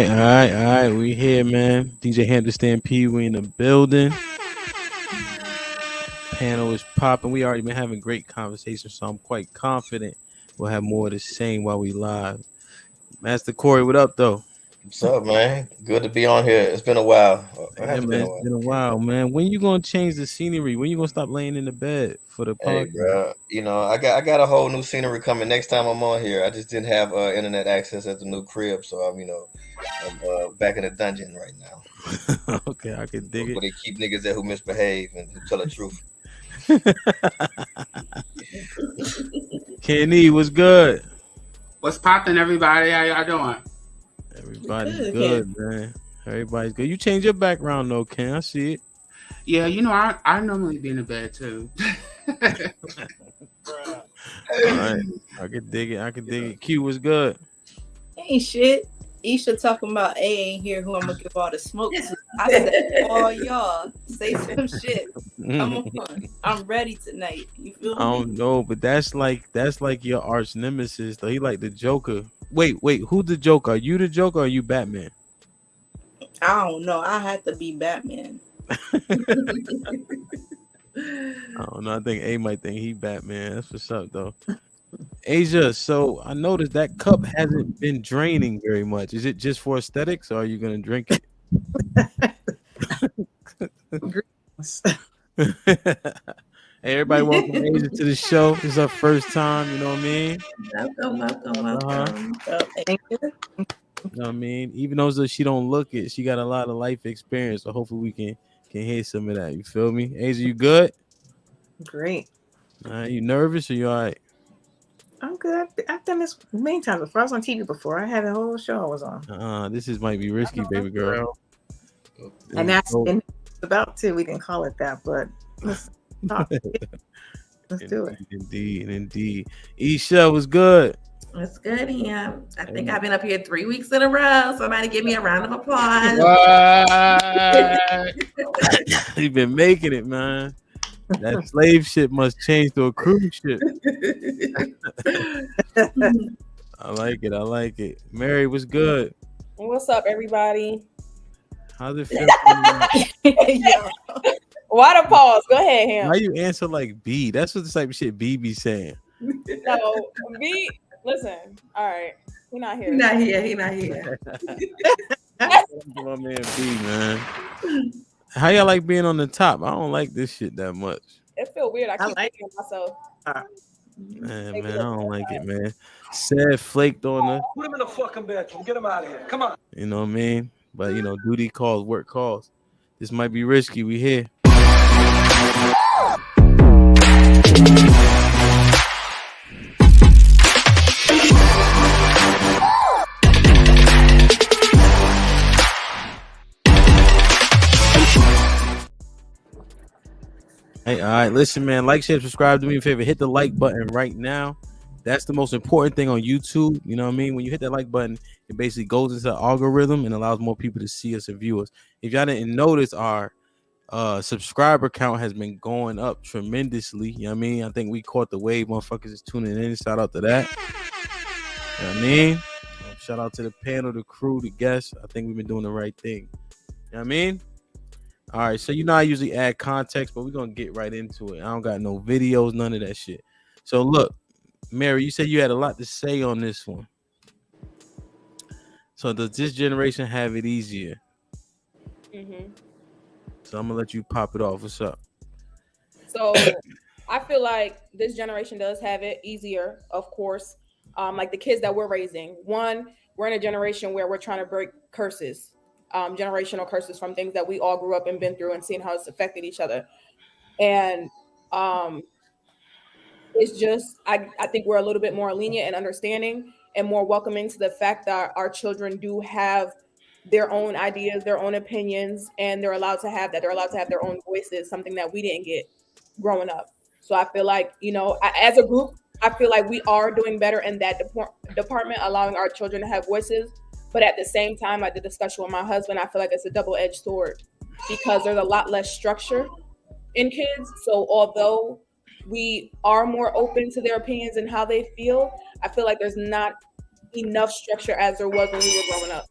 right. We here, man. DJ Hampton P. We in the building. Panel is popping. We already been having great conversations, so I'm quite confident we'll have more of the same while we live. Master Corey, what up, though? What's up, man? Good to be on here. It's been a while. It Yeah, has been man, a it's while. been a while, man. When you gonna change the scenery? When you gonna stop laying in the bed for the Hey, podcast? bro. I got a whole new scenery coming next time I'm on here. I just didn't have internet access at the new crib, so I'm back in the dungeon right now, Okay, I can dig where they keep niggas there who misbehave and who tell the truth. it. Kenny, what's good? What's poppin', everybody? How y'all doing? Everybody's good, man. Everybody's good. You change your background though, Ken. I see it. Yeah, I normally be in the bed too. All right. I can dig it. Q was good. Ain't shit. Isha talking about A ain't here who I'm gonna give all the smoke to. I said, all y'all say some shit. Come on. I'm ready tonight. You feel me? I don't know, but that's like your arch nemesis though. He like the Joker. Wait, who's the Joker? Are you the Joker or are you Batman? I don't know. I had to be Batman. I don't know. I think A might think he Batman. That's what's up though. Asia, so I noticed that cup hasn't been draining very much. Is it just for aesthetics or are you gonna drink it? Hey, everybody, welcome Asia to the show. This is our first time, you know what I mean? Welcome. Thank you. You know what I mean? Even though she don't look it, she got a lot of life experience. So hopefully we can hear some of that. You feel me? Asia, you good? Great. You nervous or you all right? I'm good. I've done this many times before. I was on TV before. I had a whole show I was on. This might be risky, baby girl. And that's about to. We can call it that, but let's talk. Let's do it. Indeed. Isha was good. It's good, yeah. I think I've been up here 3 weeks in a row. Somebody give me a round of applause. You've been making it, man. That slave ship must change to a cruise ship. I like it. Mary was good. What's up, everybody? How's it feel? Why the pause? Go ahead, Ham. Why you answer like B? That's what the type of shit B be saying. No, B. Listen. All right, he's not here. He not here. My man B, man. How y'all like being on the top? I don't like this shit that much. It feel weird. I keep thinking myself. Man, I don't like it, man. Said flaked on the. Put him in the fucking bedroom. Get him out of here. Come on. You know what I mean? But duty calls, work calls. This might be risky. We here. Hey, all right, listen, man. Like, share, subscribe. Do me a favor. Hit the like button right now. That's the most important thing on YouTube. You know what I mean? When you hit that like button, it basically goes into the algorithm and allows more people to see us and view us. If y'all didn't notice, our subscriber count has been going up tremendously. You know what I mean? I think we caught the wave. Motherfuckers is tuning in. Shout out to that. You know what I mean? Shout out to the panel, the crew, the guests. I think we've been doing the right thing. You know what I mean? All right, so I usually add context, but we're going to get right into it. I don't got no videos, none of that shit. So look, Mary, you said you had a lot to say on this one. So does this generation have it easier? Mm-hmm. So I'm going to let you pop it off. What's up? So I feel like this generation does have it easier, of course. Like the kids that we're raising. One, we're in a generation where we're trying to break curses. Generational curses from things that we all grew up and been through and seen how it's affected each other. And it's just, I think we're a little bit more lenient and understanding and more welcoming to the fact that our children do have their own ideas, their own opinions, and they're allowed to have that. They're allowed to have their own voices, something that we didn't get growing up. So I feel like, as a group, I feel like we are doing better in that department, allowing our children to have voices. But at the same time, like the discussion with my husband, I feel like it's a double-edged sword because there's a lot less structure in kids. So although we are more open to their opinions and how they feel, I feel like there's not enough structure as there was when we were growing up.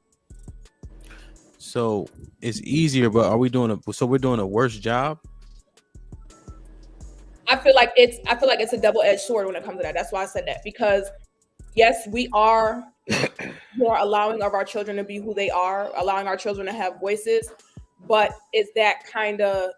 So it's easier, but are we doing we're doing a worse job? I feel like it's a double-edged sword when it comes to that. That's why I said that, because yes, we are more allowing of our children to be who they are, allowing our children to have voices, but is that kind of,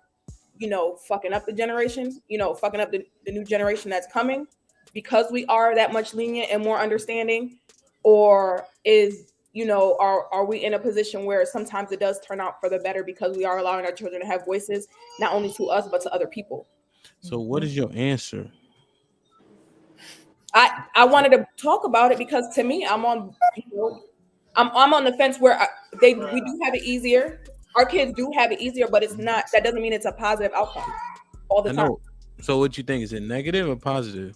fucking up the generation, fucking up the new generation that's coming because we are that much lenient and more understanding? Or is, are we in a position where sometimes it does turn out for the better because we are allowing our children to have voices, not only to us, but to other people? So what is your answer? I wanted to talk about it because to me, I'm on, I'm on the fence where we do have it easier. Our kids do have it easier, but it's not. That doesn't mean it's a positive outcome all the I time. know. So what you think? Is it negative or positive?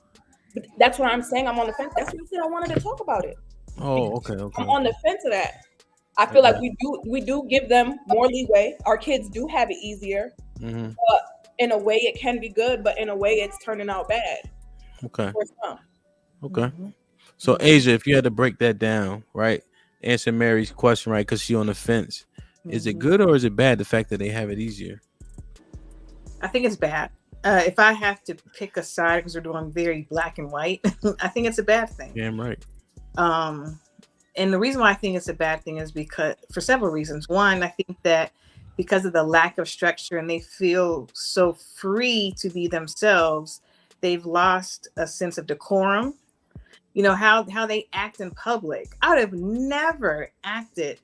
But that's what I'm saying. I'm on the fence. That's what I said. I wanted to talk about it. Oh, okay. I'm on the fence of that. I feel like we do give them more leeway. Our kids do have it easier, but in a way it can be good, but in a way it's turning out bad. Okay. For some. Okay. So Asia, if you had to break that down, right? Answer Mary's question, right? Because she's on the fence. Is it good or is it bad, the fact that they have it easier? I think it's bad. If I have to pick a side, because we're doing very black and white, I think it's a bad thing. Damn right. And the reason why I think it's a bad thing is because for several reasons. One, I think that because of the lack of structure and they feel so free to be themselves, they've lost a sense of decorum. How they act in public. I would have never acted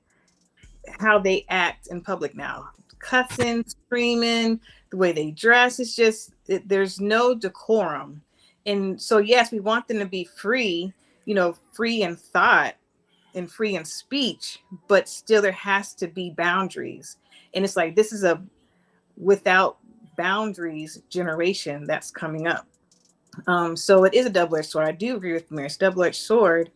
how they act in public now. Cussing, screaming, the way they dress. It's just, there's no decorum. And so, yes, we want them to be free, free in thought and free in speech, but still there has to be boundaries. And it's like, this is a without boundaries generation that's coming up. So it is a double-edged sword. I do agree with Mary. It's a double-edged sword.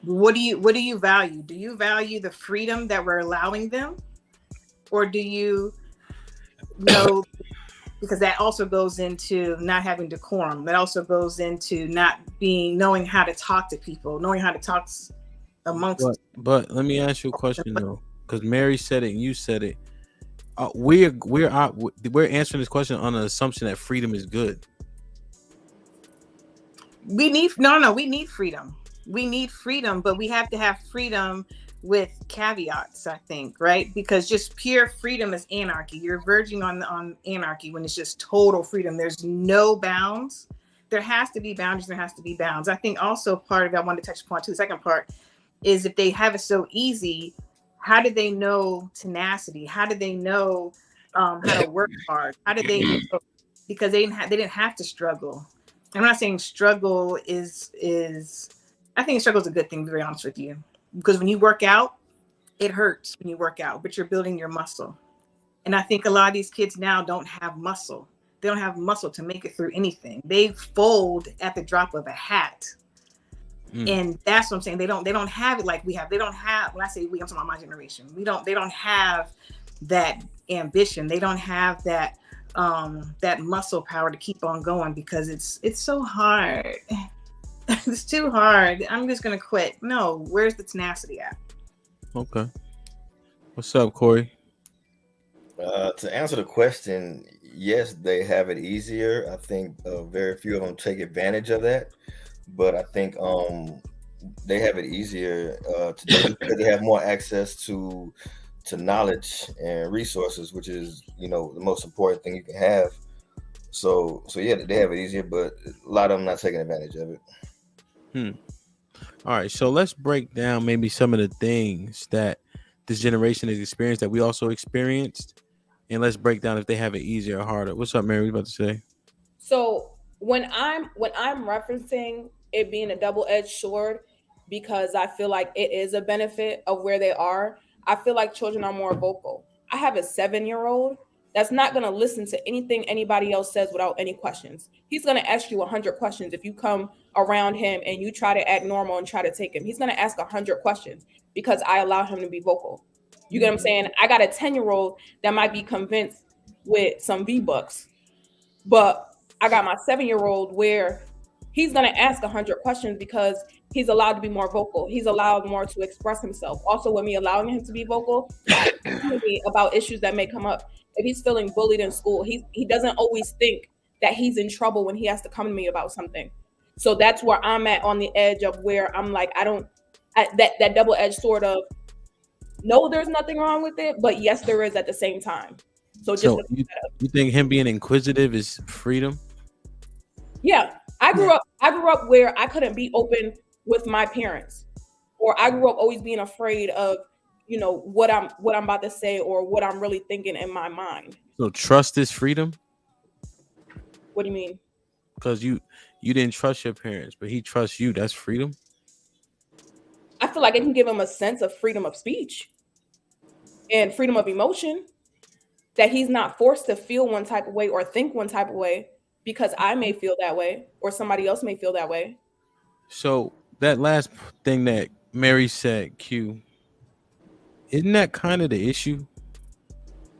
What do you value? Do you value the freedom that we're allowing them? Or do you know, because that also goes into not having decorum. That also goes into not knowing how to talk to people, knowing how to talk amongst. But let me ask you a question though, because Mary said it and you said it. We're answering this question on the assumption that freedom is good. We need freedom. We need freedom, but we have to have freedom with caveats, I think, right? Because just pure freedom is anarchy. You're verging on anarchy when it's just total freedom. There's no bounds. There has to be boundaries. There has to be bounds. I think also part of it, I wanted to touch upon too, the second part, is if they have it so easy, how do they know tenacity? How do they know how to work hard? How do they know? Because they didn't have to struggle. I'm not saying struggle is I think struggle is a good thing, to be very honest with you. Because when you work out, it hurts when you work out, but you're building your muscle. And I think a lot of these kids now don't have muscle. They don't have muscle to make it through anything. They fold at the drop of a hat. And that's what I'm saying. They don't have it like we have. They don't have, when I say we, I'm talking about my generation. They don't have that ambition. They don't have that muscle power to keep on going because it's so hard. It's too hard. I'm just gonna quit. No, where's the tenacity at? Okay. What's up, Corey? To answer the question, yes, they have it easier. I think very few of them take advantage of that, but I think they have it easier because they have more access to knowledge and resources, which is the most important thing you can have. So yeah, they have it easier, but a lot of them not taking advantage of it. All right, so let's break down maybe some of the things that this generation has experienced that we also experienced, and let's break down if they have it easier or harder. What's up, Mary? What you about to say? So when I'm referencing it being a double-edged sword, because I feel like it is a benefit of where they are, I feel like children are more vocal. I have a 7-year-old that's not going to listen to anything anybody else says without any questions. He's going to ask you 100 questions. If you come around him and you try to act normal and try to take him, he's going to ask 100 questions because I allow him to be vocal. You get what I'm saying? I got a 10-year-old that might be convinced with some V-Bucks, but I got my 7-year-old where he's going to ask 100 questions because he's allowed to be more vocal. He's allowed more to express himself. Also, with me allowing him to be vocal, he's talking to me about issues that may come up. If he's feeling bullied in school, he doesn't always think that he's in trouble when he has to come to me about something. So that's where I'm at on the edge of where I'm like, that double-edged sword of, no, there's nothing wrong with it, but yes, there is at the same time. So you think him being inquisitive is freedom? Yeah, I grew up where I couldn't be open with my parents, or I grew up always being afraid of, what I'm about to say or what I'm really thinking in my mind. So trust is freedom? What do you mean? Because you didn't trust your parents, but he trusts you. That's freedom? I feel like it can give him a sense of freedom of speech and freedom of emotion, that he's not forced to feel one type of way or think one type of way because I may feel that way or somebody else may feel that way. So that last thing that Mary said, Q, isn't that kind of the issue?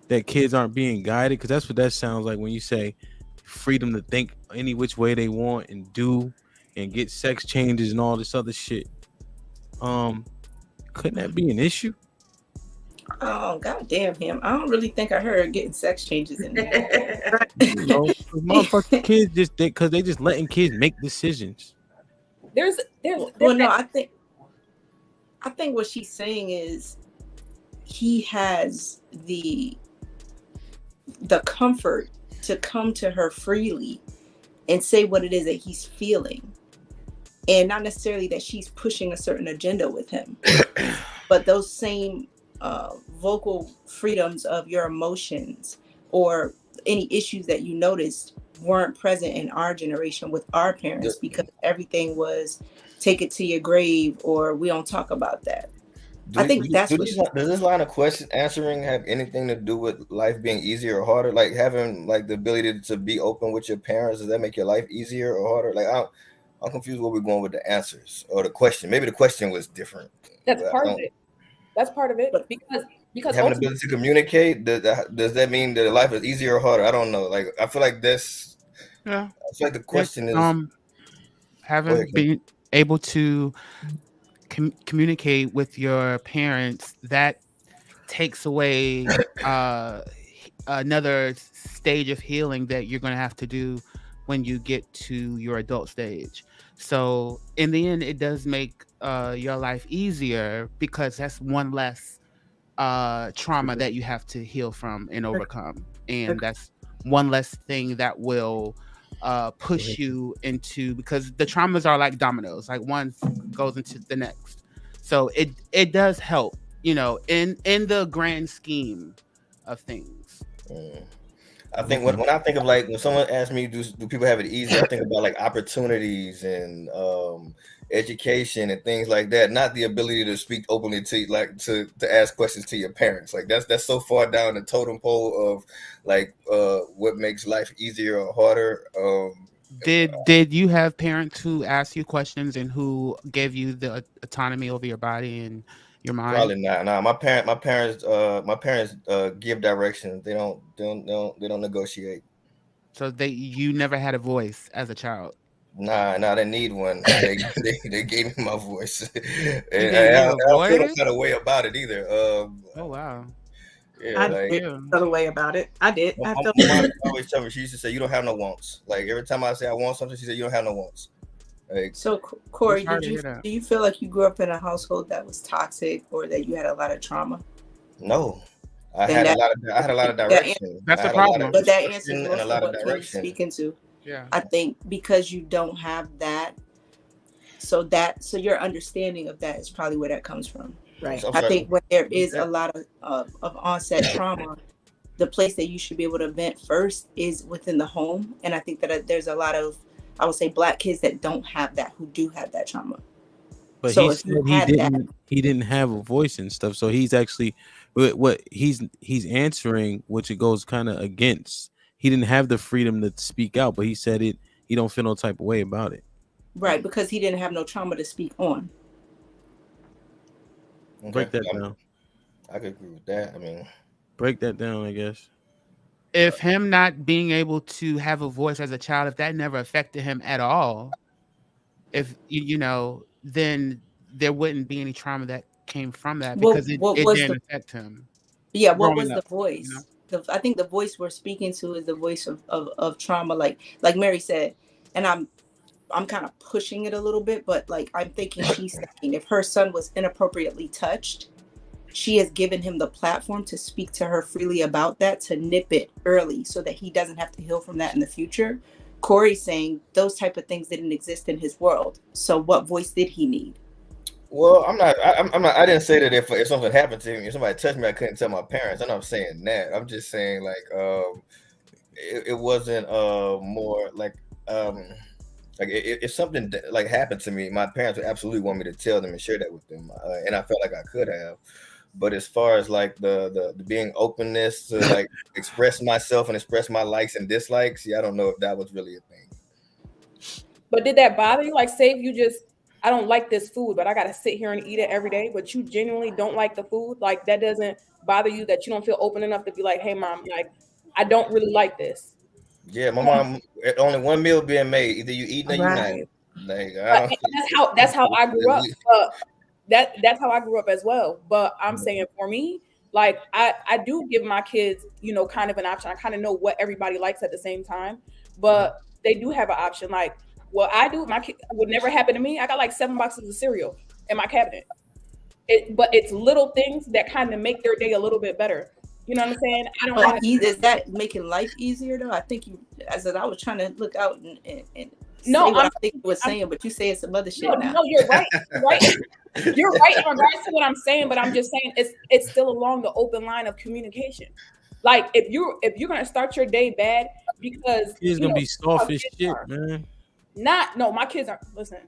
That kids aren't being guided? Because that's what that sounds like when you say freedom to think any which way they want and do and get sex changes and all this other shit. Couldn't that be an issue? Oh, goddamn him. I don't really think I heard getting sex changes in there. Motherfucking kids just because they just letting kids make decisions. Well, no, I think what she's saying is he has the comfort to come to her freely and say what it is that he's feeling, and not necessarily that she's pushing a certain agenda with him, but those same vocal freedoms of your emotions or any issues that you noticed weren't present in our generation with our parents, because everything was take it to your grave or we don't talk about that. Does this line of question answering have anything to do with life being easier or harder? Like having like the ability to be open with your parents, does that make your life easier or harder? Like I'm confused where we're going with the answers or the question. Maybe the question was different. That's part of it. That's part of it because having the ability to communicate, does that mean that life is easier or harder? I don't know. Like I feel like this. Yeah. I feel like the question is having been able to communicate with your parents, that takes away another stage of healing that you're going to have to do when you get to your adult stage. So in the end, it does make your life easier because that's one less trauma that you have to heal from and overcome. And that's one less thing that will push you into, because the traumas are like dominoes, like one goes into the next. So it does help, in the grand scheme of things. I think when I think of like when someone asks me, do people have it easy? I think about like opportunities and education and things like that. Not the ability to speak openly to ask questions to your parents. Like that's so far down the totem pole of like what makes life easier or harder. Did you have parents who asked you questions and who gave you the autonomy over your body and your mind? Probably not. Nah, my parents give directions. They don't negotiate. So you never had a voice as a child? Nah, they need one. They gave me my voice. And I don't feel no kind of way about it either. Oh wow. Yeah, I felt a way about it. I did. My mom always tell me, she used to say, "You don't have no wants." Like every time I say I want something, she said, "You don't have no wants." Like, so Corey, do you feel like you grew up in a household that was toxic or that you had a lot of trauma? No, I had a lot of direction. That's the problem. But that answers most of what Ken's speaking to. Yeah, I think because you don't have that, so your understanding of that is probably where that comes from. Right. I think when there is a lot of onset trauma, the place that you should be able to vent first is within the home. And I think that there's a lot of, I would say, Black kids that don't have that, who do have that trauma. But so he didn't have a voice and stuff. So he's actually what he's answering, which it goes kind of against. He didn't have the freedom to speak out, but he said it. He don't feel no type of way about it. Right, because he didn't have no trauma to speak on. Okay. Break that down. I could agree with that. I mean, break that down, I guess. If him not being able to have a voice as a child, if that never affected him at all, if then there wouldn't be any trauma that came from that What because it, what it was didn't the affect him what growing was the up, you know? voice? I think the voice we're speaking to is the voice of trauma, like Mary said, and I'm kind of pushing it a little bit, but like I'm thinking she's saying if her son was inappropriately touched, she has given him the platform to speak to her freely about that, to nip it early so that he doesn't have to heal from that in the future. Corey's saying those type of things didn't exist in his world. So what voice did he need? Well, I'm not. I'm not. I didn't say that if something happened to me, if somebody touched me, I couldn't tell my parents. I'm not saying that. I'm just saying like it wasn't more like if something like happened to me, my parents would absolutely want me to tell them and share that with them, and I felt like I could have. But as far as like the being openness to like express myself and express my likes and dislikes, yeah, I don't know if that was really a thing. But did that bother you? Like, say if you just, I don't like this food, but I got to sit here and eat it every day, but you genuinely don't like the food, like that doesn't bother you, that you don't feel open enough to be like, hey, mom, like, I don't really like this. Yeah, my mom, only one meal being made. Either you eating or you not. Right. Like But that's how I grew up. That's how I grew up as well. But I'm saying for me, like I do give my kids, kind of an option. I kind of know what everybody likes at the same time, but they do have an option. Like what I do, my kid would never happen to me. I got like 7 boxes of cereal in my cabinet. But it's little things that kind of make their day a little bit better. You know what I'm saying? I don't But want to. is that making life easier though? I think you, as I was trying to look out and No, say what I'm I think you were saying, but you saying some other shit now. no, you're right. You're right. You're right in regards to what I'm saying, but I'm just saying it's still along the open line of communication. Like if you're gonna start your day bad because Kids gonna be soft as shit, are. man. No, my kids aren't. Listen,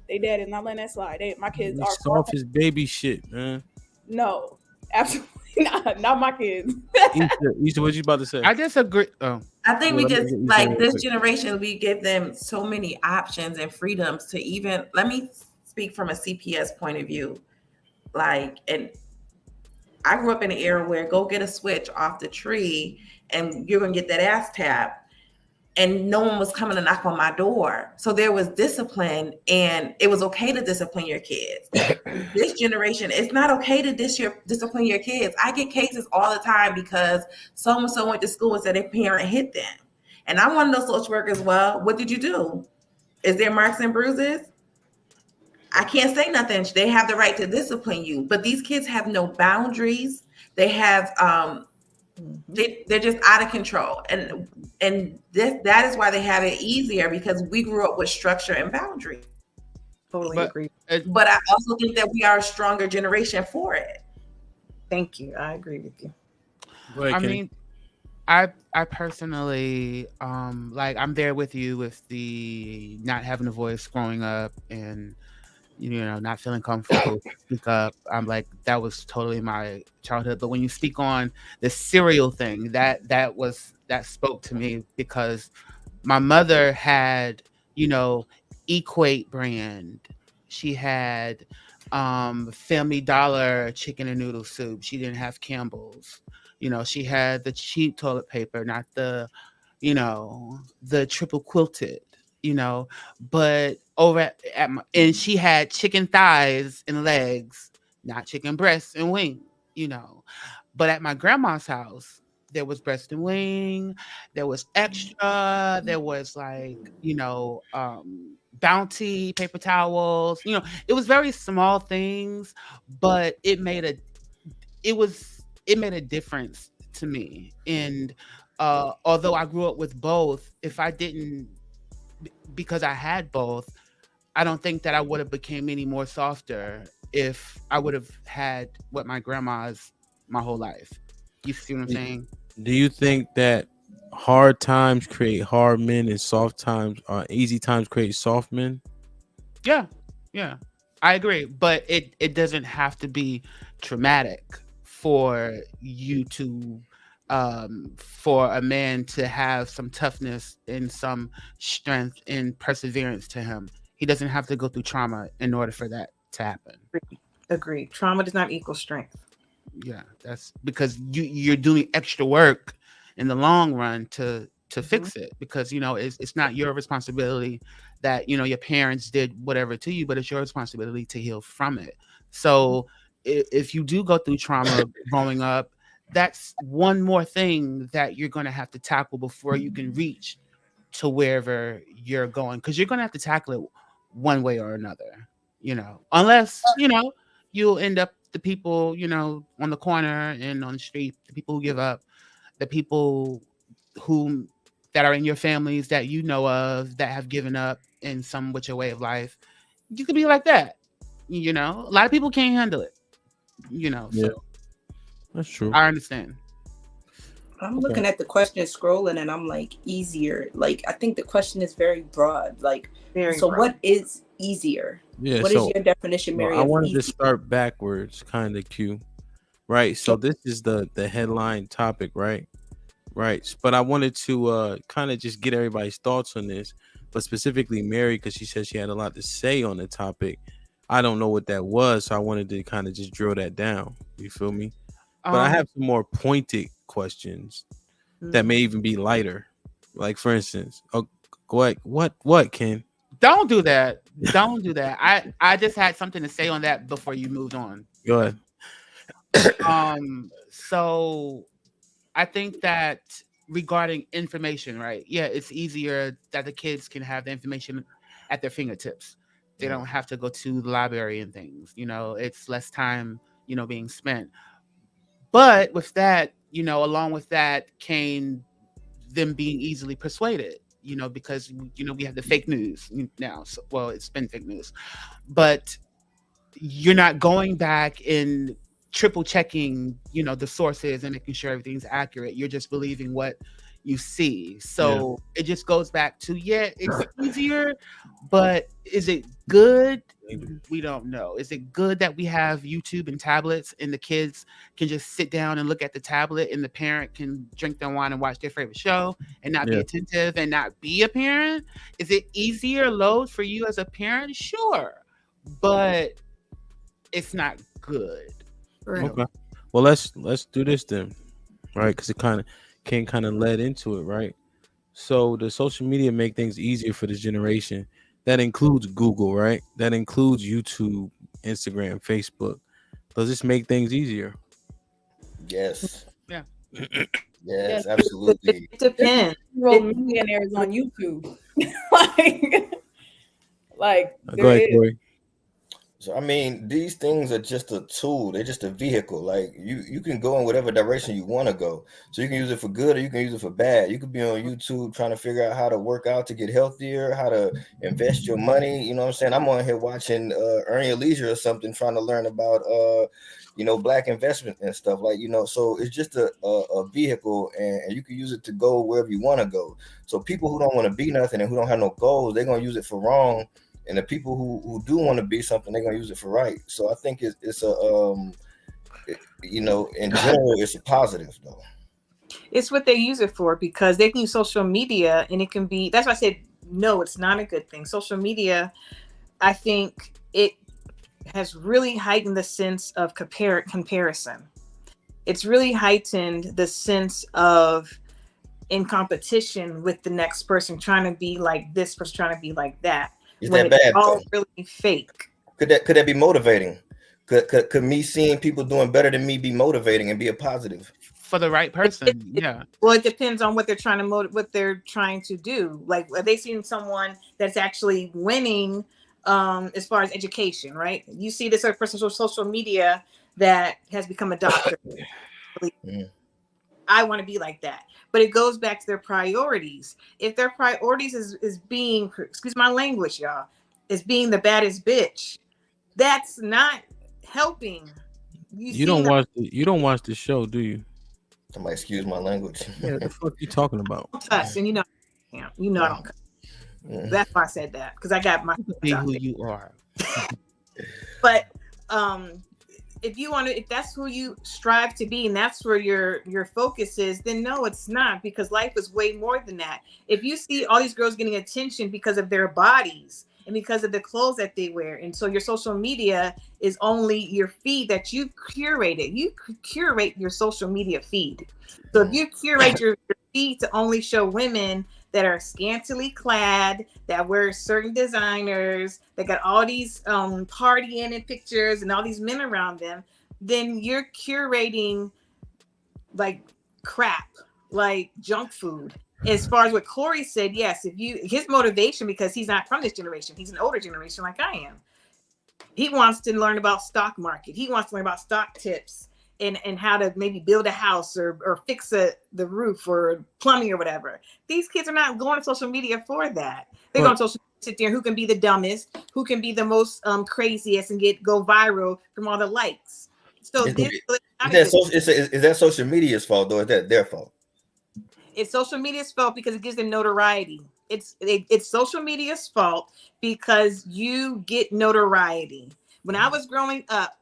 they dad is not letting that slide. My kids They are soft as baby shit, man. no, absolutely not my kids. Issa, what you about to say? I disagree. Oh, I think Yeah, we let me just get Issa like real this quick. generation, we give them so many options and freedoms to even, let me speak from a CPS point of view. Like, and I grew up in an era where go get a switch off the tree and you're gonna get that ass tap. And no one was coming to knock on my door. So there was discipline, and it was okay to discipline your kids. This generation, it's not okay to discipline your kids. I get cases all the time because so-and-so went to school and said their parent hit them. And I'm one of those social workers. Well, what did you do? Is there marks and bruises? I can't say nothing. They have the right to discipline you. But these kids have no boundaries. They have they're just out of control, and that is why they have it easier, because we grew up with structure and boundaries. Totally but agree. But I also think that we are a stronger generation for it. Thank you. I agree with you. Go ahead, I Kenny. mean, I personally like I'm there with you with the not having a voice growing up and not feeling comfortable to speak up. I'm like that was totally my childhood. But when you speak on the cereal thing, that spoke to me because my mother had, Equate brand. She had Family Dollar chicken and noodle soup. She didn't have Campbell's. She had the cheap toilet paper, not the triple quilted, but over and she had chicken thighs and legs, not chicken breasts and wing, you know. But at my grandma's house, there was breast and wing, there was extra, there was like, bounty paper towels, it was very small things, but it made a difference to me. And although I grew up with both, if I didn't, because I had both, I don't think that I would have became any more softer if I would have had what my grandma's my whole life. You see what I'm saying? Do you think that hard times create hard men and soft times, easy times create soft men? Yeah, yeah, I agree. But it doesn't have to be traumatic for you to for a man to have some toughness and some strength and perseverance to him. He doesn't have to go through trauma in order for that to happen. Agree. Trauma does not equal strength. Yeah, that's because you're doing extra work in the long run to to fix it, because it's not your responsibility that your parents did whatever to you, but it's your responsibility to heal from it. So if you do go through trauma growing up, that's one more thing that you're going to have to tackle before you can reach to wherever you're going, because you're going to have to tackle it one way or another, unless you'll end up the people on the corner and on the street, the people who give up, the people who that are in your families that you know of that have given up in some which a way of life. You could be like that. A lot of people can't handle it. Yeah. So That's true. I understand. I'm looking at the question, scrolling, and I'm like, easier. Like, I think the question is very broad. Like, broad. What is easier? Yeah. What is your definition, Mary? I wanted to start backwards, kind of, Q. Right. So this is the headline topic, right? Right. But I wanted to kind of just get everybody's thoughts on this, but specifically Mary, because she said she had a lot to say on the topic. I don't know what that was, so I wanted to kind of just drill that down. You feel me? But I have some more pointed questions that may even be lighter. Like, for instance, go ahead. What, Ken? Don't do that. Don't do that. I just had something to say on that before you moved on. Go ahead. So I think that regarding information, right? Yeah, it's easier that the kids can have the information at their fingertips. They don't have to go to the library and things. It's less time, being spent. But with that, along with that came them being easily persuaded, because, we have the fake news now. So, well, it's been fake news, but you're not going back and triple checking, the sources and making sure everything's accurate. You're just believing what you see. So it just goes back to, it's easier, but is it good? We don't know. Is it good that we have YouTube and tablets and the kids can just sit down and look at the tablet and the parent can drink their wine and watch their favorite show and not be attentive and not be a parent? Is it easier load for you as a parent? Sure, but it's not good. Okay. Well, let's do this then, right? Because it kind of led into it, right? So the social media make things easier for this generation. That includes Google, right? That includes YouTube, Instagram, Facebook. Does this make things easier? Yes. Yeah. Yes, absolutely. It depends. Millionaires on YouTube. like Go ahead, Corey. So I mean, these things are just a tool. They're just a vehicle. Like you can go in whatever direction you want to go. So you can use it for good or you can use it for bad. You could be on YouTube trying to figure out how to work out to get healthier, how to invest your money. You know what I'm saying? I'm on here watching Earn Your Leisure or something, trying to learn about black investment and stuff, like, so it's just a vehicle, and you can use it to go wherever you want to go. So people who don't want to be nothing and who don't have no goals, they're gonna use it for wrong. And the people who do want to be something, they're gonna use it for right. So I think it's a in general, it's a positive though. It's what they use it for, because they can use social media and it can be, that's why I said, no, it's not a good thing. Social media, I think it has really heightened the sense of comparison. It's really heightened the sense of in competition with the next person, trying to be like this person, trying to be like that. Is that bad? All really fake. Could that be motivating? Could me seeing people doing better than me be motivating and be a positive for the right person? Yeah. Well, it depends on what they're trying to what they're trying to do. Like, are they seeing someone that's actually winning as far as education, right? You see this other person on social media that has become a doctor. I want to be like that. But it goes back to their priorities. If their priorities is being, excuse my language, y'all, is being the baddest bitch, that's not helping. You don't watch the show, do you? Somebody excuse my language. Yeah, what the fuck you talking about? Cuss, and I don't cuss. That's why I said that, because I got my be who you are. But if that's who you strive to be and that's where your focus is, then no, it's not, because life is way more than that. If you see all these girls getting attention because of their bodies and because of the clothes that they wear, and so your social media is only your feed that you've curated. You curate your social media feed. So if you curate your feed to only show women that are scantily clad, that wear certain designers, that got all these partying and pictures and all these men around them, then you're curating like crap, like junk food. As far as what Corey said, yes, if you his motivation, because he's not from this generation, he's an older generation like I am. He wants to learn about stock market. He wants to learn about stock tips and how to maybe build a house or fix the roof or plumbing or whatever. These kids are not going to social media for that. They're going to social media, sit there, who can be the dumbest, who can be the most craziest and go viral from all the likes. So is that social media's fault, though? Is that their fault? It's social media's fault because it gives them notoriety. It's social media's fault because you get notoriety. When I was growing up,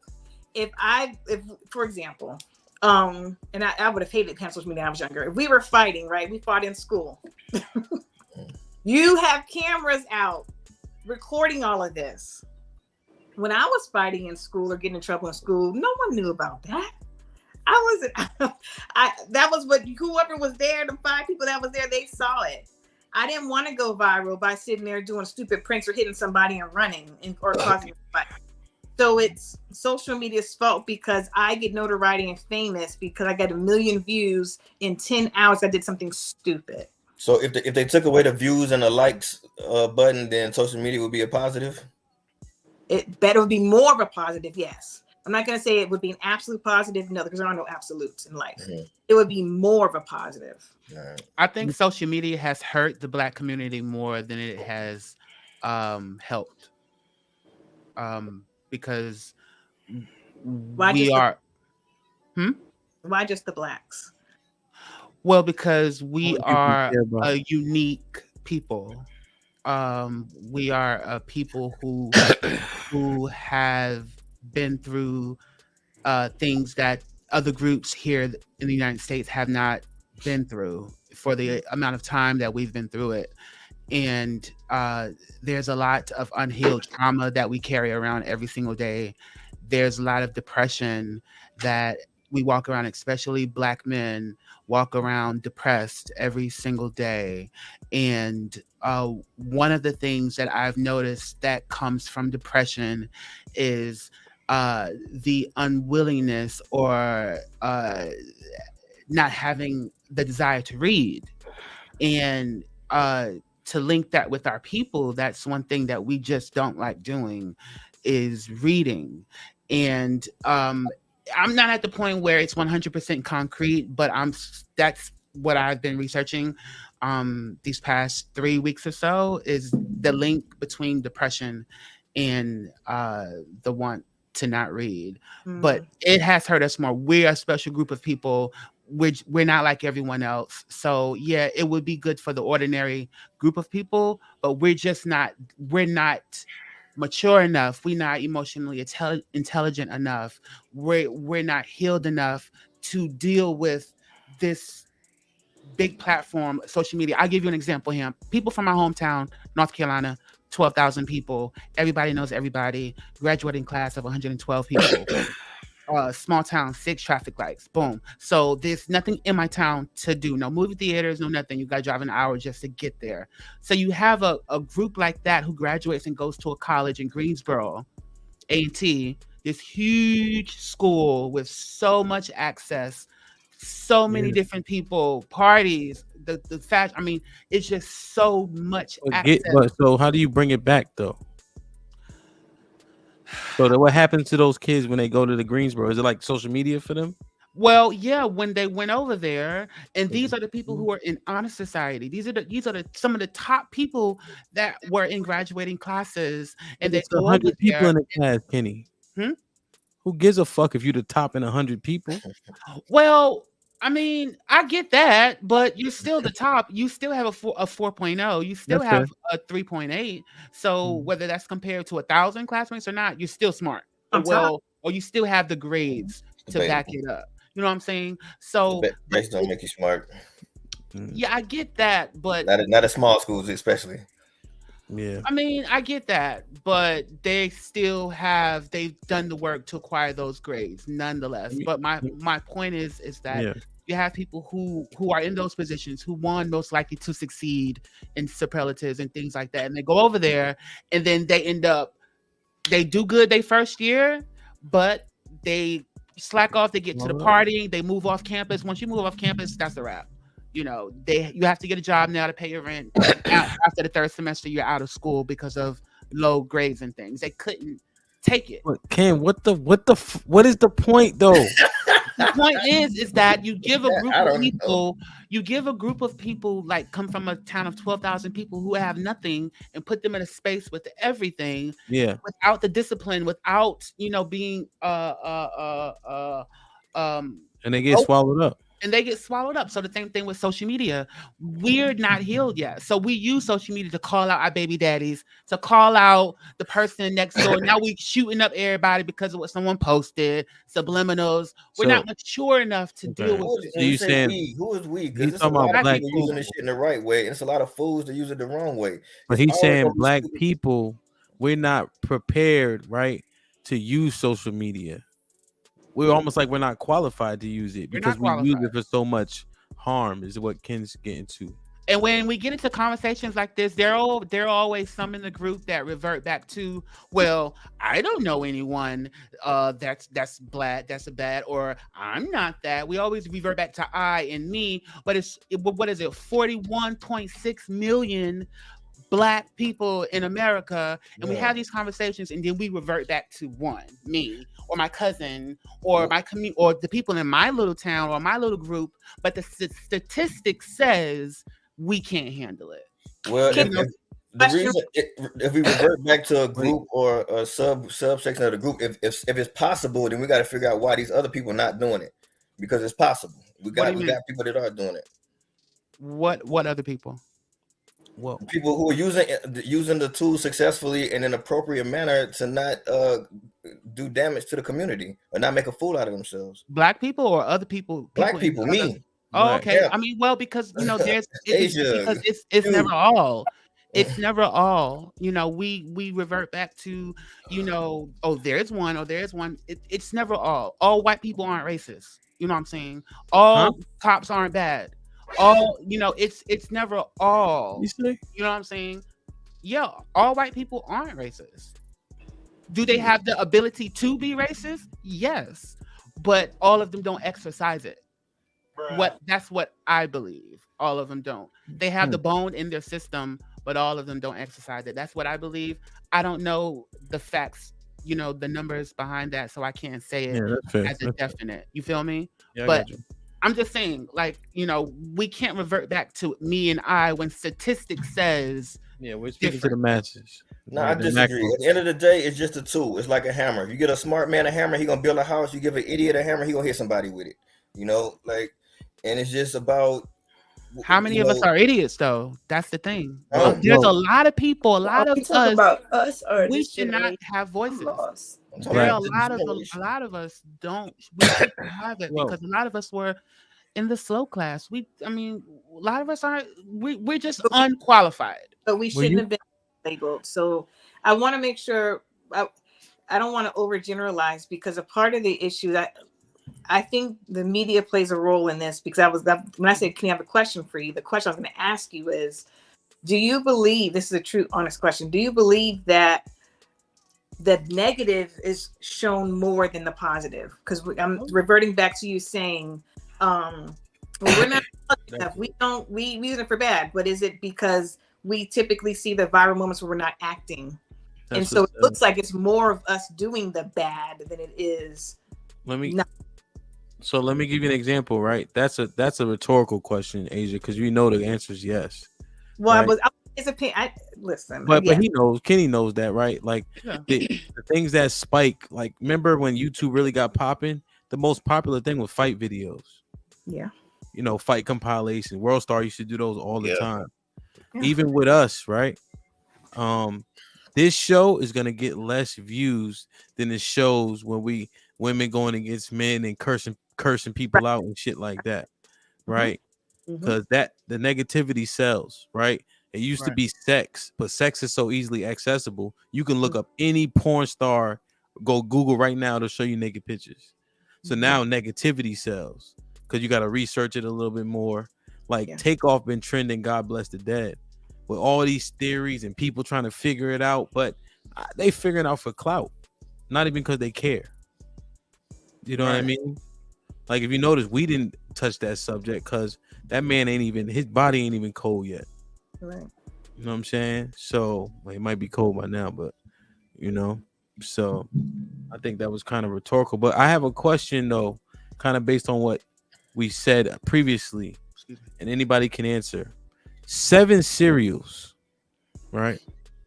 if for example, and I would have hated social media when I was younger. If we were fighting, right? We fought in school. You have cameras out recording all of this. When I was fighting in school or getting in trouble in school, no one knew about that. That was what whoever was there, the 5 people that was there, they saw it. I didn't want to go viral by sitting there doing stupid pranks or hitting somebody and running or causing a fight. So it's social media's fault because I get notoriety and famous because I got 1 million views in 10 hours. I did something stupid. So if they took away the views and the likes button, then social media would be a positive? It would be more of a positive, yes. I'm not going to say it would be an absolute positive, no, because there are no absolutes in life. Mm-hmm. It would be more of a positive. Right. I think social media has hurt the Black community more than it has helped. Because Why just the Blacks? Well, because we are a unique people. We are a people who have been through things that other groups here in the United States have not been through for the amount of time that we've been through it. And there's a lot of unhealed trauma that we carry around every single day. There's a lot of depression that we walk around, especially Black men walk around depressed every single day. And one of the things that I've noticed that comes from depression is the unwillingness or not having the desire to read. And to link that with our people, that's one thing that we just don't like doing is reading. And I'm not at the point where it's 100% concrete, but that's what I've been researching these past 3 weeks or so, is the link between depression and the want to not read. But it has hurt us more. We're a special group of people. We're not like everyone else. So yeah, it would be good for the ordinary group of people, but we're not mature enough. We're not emotionally intelligent enough. We're not healed enough to deal with this big platform, social media. I'll give you an example here. People from my hometown, North Carolina, 12,000 people. Everybody knows everybody. Graduating class of 112 people. Small town, 6 traffic lights. Boom. So there's nothing in my town to do. No movie theaters, no nothing. You got to drive an hour just to get there. So you have a group like that who graduates and goes to a college in Greensboro, A&T, this huge school with so much access, so many different people, parties, the fact, I mean, it's just so much access. So how do you bring it back though? So what happens to those kids when they go to the Greensboro? Is it like social media for them? Well, yeah, when they went over there, and these are the people who are in honor society. These are some of the top people that were in graduating classes, and there's 100 people in the class, Kenny. Who gives a fuck if you're the top in 100 people? Well, I mean, I get that, but you're still the top. You still have a 4.0. You still have a 3.8. So whether that's compared to 1,000 classmates or not, you're still smart. Or you still have the grades to back it up. You know what I'm saying? So grades don't make you smart. Yeah, I get that, but not at small schools, especially. Yeah, I mean, I get that, but they've done the work to acquire those grades nonetheless. But my point is that You have people who are in those positions who one most likely to succeed in superlatives and things like that, and they go over there, and then they end up they do good they first year, but they slack off. They get to the partying. They move off campus. Once you move off campus, that's a wrap. You know, you have to get a job now to pay your rent. After the third semester, you're out of school because of low grades and things. They couldn't take it. But Ken, what is the point though? The point is that you give a group of people, like come from a town of 12,000 people who have nothing, and put them in a space with everything, without the discipline, without being and they get swallowed up. And they get swallowed up. So the same thing with social media. We're not healed yet. So we use social media to call out our baby daddies, to call out the person next door. Now we shooting up everybody because of what someone posted, subliminals. We're not mature enough to deal with it. So you saying who is we? Because it's a lot of people using this shit in the right way, and it's a lot of fools that use it the wrong way. But he's saying black people, we're not prepared, right, to use social media. We're almost like we're not qualified to use it because we use it for so much harm, is what Ken's getting to. And when we get into conversations like this, there are always some in the group that revert back to, well, I don't know anyone that's black, that's a bad, or I'm not that. We always revert back to I and me, but what is it? 41.6 million black people in America, and we have these conversations, and then we revert back to one, me or my cousin or my community or the people in my little town or my little group. But the statistic says we can't handle it. Well, if we revert back to a group or a subsection of the group, if it's possible, then we got to figure out why these other people are not doing it, because it's possible. We got people that are doing it. What other people? Well, people who are using the tool successfully in an appropriate manner to not do damage to the community or not make a fool out of themselves. Black people or other people? Black people, me. Oh, okay. Yeah. I mean, well, because there's it's never all. It's never all. We revert back to there's one. It's never all. All white people aren't racist. You know what I'm saying? All cops aren't bad. All it's never all. You know what I'm saying? Yeah, all white people aren't racist. Do they have the ability to be racist? Yes, but all of them don't exercise it. That's what I believe. All of them don't. They have the bone in their system, but all of them don't exercise it. That's what I believe. I don't know the facts, the numbers behind that, so I can't say it as a definite. You feel me? Yeah, but I'm just saying, we can't revert back to me and I when statistics says we're speaking to the masses. No, I disagree. At the end of the day, it's just a tool. It's like a hammer. If you get a smart man a hammer, he gonna build a house. You give an idiot a hammer, he gonna hit somebody with it. And it's just about how many of us are idiots, though. That's the thing. There's a lot of people. A lot of us. About us, or we should not have voices. There are a lot of us don't. We shouldn't have it because a lot of us were in the slow class. A lot of us aren't. We're just unqualified. But we shouldn't have been labeled. So I want to make sure. I don't want to overgeneralize, because a part of the issue that I think the media plays a role in this, because when I said, can you have a question for you? The question I was going to ask you is, do you believe, this is a true, honest question, do you believe that the negative is shown more than the positive? Because I'm reverting back to you saying, we're not enough. We use it for bad, but is it because we typically see the viral moments where we're not acting? And so it looks like it's more of us doing the bad than it is. Let me give you an example, right? That's a rhetorical question, Asia, because the answer is yes. Well, right? His opinion. Listen, but he knows. Kenny knows that, right? Like the things that spike. Like, remember when YouTube really got popping? The most popular thing was fight videos. Yeah. Fight compilation. World Star used to do those all the time. Yeah. Even with us, right? This show is gonna get less views than it shows when women going against men and cursing people out and shit like that, right? Because the negativity sells, right? It used to be sex, but sex is so easily accessible. You can look up any porn star, go Google right now to show you naked pictures. So now negativity sells because you got to research it a little bit more. Like Yeah. Takeoff been trending, God bless the dead, with all these theories and people trying to figure it out, but they figuring it out for clout, not even because they care. You know what I mean? Like if you notice, we didn't touch that subject because that man his body ain't even cold yet. Right. You know what I'm saying? So well, he might be cold by now, but so I think that was kind of rhetorical. But I have a question though, kind of based on what we said previously, and anybody can answer. 7 cereals, right?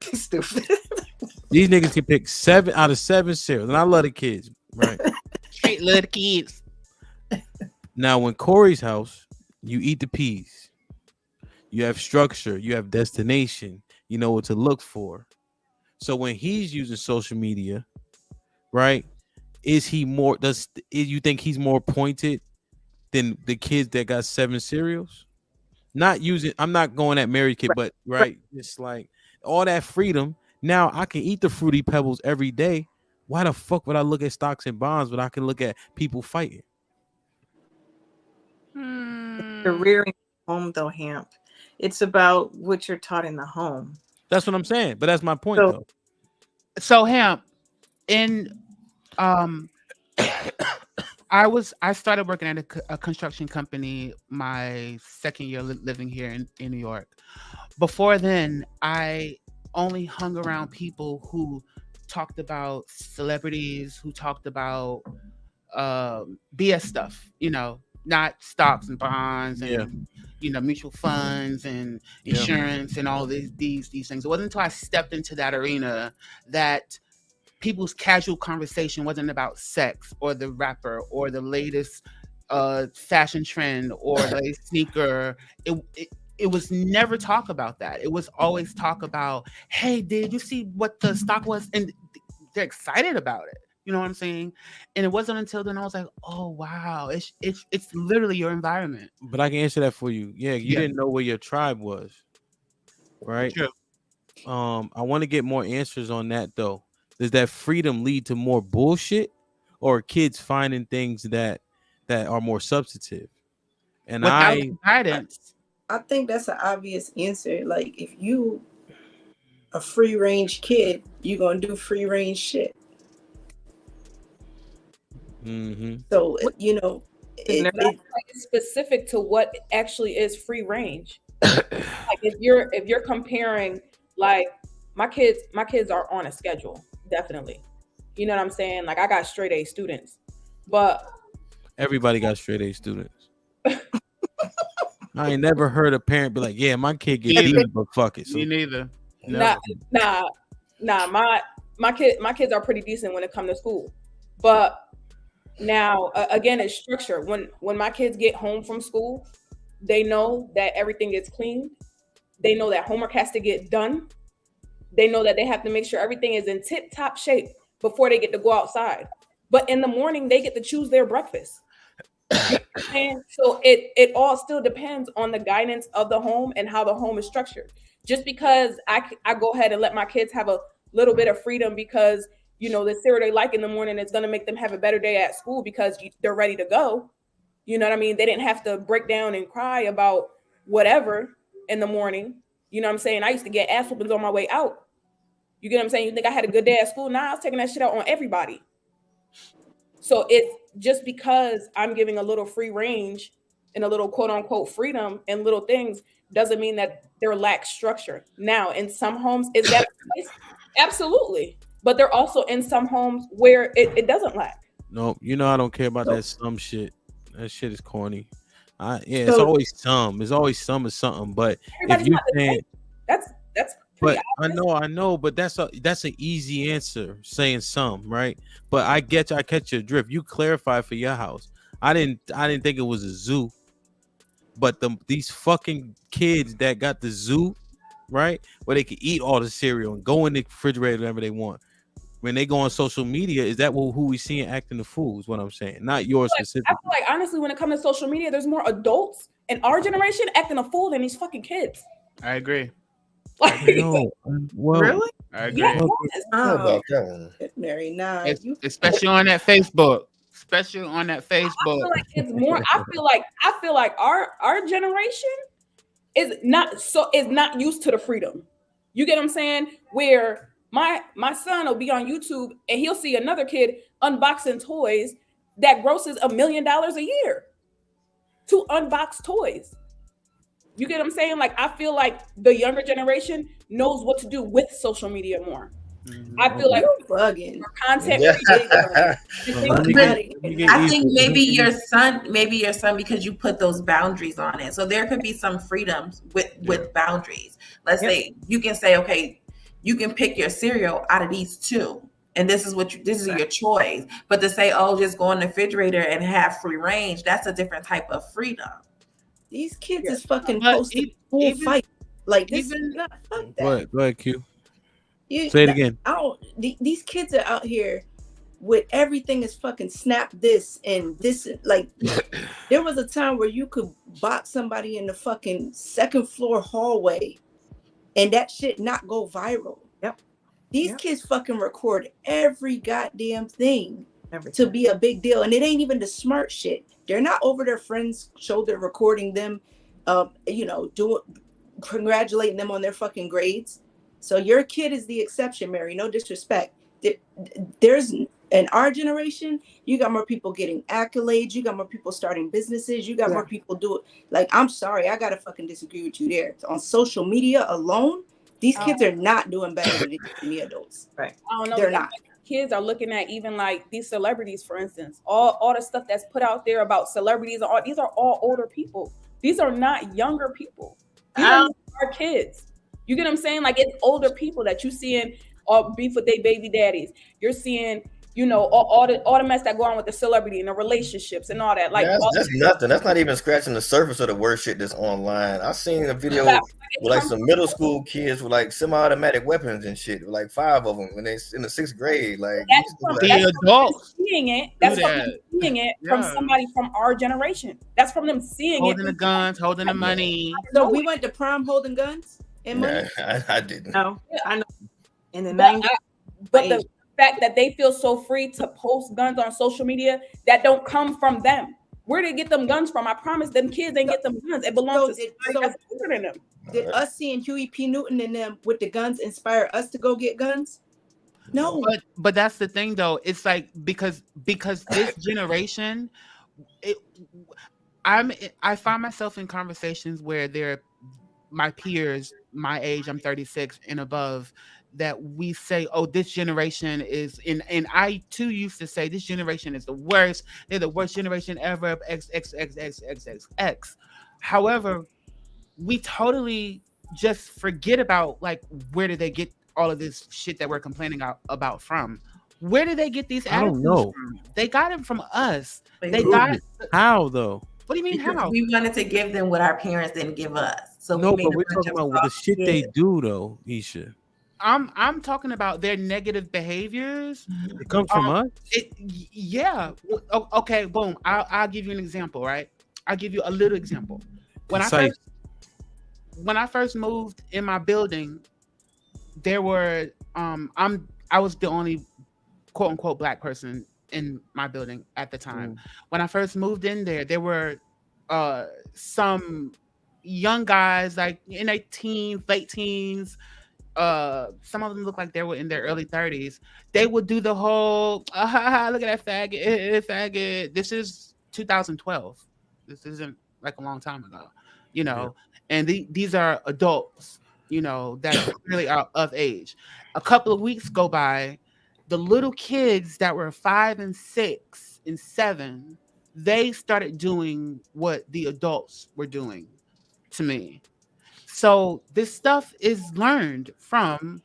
Stupid. These niggas can pick 7 out of 7 cereals, and I love the kids, right? Straight little kids. Now, when Corey's house, you eat the peas. You have structure. You have destination. You know what to look for. So when he's using social media, right? Is he more? You think he's more pointed than the kids that got 7 cereals? Not using. I'm not going at married kid, but right, it's like all that freedom. Now I can eat the fruity pebbles every day. Why the fuck would I look at stocks and bonds when I can look at people fighting? The rearing home, though, Hamp. It's about what you're taught in the home. That's what I'm saying. But that's my point, though. So Hamp, in I started working at a construction company my second year living here in New York. Before then, I only hung around people who talked about celebrities, who talked about BS stuff, not stocks and bonds and mutual funds and insurance and all these things. It wasn't until I stepped into that arena that people's casual conversation wasn't about sex or the rapper or the latest fashion trend or the latest sneaker. It was never talk about that. It was always talk about, hey, did you see what the stock was? And they're excited about it. You know what I'm saying? And it wasn't until then I was like, oh wow, it's literally your environment. But I can answer that for you. Yeah, you didn't know where your tribe was, right? True. I want to get more answers on that though. Does that freedom lead to more bullshit, or kids finding things that are more substantive? And without guidance, I think that's an obvious answer. Like if you a free range kid, you're gonna do free range shit. Mm-hmm. So it's specific to what actually is free range. Like if you're comparing, like my kids are on a schedule, definitely. You know what I'm saying? Like I got straight A students, but everybody got straight A students. I ain't never heard a parent be like, "Yeah, my kid get D's, but fuck it." So, me neither. Nah. My kids are pretty decent when it comes to school, but now again, it's structure. When my kids get home from school, they know that everything gets cleaned. They know that homework has to get done. They know that they have to make sure everything is in tip-top shape before they get to go outside. But in the morning, they get to choose their breakfast. And so it all still depends on the guidance of the home and how the home is structured. Just because I go ahead and let my kids have a little bit of freedom because the cereal they like in the morning is going to make them have a better day at school because they're ready to go. You know what I mean? They didn't have to break down and cry about whatever in the morning. You know what I'm saying? I used to get ass whoopings on my way out. You get what I'm saying? You think I had a good day at school? Nah, I was taking that shit out on everybody. So it's just because I'm giving a little free range and a little quote unquote freedom and little things doesn't mean that there lack structure. Now, in some homes, is that the case? Absolutely. But they're also in some homes where it doesn't lack. No, I don't care about that some shit. That shit is corny. It's always some. It's always some of something. But if you saying that's but I know, but that's an easy answer, saying some, right? But I catch your drift. You clarify for your house. I didn't think it was a zoo. But these fucking kids that got the zoo, right? Where they can eat all the cereal and go in the refrigerator whenever they want. When they go on social media, is that who we seeing acting the fool? Is what I'm saying, not yours specifically. I feel like honestly, when it comes to social media, there's more adults in our generation acting a fool than these fucking kids. I agree. Like, no, well, really? I agree. Mary, nah, Especially on that Facebook. especially on that I Facebook. feel like it's more. I feel like our generation is not used to the freedom. You get what I'm saying? Where my son will be on YouTube and he'll see another kid unboxing toys that grosses $1 million a year to unbox toys. You get what I'm saying? Like I feel like the younger generation knows what to do with social media more. I feel like You bugging. content Yeah. Fuck But outta here. I think maybe your son, because you put those boundaries on it. So there could be some freedoms with boundaries. Let's say you can say, okay, you can pick your cereal out of these two. And this is this is your choice. But to say, oh, just go in the refrigerator and have free range, that's a different type of freedom. These kids is fucking But posting full fight. Like this even- is not fuck Go that. ahead, Q. You- Say it again. I don't. These kids are out here with everything is fucking snap this and this. Like there was a time where you could box somebody in the fucking second floor hallway, and that shit not go viral. Yep. These Yep. kids fucking record every goddamn thing Every to time. be a big deal, and it ain't even the smart shit. They're not over their friends' shoulder recording them, doing congratulating them on their fucking grades. So your kid is the exception, Mary. No disrespect. There's in our generation, you got more people getting accolades. You got more people starting businesses. You got more people do it. Like, I'm sorry, I gotta fucking disagree with you there. On social media alone, these kids are not doing better than the adults. Right. I don't know. They're not. Kids are looking at even like these celebrities, for instance, all the stuff that's put out there about celebrities. These are all older people. These are not younger people. These are our kids. You get what I'm saying? Like it's older people that you seeing all beef with their baby daddies. You're seeing, all the mess that go on with the celebrity and the relationships and all that. Like that's nothing. That's not even scratching the surface of the worst shit that's online. I seen a video with like some middle school kids with like semi-automatic weapons and shit, like 5 of them when they in the 6th grade. Like the adults seeing it. That's from them seeing it from somebody from our generation. That's from them seeing holding it. the guns, holding the money. So we went to prom holding guns and money. I didn't. No, I know. In the 90s, but the fact that they feel so free to post guns on social media, that don't come from them. Where did they get them guns from? I promise them kids ain't get them guns. It belongs to somebody that's older than them. Did us seeing Huey P. Newton and them with the guns inspire us to go get guns? No. But that's the thing though. It's like because this generation, I find myself in conversations where they're my peers, my age, I'm 36 and above, that we say, oh, this generation is and I too used to say this generation is the worst. They're the worst generation ever. XXXXXXX. However, we totally just forget about like where did they get all of this shit that we're complaining about from? Where did they get these attitudes from? They got it from us. They got how though? What do you mean Because how? we wanted to give them what our parents didn't give us. So No, we made but we're talking about what the shit they do though, Isha. I'm talking about their negative behaviors. It comes from us. Yeah. Okay. Boom. I'll give you an example. Right. I'll give you a little example. When I first moved in my building, there were I was the only quote unquote black person in my building at the time. When I first moved in there were some young guys like in their teens, late teens. Some of them look like they were in their early 30s. They would do the whole look at that faggot. This is 2012. This isn't like a long time ago, and these are adults, that really are of age. A couple of weeks go by, the little kids that were 5 and 6 and 7, they started doing what the adults were doing to me. So this stuff is learned from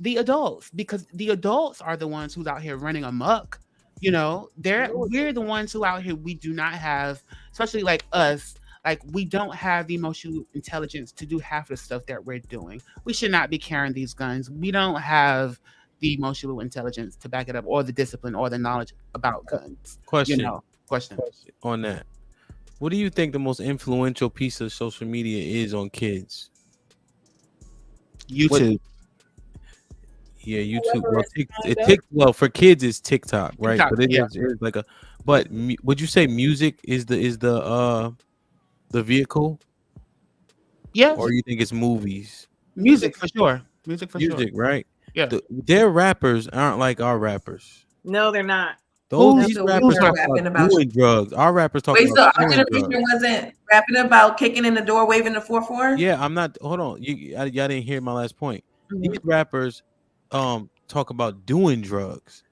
the adults because the adults are the ones who's out here running amok. We're the ones who out here, we do not have, especially like us, like we don't have the emotional intelligence to do half the stuff that we're doing. We should not be carrying these guns. We don't have the emotional intelligence to back it up, or the discipline or the knowledge about guns. Question On that. What do you think the most influential piece of social media is on kids? YouTube. Yeah, YouTube. Well, for kids, it's TikTok, right? TikTok, but it's like But would you say music is the vehicle, Yes, or you think it's movies? music for sure. Music for sure. Music, right? Yeah. Their rappers aren't like our rappers. No, they're not. Who's- These So we rappers were talk rapping about about. doing drugs. Our rappers talk Wait, about so our selling generation drugs. wasn't rapping about kicking in the door, waving the 4-4? Yeah, I'm not. Hold on, y'all didn't hear my last point. Mhm. These rappers, talk about doing drugs.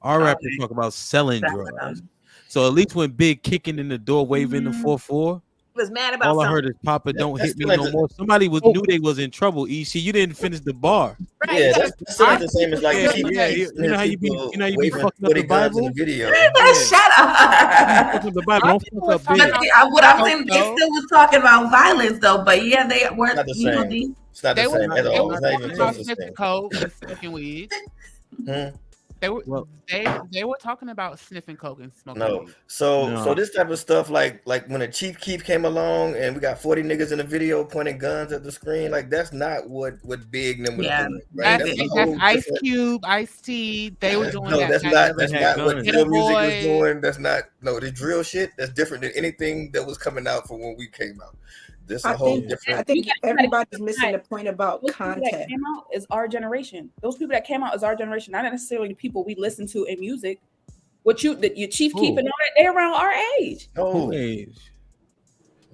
Our rappers Okay. talk about selling That's drugs. them. So at least when Big kicking in the door, waving the 4-4, He was mad about all I something. heard is "Papa, don't That's hit me still no ain't the- more." Somebody knew they was in trouble. EC, you didn't finish the bar. Right, Yeah, you that's still ain't the same as like Yeah, Chief yeah, Keef you know how you be- people you know how you be waving fucking up the 40 guns in Bible? the video. Shut up. Fuck up the Bible. Don't people fuck was up talking Big. about- What I'm saying, they No. still was talking about violence though, but yeah, they were. Not the You know, same. It's not the They were, same at they all. were It's not even talking close about to the sniffing same. coke and smoking weed. Hmm? They were Well- they were talking about sniffing coke and smoking No. weed. So No. this type of stuff, like when a Chief Keef came along and we got 40 niggas in the video pointing guns at the screen, like that's not what Big and them was Yeah, doing, right? That's, That's a that's whole Ice different. Cube, Ice T. They were doing No, that. that's back not. then. That's had not what guns. drill music was Boy. doing. That's not. No, the drill shit. That's different than anything that was coming out from when we came out. This a I whole think different. everybody's missing the point about Those people that content. came out is our generation. Those people that came out is our generation, not necessarily the people we listen to in music. Your Chief Who? Keef and all that, they around our age. No, Who age?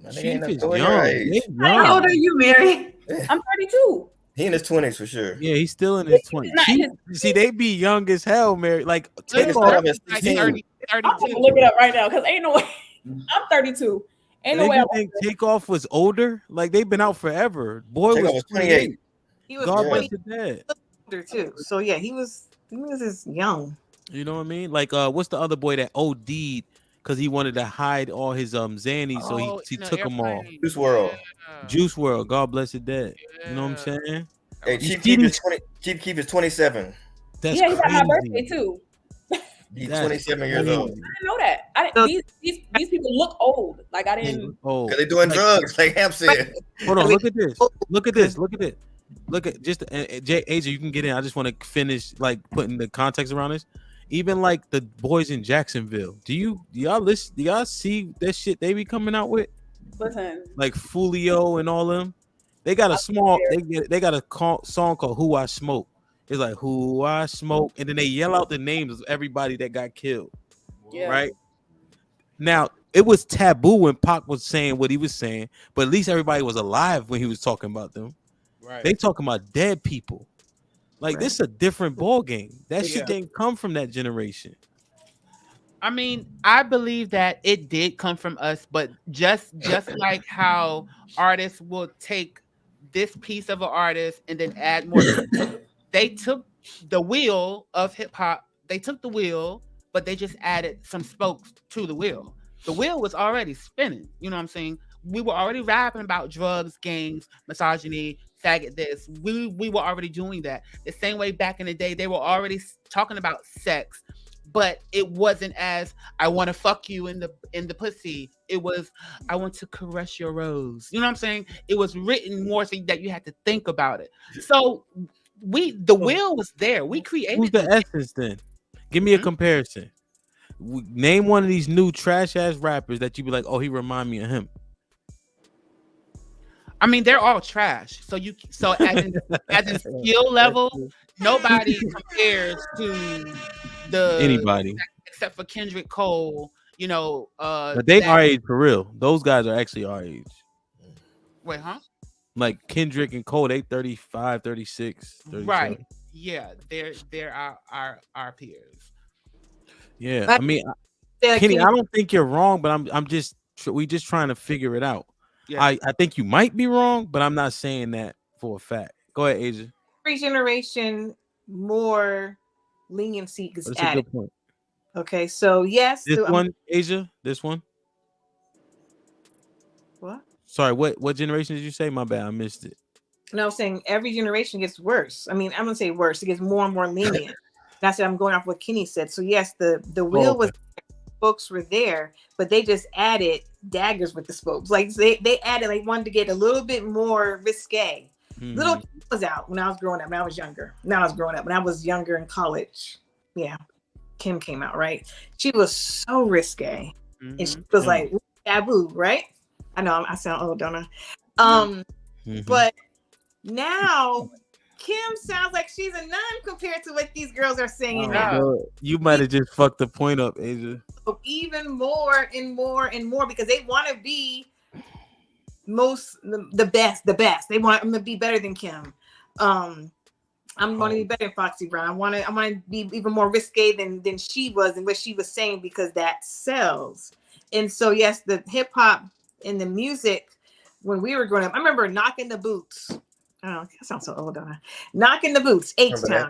my nigga Chief ain't is no young. age. They How young. old are you, Mary? I'm 32. He in his 20s for sure. Yeah, he's still in his 20s. not Chief, see, they be young as hell, Mary. Like, Take take his off. time at Like 16. 30, I'm gonna 32. look it up right now because ain't no way. I'm 32. Ain't no They way. you think Takeoff was older? Like, they've been out forever. Boy Takeoff was was 28. He was God Yeah. bless his dad. older too. So yeah, he was just young. You know what I mean? Like, what's the other boy that OD'd because he wanted to hide all his Xannies, so he in the took them all. airplane. Juice WRLD. Yeah. Juice WRLD, God bless his dad. You know what I'm Yeah. saying? Hey, You Chief see Keef is these- 20. Chief Keef is 27. That's Yeah, he got my crazy. birthday too. He's That's 27 years crazy. old. I didn't know that. So- These people look old. Like I didn't. Oh, Because they're doing like, drugs, like Ham said. hold on, look at this. Look at this. Look at it. Look at just Jay AJ, you can get in. I just want to finish like putting the context around this. Even like the boys in Jacksonville. Do y'all listen? Do y'all see that shit they be coming out with? Listen, Like Fulio and all them. They got a small. They got a song called "Who I Smoke." It's like "Who I Smoke," and then they yell out the names of everybody that got killed. yeah. Right now, it was taboo when Pac was saying what he was saying, but at least everybody was alive when he was talking about them. Right. They talking about dead people. Like this is a different ball game. That shit didn't come from that generation. I mean, I believe that it did come from us, but just like how artists will take this piece of an artist and then add more. They took the wheel of hip hop. They took the wheel, but they just added some spokes to the wheel. The wheel was already spinning. You know what I'm saying? We were already rapping about drugs, gangs, misogyny, faggot this. We were already doing that. The same way back in the day, they were already talking about sex, but it wasn't as I want to fuck you in the pussy. It was I want to caress your rose. You know what I'm saying? It was written more so that you had to think about it. So the wheel was there. We created. Who's the essence then? Give me a comparison. Name one of these new trash ass rappers that you be like, oh, he remind me of him. I mean, they're all trash. So as in skill level, nobody compares to the Anybody. except for Kendrick Cole. You know, But they our age for real. Those guys are actually our age. Wait, huh? Like Kendrick and Cole, they 35, 36, 37. Right. Yeah, they're our peers. Yeah. But- I mean, Yeah, Kenny, Kenny- I don't think you're wrong, but I'm just we just trying to figure it out. Yeah. I think you might be wrong, but I'm not saying that for a fact. Go ahead, Asia. every generation more leniency is That's a added. good point. Okay, so yes, This so I'm- one, Asia, this one. what? Sorry, what generation did you say? My bad, I missed it. No, I'm saying every generation gets worse. I mean, I'm gonna say worse. It gets more and more lenient. That's what I'm going off what Kenny said. So yes, the wheel was spokes were there, but they just added daggers with the spokes. Like they added, like wanted to get a little bit more risque. Mhm. Little was out when I was growing up. When I was younger. When I was growing up. When I was younger in college. Yeah. Kim came out, right? She was so risque, and she was Mm-hmm. like taboo, right? I know I sound old, don't I? Mhm. But now Kim sounds like she's a nun compared to what these girls are singing Oh, now. bro, you might have just fucked the point up, Asia. Even more and more and more because they want to be the best. They want them to be better than Kim. I'm going to be better than Foxy Brown. I want to be even more risque than she was and what she was saying because that sells. And so yes, the hip hop and the music when we were growing up, I remember Knocking the Boots. Oh, that sounds so old, don't I? Knocking the Boots, H-Town.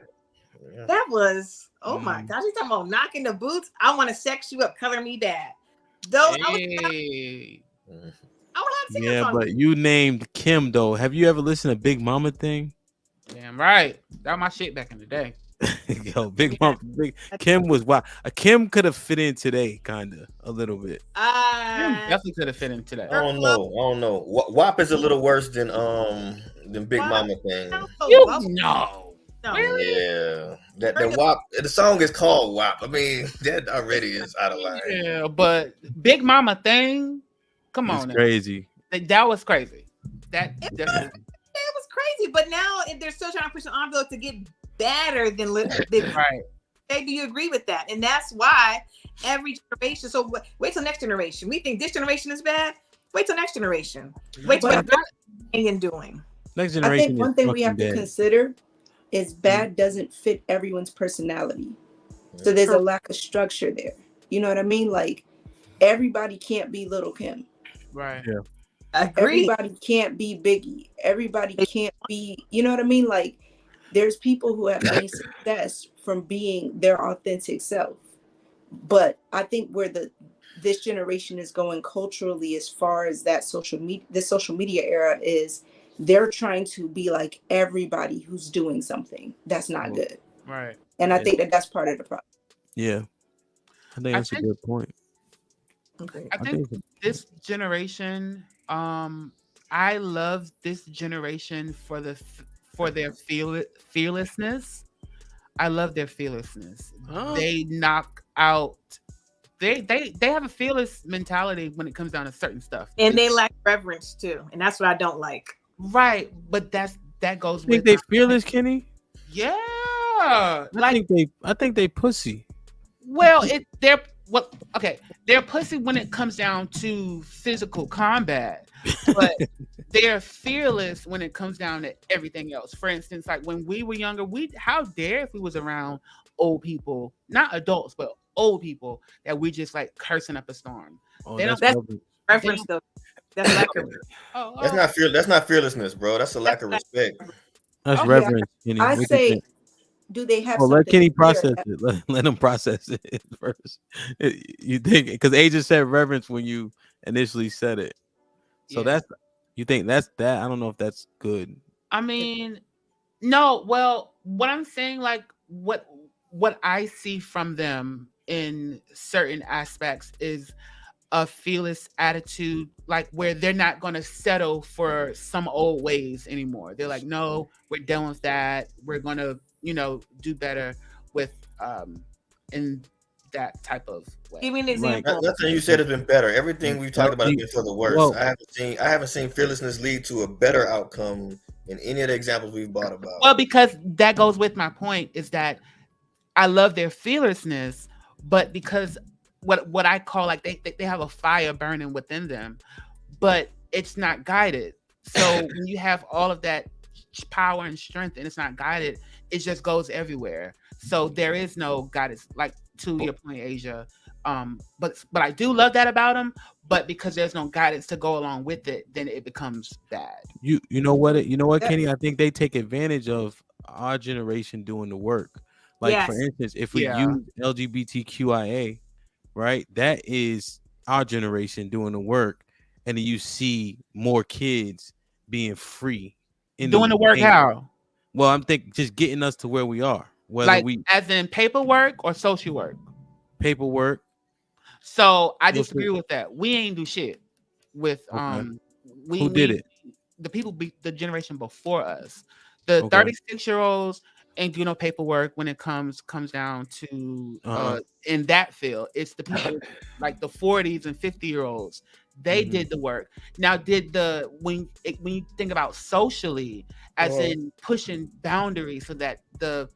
That was, oh my gosh, you talking about Knocking the Boots? I want to sex you up, color me bad. Though Hey. I would have to sing Yeah, that song. but you named Kim though. Have you ever listened to Big Mama thing? Damn right. That was my shit back in the day. Yo, Big Mama, Kim was wild. Kim could have fit in today, kind of a little bit. Definitely could have fit in today. I don't know. WAP is a little worse than Big Mama thing. No. Yeah, that WAP. The song is called WAP. I mean, that already is out of line. Yeah, but Big Mama thing, come It's on, now. crazy. That was crazy. That It was crazy, but now if they're still trying to push an envelope to get better than right. Hey, do you agree with that? And that's why every generation. So wait till next generation. We think this generation is bad. Wait till next generation. Wait till what they're doing. Next I generation. think one thing we have to dead. consider is bad doesn't fit everyone's personality. So there's a lack of structure there. You know what I mean? Like everybody can't be Little Kim. Right. Yeah. Agreed. Everybody can't be Biggie. Everybody can't be, you know what I mean? Like there's people who have gained success from being their authentic self. But I think where this generation is going culturally as far as that this social media era is they're trying to be like everybody who's doing something. That's not good. Right. And I think that's part of the problem. Yeah. I think that's a good point. Okay. I think this generation, I love this generation for their fearlessness. I love their fearlessness. Oh. They knock out. They have a fearless mentality when it comes down to certain stuff, and they lack reverence too, and that's what I don't like. Right, but that goes with. Think they fearless, Kenny? Yeah, I think they pussy. Well, they're pussy when it comes down to physical combat, but they're fearless when it comes down to everything else. For instance, like when we were younger, how dare if we was around old people, not adults, but old people, that we just like cursing up a storm. Oh, that's reference though. That's lack of. That's not fearlessness, bro. That's a lack of respect. That's reverence. Kenny. I say, do they have? Let Kenny process it. Let him process it first. You think because A just said reverence when you initially said it, so that's you think that's that. I don't know if that's good. I mean, no. Well, what I'm saying, like what I see from them in certain aspects is a fearless attitude, like where they're not going to settle for some old ways anymore. They're like, no, we're done with that. We're going to, do better with in that type of way. Give me an example. Nothing you said has been better. Everything we've talked about has been for the worse. Whoa. I haven't seen fearlessness lead to a better outcome in any of the examples we've brought about. Well, because that goes with my point is that I love their fearlessness, but because what I call like they have a fire burning within them, but it's not guided. So when you have all of that power and strength and it's not guided, it just goes everywhere. So there is no guidance, like to your point, Asia. But I do love that about them. But because there's no guidance to go along with it, then it becomes bad. You know what, Kenny? I think they take advantage of our generation doing the work. Like for instance, if we use LGBTQIA, right? That is our generation doing the work, and then you see more kids being free doing the work. How? Well, I'm thinking just getting us to where we are. Whether like as in paperwork or social work. Paperwork. So I disagree with that. We ain't do shit with who did it? The people, the generation before us, the 36-year-olds ain't do no paperwork when it comes down to Uh-huh. in that field. It's the people like the 40s and 50-year-olds. They Mhm. did the work. Now, did when you think about socially, as in pushing boundaries so that the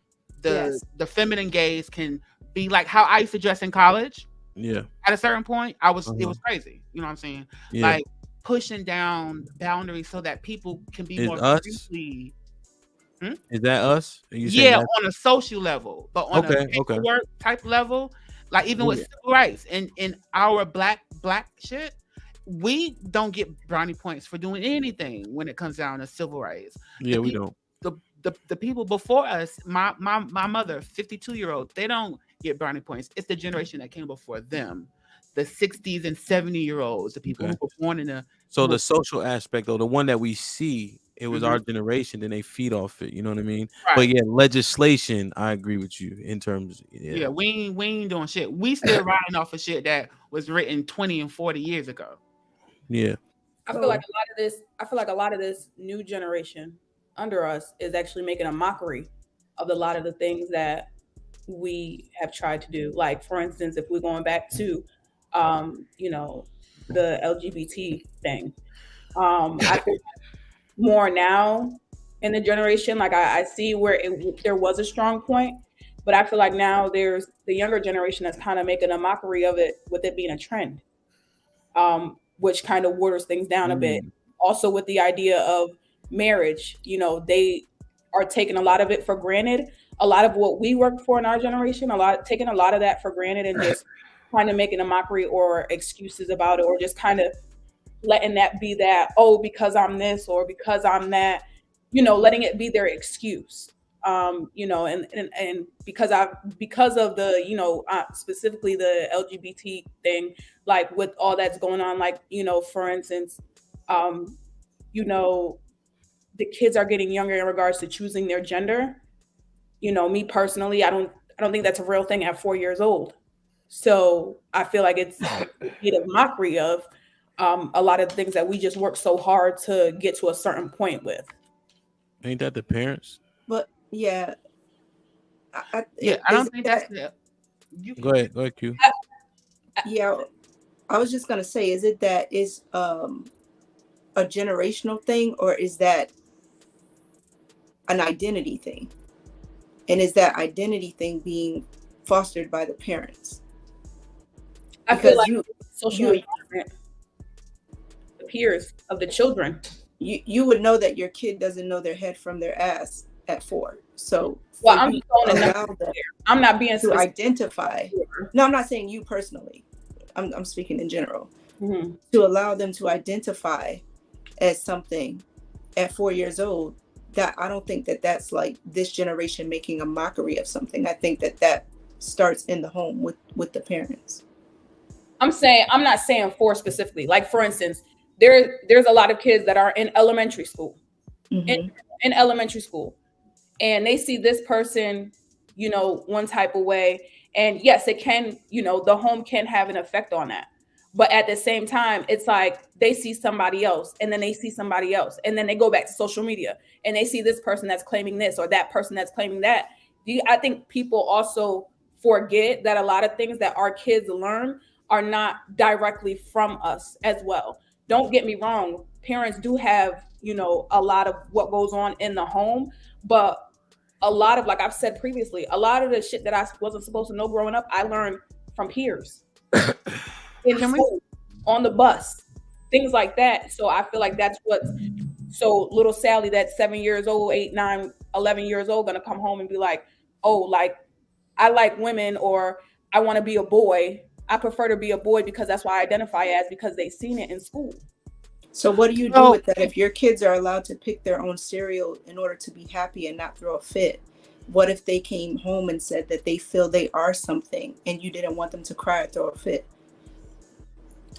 Yes. feminine gaze can be like how I used to dress in college. Yeah. At a certain point, it was Uh-huh. crazy. You know what I'm saying? Yeah. Like pushing down boundaries so that people can be Is more us? freely. Is that us? Are you saying Yeah, that? on a social level, but on a Okay. paperwork type level, like even with Yeah. civil rights and in our black shit, we don't get brownie points for doing anything when it comes down to civil rights. Yeah, we people, don't. the people before us, my mother, 52-year-old, they don't get brownie points. It's the generation that came before them, the 60s and 70-year-olds, the people Okay. who were born in the So the social aspect, though, the one that we see, it was Mhm. our generation, then they feed off it. You know what I mean? But Right. yeah, legislation, I agree with you in terms. Yeah, we ain't doing shit. We still riding off of shit that was written 20 and 40 years ago. Yeah. I feel like a lot of this new generation under us is actually making a mockery of a lot of the things that we have tried to do. Like, for instance, if we're going back to, the LGBT thing, I feel more now in the generation. Like, I see where there was a strong point, but I feel like now there's the younger generation that's kind of making a mockery of it with it being a trend, which kind of waters things down a bit. Also, with the idea of marriage, they are taking a lot of it for granted. A lot of what we work for in our generation, taking a lot of that for granted and just kind of making a mockery or excuses about it, or just kind of letting that be that, oh, because I'm this or because I'm that, letting it be their excuse. And because of the, specifically the LGBT thing, like with all that's going on, like, for instance, um, the kids are getting younger in regards to choosing their gender. Me personally, I don't think that's a real thing at 4 years old. So I feel like it's a bit of mockery of a lot of things that we just work so hard to get to a certain point with. Ain't that the parents? But yeah, I is don't it think that's that, the. Go ahead, Q. yeah, I was just gonna say, is it that is a generational thing, or is that an identity thing? And is that identity thing being fostered by the parents? I feel Because like social environment, the peers of the children. you would know that your kid doesn't know their head from their ass at 4. So Well, for I'm you just throwing a to number allow them here. I'm not being to specific. identify. No, I'm not saying you personally. I'm speaking in general. Mm-hmm. To allow them to identify as something at 4 years old, that I don't think that that's like this generation making a mockery of something. I think that starts in the home with the parents. I'm not saying 4 specifically. Like, for instance, there's a lot of kids that are in elementary school, Mm-hmm. in elementary school, and they see this person, one type of way. And yes, it can, the home can have an effect on that. But at the same time, it's like they see somebody else, and then they see somebody else, and then they go back to social media and they see this person that's claiming this or that person that's claiming that. I think people also forget that a lot of things that our kids learn are not directly from us as well. Don't get me wrong, parents do have, a lot of what goes on in the home, but a lot of, like I've said previously, a lot of the shit that I wasn't supposed to know growing up, I learned from peers in school, on the bus, things like that. So I feel like that's what, so little Sally, that's 7 years old, 8, 9, 11 years old, gonna come home and be like, oh, like, I like women, or I want to be a boy. I prefer to be a boy because that's what I identify as, because they've seen it in school. So what do you do with that if your kids are allowed to pick their own cereal in order to be happy and not throw a fit? What if they came home and said that they feel they are something and you didn't want them to cry or throw a fit?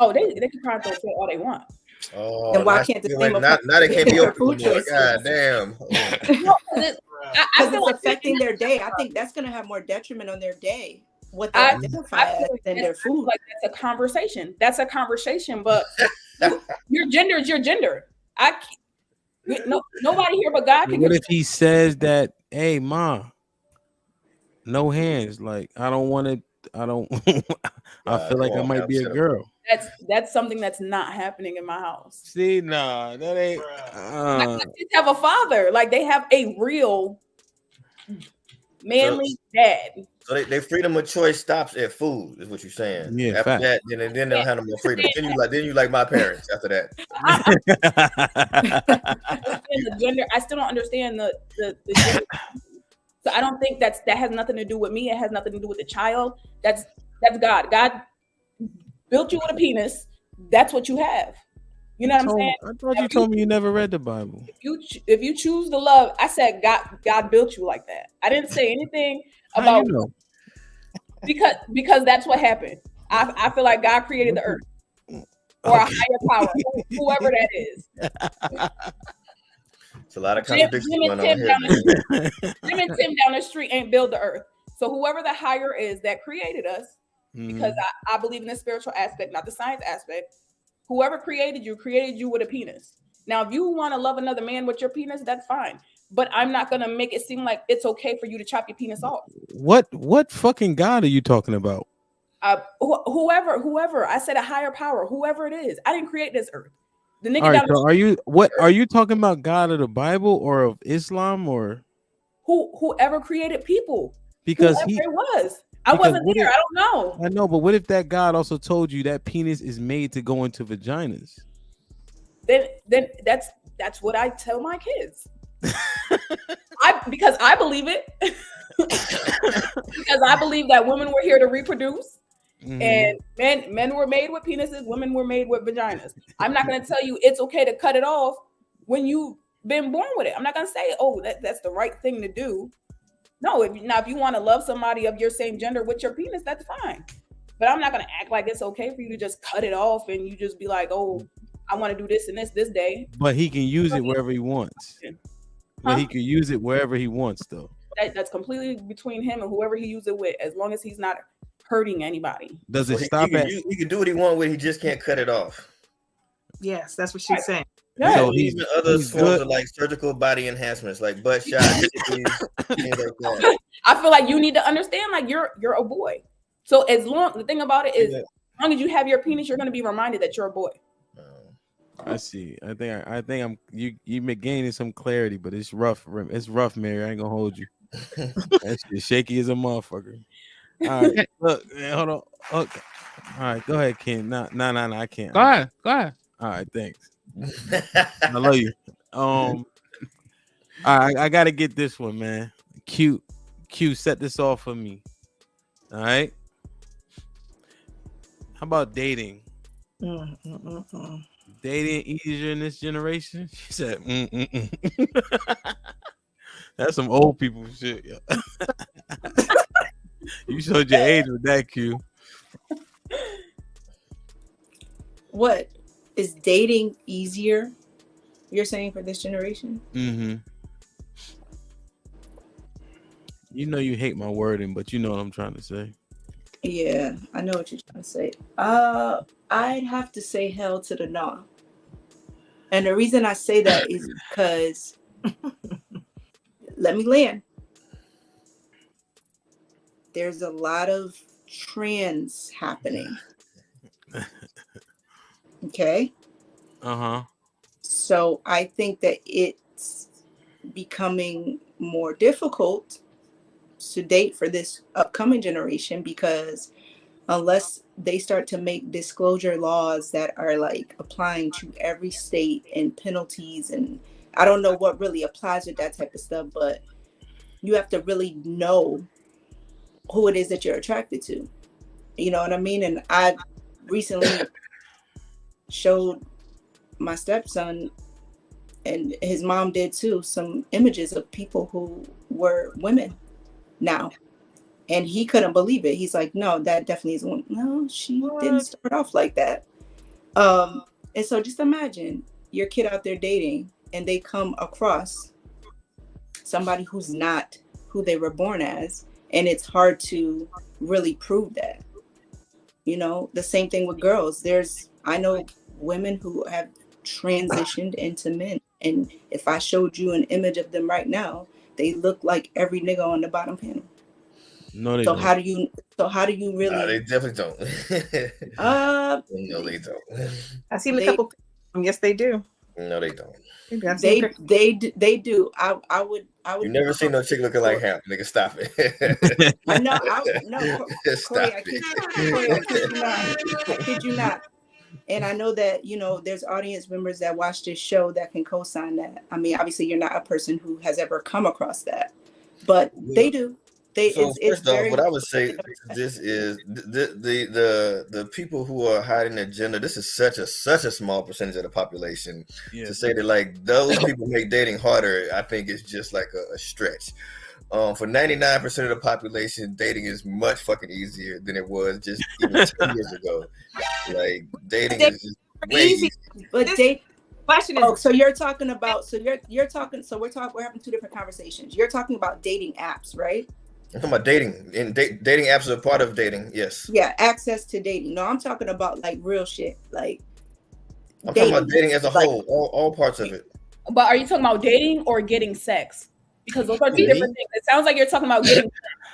Oh, they can cry and throw a fit all they want. Oh, then why can't the same now they can't be their open food no more. choices? God damn. Because it's affecting their day. I think that's going to have more detriment on their day, what they identify as, than their food. Like, that's a conversation. That's a conversation, but your gender is your gender. Nobody here but God can. What if he says that hey, ma, no hands. Like, I don't want to. I don't. I feel like I might be a girl. That's something that's not happening in my house. See, nah, that ain't. My kids have a father. Like, they have a real manly dad. So their freedom of choice stops at food, is what you're saying. Yeah, after fact. that, then they don't have no more freedom. Then you like my parents after that. The gender, I still don't understand the gender. So I don't think that has nothing to do with me. It has nothing to do with the child. That's God. God built you with a penis. That's what you have. You know what I'm saying? I thought you told me you never read the Bible. If you choose to love, I said God built you like that. I didn't say anything about because that's what happened. I feel like God created the earth or a higher power, whoever that is. It's a lot of contradictions going on here. Jim and Tim down the street ain't build the earth. So whoever the higher is that created us, because I believe in the spiritual aspect, not the science aspect. Whoever created you with a penis. Now, if you want to love another man with your penis, that's fine. But I'm not going to make it seem like it's okay for you to chop your penis off. What fucking God are you talking about? Whoever. I said a higher power. Whoever it is. I didn't create this earth. The nigga All right, so are you talking about God of the Bible or of Islam or whoever created people? Because whoever it was. I wasn't there. I don't know. I know, but what if that God also told you that penis is made to go into vaginas? Then that's what I tell my kids. Because I believe it. Because I believe that women were here to reproduce. And men were made with penises, women were made with vaginas. I'm not going to tell you it's okay to cut it off when you've been born with it. I'm not going to say, oh, that's the right thing to do. No, if you want to love somebody of your same gender with your penis, that's fine. But I'm not going to act like it's okay for you to just cut it off and you just be like, oh, I want to do this and this day. But he can use it wherever he wants. But he can use it wherever he wants, though. That's completely between him and whoever he uses it with, as long as he's not hurting anybody. Does it stop at? He can do what he wants with. He just can't cut it off. Yes, that's what she's saying. Yeah. So he's other forms of like surgical body enhancements, like butt shots, things like that. I feel like you need to understand, like you're a boy. So the thing about it is, as long as you have your penis, you're going to be reminded that you're a boy. I see. I think I'm you gaining some clarity, but it's rough. It's rough, Mary. I ain't gonna hold you. That shit shaky as a motherfucker. All right, look, man, hold on. Okay. All right, go ahead, Ken. No, I can't. Go ahead. All right, thanks. I love you. I gotta get this one, man. Q, set this off for me. All right. How about dating? Dating easier in this generation? She said, That's some old people shit. Yeah. You showed your age with that, Q. What is dating easier? You're saying for this generation? You know you hate my wording, but you know what I'm trying to say. Yeah, I know what you're trying to say. I'd have to say hell to the no. And the reason I say that is because let me land. There's a lot of trends happening. Okay. So I think that it's becoming more difficult to date for this upcoming generation, because unless they start to make disclosure laws that are like applying to every state and penalties, and I don't know what really applies with that type of stuff, but you have to really know who it is that you're attracted to. You know what I mean? And I recently showed my stepson, and his mom did too, some images of people who were women now. And he couldn't believe it. He's like, no, that definitely is one. No, she didn't start off like that. And so just imagine your kid out there dating and they come across somebody who's not who they were born as. And it's hard to really prove that. You know, the same thing with girls. I know women who have transitioned into men. And if I showed you an image of them right now, they look like every nigga on the bottom panel. No, they So don't. how do you really? Nah, they definitely don't. No, they don't. I've seen a couple. Yes, they do. No, they don't. They do. I would. You never seen no chick looking like him, nigga. Stop it. I know. Corey, Stop I kid you not. And I know that, there's audience members that watch this show that can co-sign that. I mean, obviously you're not a person who has ever come across that, but they do. First off, what I would say this is the people who are hiding their gender. This is such a small percentage of the population. To say that like those people make dating harder, I think is just like a stretch. For 99% of the population, dating is much fucking easier than it was just even 10 years ago. Like dating is just way easier. But question is, so you're talking about we're having two different conversations. You're talking about dating apps, right? I'm talking about dating, and dating apps are a part of dating. Yes. Yeah, access to dating. No, I'm talking about like real shit. Like I'm talking about dating as a whole, all parts of it. But are you talking about dating or getting sex? Because those are two different things. It sounds like you're talking about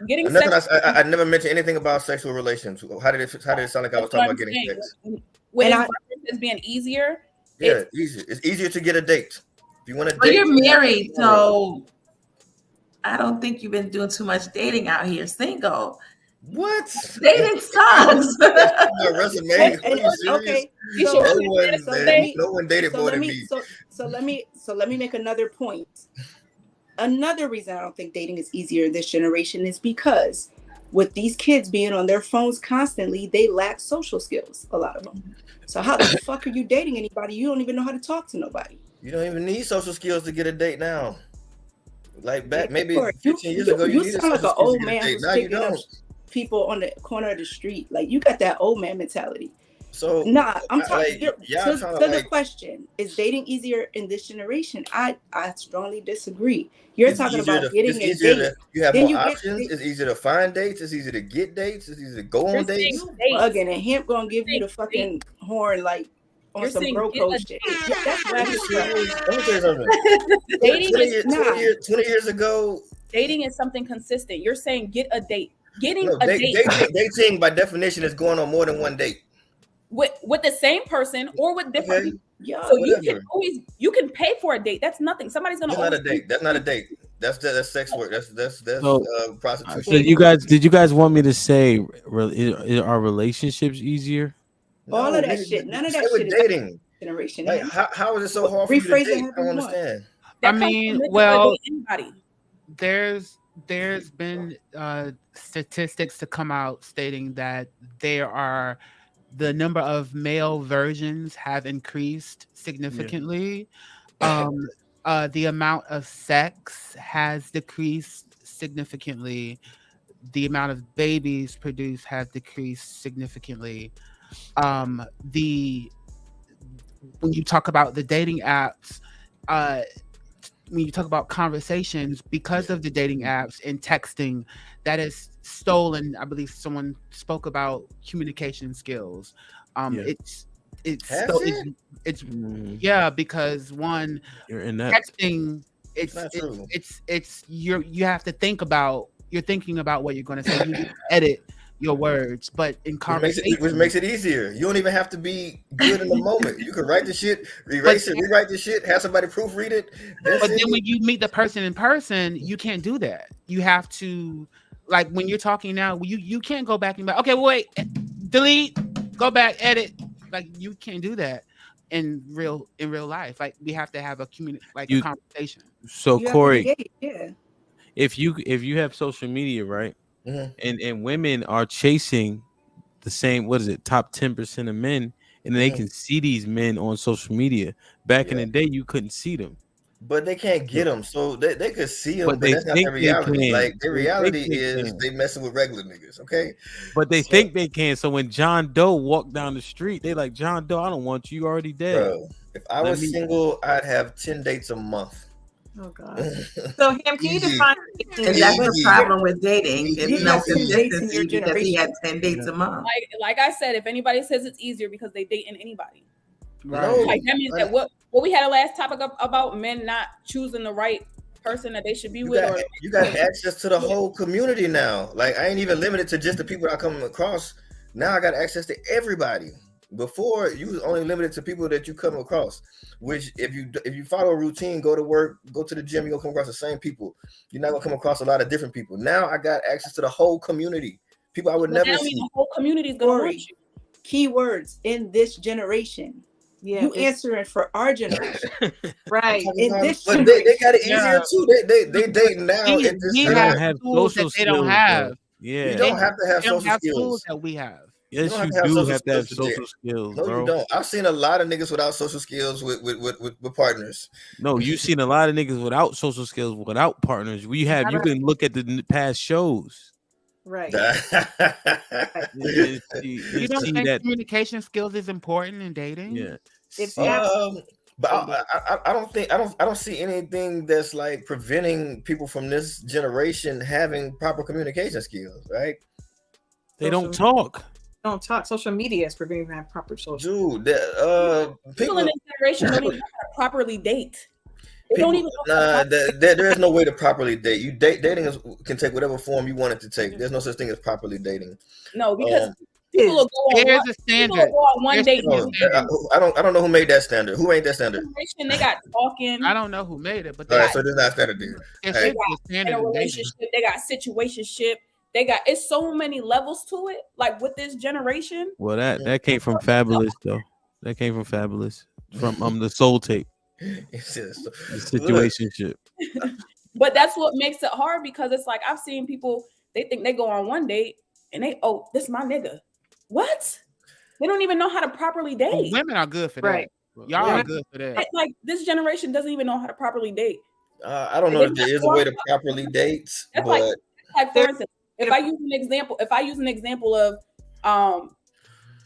getting sex. I never mentioned anything about sexual relations. How did it sound like I was talking about getting sex? When it's being easier. Yeah, easier. It's easier to get a date. If you want to date. But you're married, so I don't think you've been doing too much dating out here, single. What? Dating sucks. My resume. Okay. No one dated more than me. So let me make another point. Another reason I don't think dating is easier in this generation is because with these kids being on their phones constantly, they lack social skills, a lot of them. So how the fuck are you dating anybody? You don't even know how to talk to nobody. You don't even need social skills to get a date now. Like back maybe 15 years ago, you sound like an old man who's picking up people on the corner of the street. Like you got that old man mentality. So I'm talking to the question: is dating easier in this generation? I strongly disagree. You're talking about getting a date. You have more options. It's easier to find dates. It's easier to get dates. It's easier to go on dates. Again, and him gonna give you the fucking horn like on some bro code shit. That's what dating is not 20 years ago. Dating is something consistent. You're saying get a date. Getting a date. Dating by definition is going on more than one date. With the same person or with different people. Yeah, so you can pay for a date. That's nothing. Somebody's gonna. That's not a date. That's not a date. That's sex work. That's prostitution. So did you guys want me to say are relationships easier? All of that shit. None of that shit is dating. Generation. Like, how is it so hard for you to date? I don't understand. I mean, well, there's been statistics to come out stating that the number of male versions have increased significantly. The amount of sex has decreased significantly. The amount of babies produced have decreased significantly. When you talk about the dating apps, when you talk about conversations, because of the dating apps and texting, that is stolen. I believe someone spoke about communication skills. It's because one, you're in that texting. You have to think about. You're thinking about what you're going to say. You edit your words, but in conversation, which makes it easier. You don't even have to be good in the moment. You can write the shit, rewrite the shit, have somebody proofread it. But then when you meet the person in person, you can't do that. You have to, like when you're talking now, you can't go back and be like, okay, wait, delete, go back, edit. Like you can't do that in real life. Like we have to have a a conversation. So Corey, if you have social media, right? Mm-hmm. And women are chasing the same, top 10% of men, and they can see these men on social media. Back in the day, you couldn't see them. But they can't get them, so they could see them, but that's not the reality. Like the reality is they messing with regular niggas, okay? But they think they can. So when John Doe walked down the street, they like, John Doe, I don't want you already dead. Bro, if I was single, I'd have 10 dates a month. Oh God! So him, can you define? And that's the problem with dating. It's no consistency because he had 10 dates a month. Like I said, if anybody says it's easier because they dating anybody, right? Like that means that what we had a last topic about men not choosing the right person that they should be You with, got or you got access to the whole community now. Like I ain't even limited to just the people I come across. Now I got access to everybody. Before you was only limited to people that you come across. Which if you follow a routine, go to work, go to the gym, you're gonna come across the same people. You're not gonna come across a lot of different people. Now I got access to the whole community. People I would but that never don't mean see. the whole community is gonna want you. Keywords in this generation. Yeah, You answering for our generation. right. In this But they got it Yeah. easier too. They date now. We, at this we They time. have don't have tools social that they don't skills, have. though. Yeah. You don't have to have They don't social have skills. tools that we have. You Yes, don't you have to have do social have to have skills today. social skills, No, bro. you don't. I've seen a lot of niggas without social skills with partners. No, you've seen a lot of niggas without social skills, without partners. You can look at the past shows. Right. You You don't see think that? communication skills is important in dating? Yeah. It's See- But I don't see anything that's like preventing people from this generation having proper communication skills, right? They don't talk. Don't talk. Social media is preventing them to have proper social. Dude, People in this generation don't even know how to properly date. They don't even know how to there is no way to properly date. Dating can take whatever form you want it to take. There's no such thing as properly dating. No, because people will go on There's one, a people standard. will go on one date. No, I don't know who made that standard. Who made that standard? They got talking. I don't know who made it, but All they right, so there's not standard there. there Hey. should be a in standard a in dating. relationship. They got situationship. They got it's so many levels to it. Like with this generation, Well, that came from Fabulous though. That came from Fabulous from the Soul Tape, It's just, the situationship. but that's what makes it hard because it's like I've seen people. They think they go on one date and this is my nigga. What? They don't even know how to properly Well, date. women are good for Right. that. Y'all are good for that. Like this generation doesn't even know how to properly date. I don't know if there is a way to properly date, That's but like for instance, if I use an example of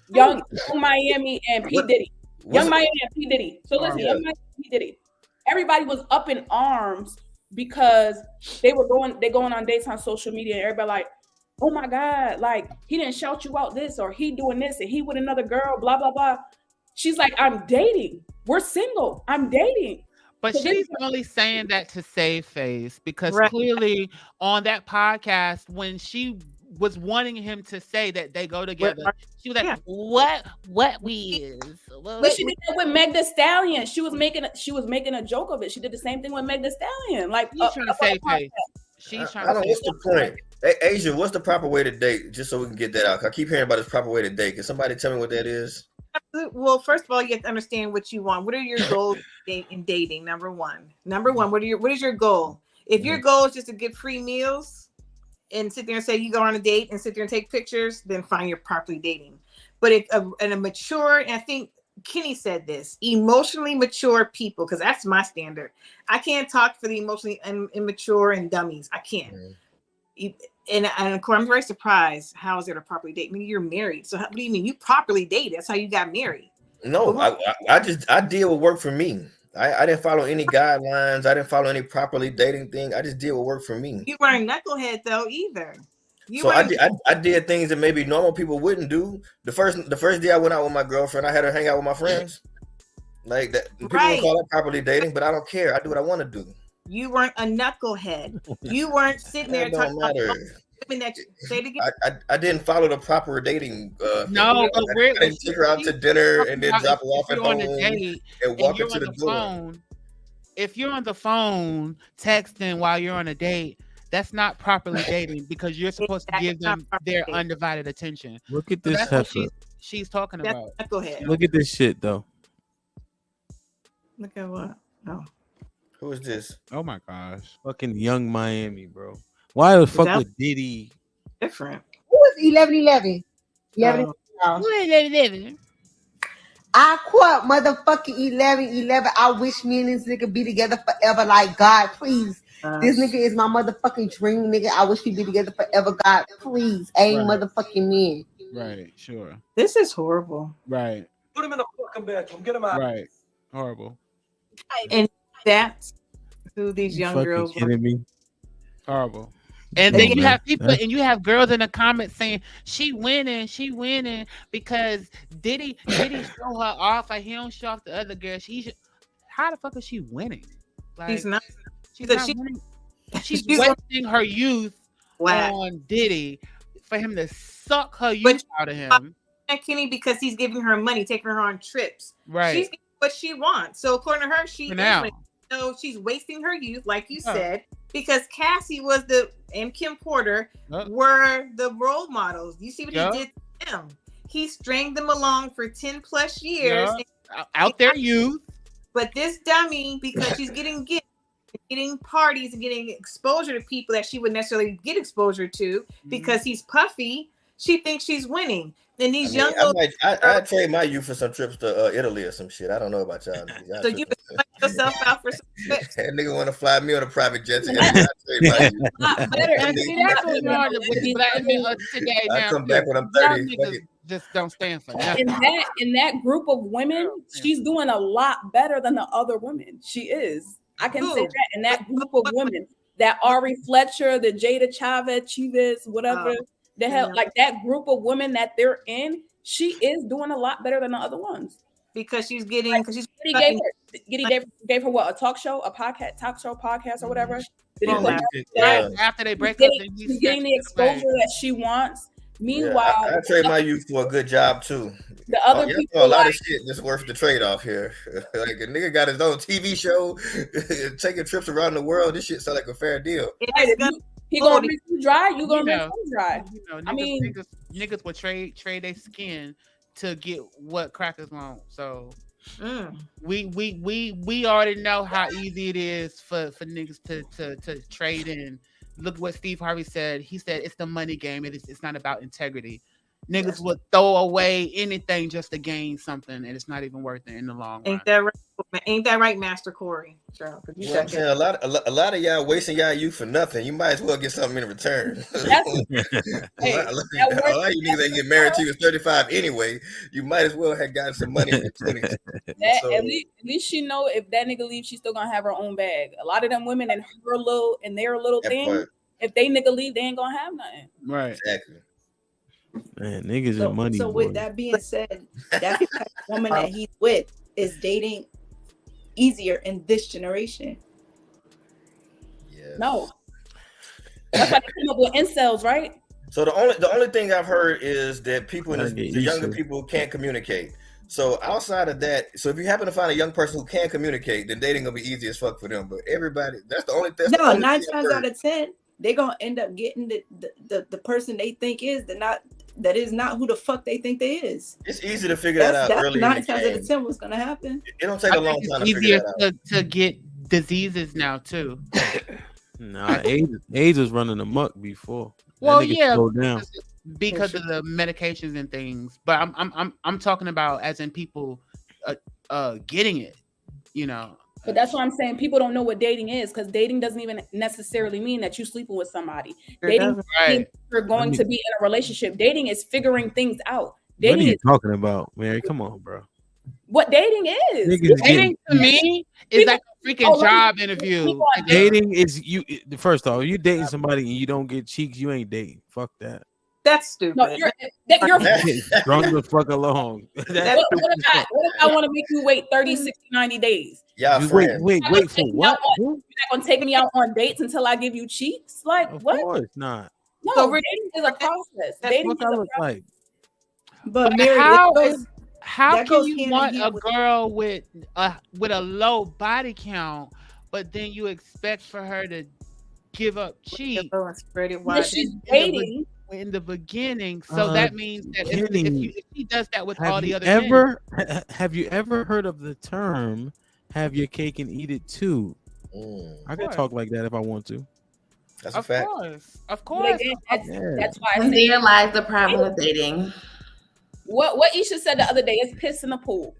Young Miami and P Diddy, Young Miami and P Diddy. So listen, Young Miami and P Diddy. Everybody was up in arms because they going on dates on social media, and everybody like, oh my God, like he didn't shout you out this or he doing this and he with another girl, blah blah blah. She's like, I'm dating. We're single. I'm dating. But So she's only saying that to save face because Right. clearly on that podcast, when she was wanting him to say that they go together, she was like, Yeah. "What we is?" But she did that with Meg Thee Stallion. She was making a joke of it. She did the same thing with Meg Thee Stallion. Like She's trying to save face. She's trying I to don't. save What's the point? Hey, Asia, what's the proper way to date? Just so we can get that out. I keep hearing about this proper way to date. Can somebody tell me what that is? Well, first of all, you have to understand what you want. What are your goals in dating? Number one, what is your goal? If your goal is just to get free meals and sit there and say you go on a date and sit there and take pictures, then fine, you're properly dating. But if a mature, and I think Kenny said this, emotionally mature people, because that's my standard. I can't talk for the emotionally immature and dummies. I can't. And of course, I'm very surprised. How is it a properly date? I mean, you're married. So what do you mean? You properly date. That's how you got married. No, I did what worked for me. I didn't follow any guidelines. I didn't follow any properly dating thing. I just did what worked for me. You weren't knucklehead though either. I did things that maybe normal people wouldn't do. The first day I went out with my girlfriend, I had her hang out with my friends. Like that, people don't call that properly dating, but I don't care. I do what I want to do. You weren't a knucklehead. You weren't sitting there talking about women that say it again. I didn't follow the proper dating. No, but I didn't take her out to dinner and then drop her off at home and walk her to the door. If you're on the phone texting while you're on a date, that's not properly dating because you're supposed to give them their undivided attention. Look at this That's heifer. what she's talking about. Go ahead. Look at this shit though. Look at what? Oh. Who is this? Oh my gosh. Fucking Young Miami, bro. Why the fuck with Diddy? Different. Who is 1111? 11. I quote motherfucking 1111. I wish me and this nigga be together forever. Like, God, please. This nigga is my motherfucking dream, nigga. I wish we be together forever. God, please. Ain't motherfucking me. Right, sure. This is horrible. Right. Put him in the fucking bedroom. Get him out. Right. Horrible. And that's who these young girls are. Kidding me? Horrible. And then you have people and you have girls in the comments saying she winning because Diddy show her off, like he don't show off the other girl. How the fuck is she winning? Like, He's not. She's Because not she- winning. She's she's wasting her youth Whack. on Diddy for him to suck her But youth out of him. Kenny, because he's giving her money, taking her on trips. Right. She's getting what she wants. So according to her, she For is now. winning. So she's wasting her youth, like you Yeah. said, because Cassie was and Kim Porter Yep. were the role models. You see what Yep. he did to them? He stringed them along for 10 plus years. Yeah. Out their youth. But this dummy, because she's getting gifts, getting parties, and getting exposure to people that she would necessarily get exposure to because he's puffy, she thinks she's winning. And these young I'd trade my youth for some trips to Italy or some shit. I don't know about y'all. so you put yourself out for some trips. That nigga want to fly me on a private jet to Italy. I'd trade my youth. And see, that's what's wrong with the black men today I now. come back when I'm Young 30. Fuck niggas it. just don't stand for nothing. In that group of women, she's doing a lot better than the other women. She is. I can say that in that group of women, that Ari Fletcher, the Jada Chavez, whatever the hell, like that group of women that they're in, she is doing a lot better than the other ones because she's getting gave her what, a talk show, a podcast or whatever. After they break up, she's getting the exposure that she wants. Meanwhile, I trade my youth for a good job too. The other people, a lot of shit that's worth the trade off here. Like a nigga got his own TV show, taking trips around the world. This shit sound like a fair deal. He gonna rinse you dry. You gonna rinse him dry. I mean, niggas would trade their skin to get what crackers want. So we already know how easy it is for niggas to trade in. Look what Steve Harvey said. He said it's the money game. It's not about integrity. Niggas would throw away anything just to gain something, and it's not even worth it in the long run. Ain't that right, Master Corey? Sure. A lot of y'all wasting y'all youth for nothing. You might as well get something in return. A lot of you niggas ain't get married till you was 35 anyway. You might as well have gotten some money in your 20s. At least she know if that nigga leaves, she's still gonna have her own bag. A lot of them women and their little thing, if they nigga leave, they ain't gonna have nothing. Right. Exactly. Man, niggas and money. So with that being said, that woman that he's with is dating easier in this generation. Yeah. No. That's why they came up with incels, right? So the only thing I've heard is that people the younger people can't communicate. So outside of that, so if you happen to find a young person who can communicate, then dating gonna be easy as fuck for them. But everybody, that's the only thing. No, 9 times out of 10, they're gonna end up getting the person they think is that is not who the fuck they think they is. It's easy to figure that out early. 9 times out of 10 what's gonna happen. It don't take a long time to figure that out. To get diseases now too. Nah, AIDS was running amok before. Well, yeah, because of the medications and things. But I'm talking about as in people getting it, you know. But that's what I'm saying. People don't know what dating is because dating doesn't even necessarily mean that you're sleeping with somebody. Dating means you're going to be in a relationship. Dating is figuring things out. Dating what are you talking about, Mary? Come on, bro. What dating is? Dating to me is like a freaking job interview. Dating is you. First off, you dating somebody and you don't get cheeks, you ain't dating. Fuck that. That's stupid. No, you're drunk the fuck along. What if I want to make you wait 30, 60, 90 days? Yeah, wait for what? You're not gonna take me out on dates until I give you cheeks? Like of what? Of course not. No, so dating is a process. Dating is a process. Like. But Mary, how can you want a girl with a low body count, but then you expect for her to give up cheeks? She's dating in the beginning, so that means that if she does that with all the other men. Have you ever heard of the term "have your cake and eat it too"? I can talk like that if I want to. That's a fact. Of course. That's why. And there lies the problem with dating. What Isha said the other day is piss in the pool.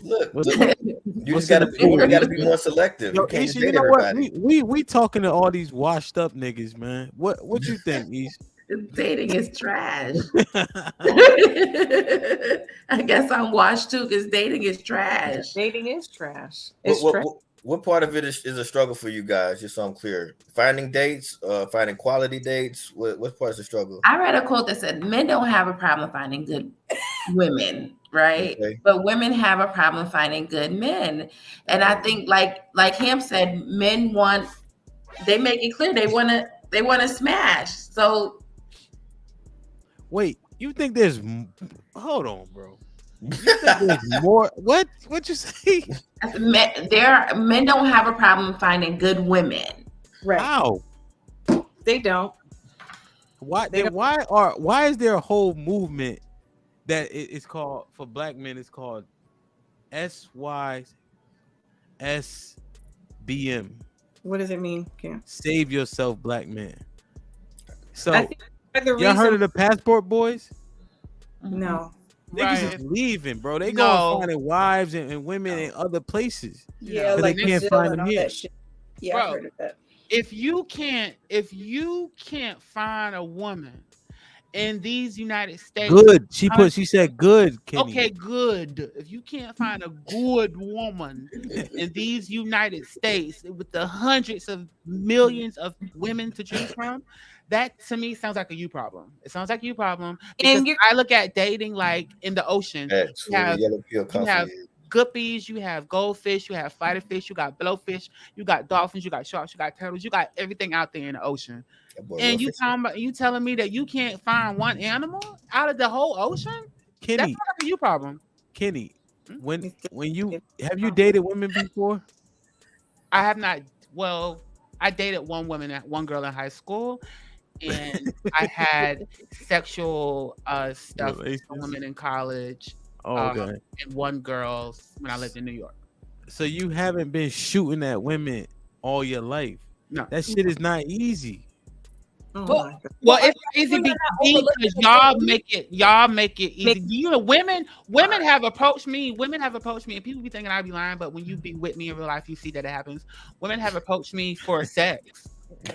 Look, you just gotta be more selective. Yo, you Isha, you know what? We talking to all these washed up niggas, man. What you think, Isha? Dating is trash. I guess I'm washed too because dating is trash. Dating is trash. What part of it is a struggle for you guys? Just so I'm clear. Finding dates, finding quality dates. What part is the struggle? I read a quote that said men don't have a problem finding good women. right? Okay. But women have a problem finding good men. And I think like him said, men want, they make it clear they wanna smash. So Wait, you think there's? Hold on, bro. You think there's more? What you say? men don't have a problem finding good women. Right. How? They don't. Why? They Then don't. why is there a whole movement that it's called for black men? It's called SYSBM. What does it mean, Cam? Save yourself, black man. So I think the y'all reason. heard of the passport boys? No. Niggas is leaving, bro. They going finding wives and women in other places. Yeah, but like they can't Brazil find and them all here. that shit. Yeah, Bro. I've heard of that. If you can't find a woman in these United States, Good. She said good, Kenny. okay, good. If you can't find a good woman in these United States with the hundreds of millions of women to choose from, that to me sounds like a you problem. It sounds like a you problem because I look at dating like in the ocean. That's You have, the yellow pill you have constantly. guppies, you have goldfish, you have fighter fish, you got blowfish, you got dolphins, you got sharks, you got turtles, you got everything out there in the ocean. And you telling me that you can't find one animal out of the whole ocean? Kenny, that's not like a you problem. Kenny, when you have you dated women before? I have not. Well, I dated one girl in high school, and I had sexual stuff with women in college. Okay. And one girl when I lived in New York. So you haven't been shooting at women all your life. No, that shit is not easy. Well, it's easy because y'all make it easy. You know, women have approached me. Women have approached me, and people be thinking I'd be lying, but when you be with me in real life, you see that it happens. Women have approached me for sex.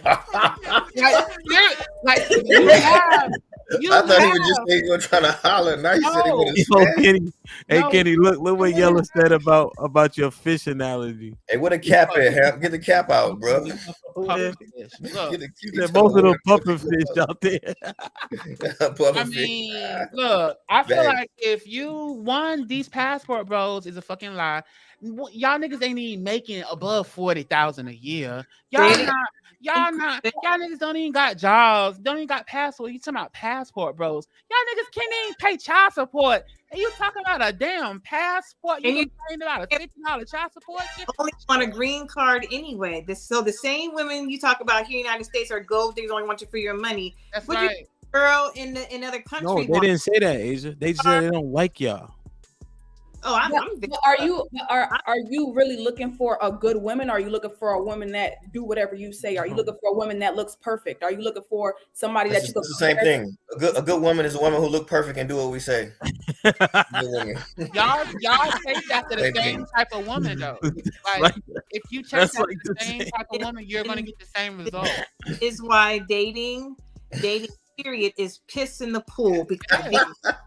I thought he was just saying you're trying to holler. Now you said he was Kenny. Hey, Kenny, look what Yellow said about your fish analogy. Hey, what a cap at, Ham? Get the cap out, bro. Get most of the pumping fish out there. I mean, look, I feel like if you won these passport bros is a fucking lie. Y'all niggas ain't even making above 40,000 a year. Y'all niggas don't even got jobs, don't even got passport. You talking about passport bros? Y'all niggas can't even pay child support, and you talking about a damn passport? You complaining about a $50 child support? Only want a green card anyway. So the same women you talk about here in the United States are gold diggers, only want you for your money. That's what right. Girl in other countries. No, they didn't say that, Asia. They said they don't like y'all. Oh, are you really looking for a good woman? Or are you looking for a woman that do whatever you say? Are you looking for a woman that looks perfect? Are you looking for somebody that you could? It's the same thing. A good woman is a woman who look perfect and do what we say. y'all chase after the same type of woman though. Like if you chase after the same type of woman, you're gonna get the same result. Is why dating period is piss in the pool because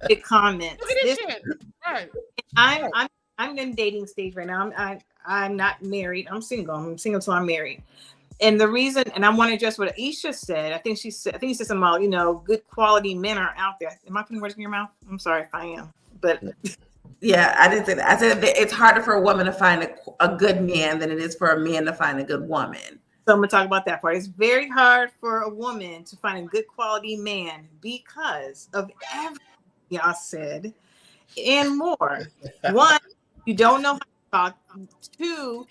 the comments. Look at this shit. Right. I'm in dating stage right now. I'm not married. I'm single. I'm single till I'm married. And the reason, and I want to address what Aisha said. I think he said something about, good quality men are out there. Am I putting words in your mouth? I'm sorry if I am. But yeah, I didn't say that. I said that it's harder for a woman to find a good man than it is for a man to find a good woman. So I'm going to talk about that part. It's very hard for a woman to find a good quality man because of everything y'all said and more. One, you don't know how to talk. Two,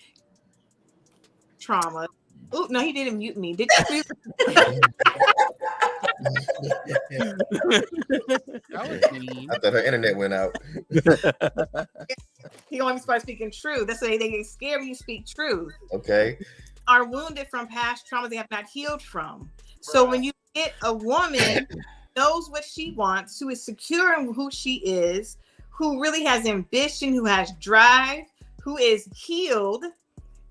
trauma. Oh, no, he didn't mute me. Did you mute me? I thought her internet went out. He only starts speaking truth. That's why they get scared when you speak truth. Okay. Are wounded from past traumas they have not healed from. So when you get a woman who knows what she wants, who is secure in who she is, who really has ambition, who has drive, who is healed,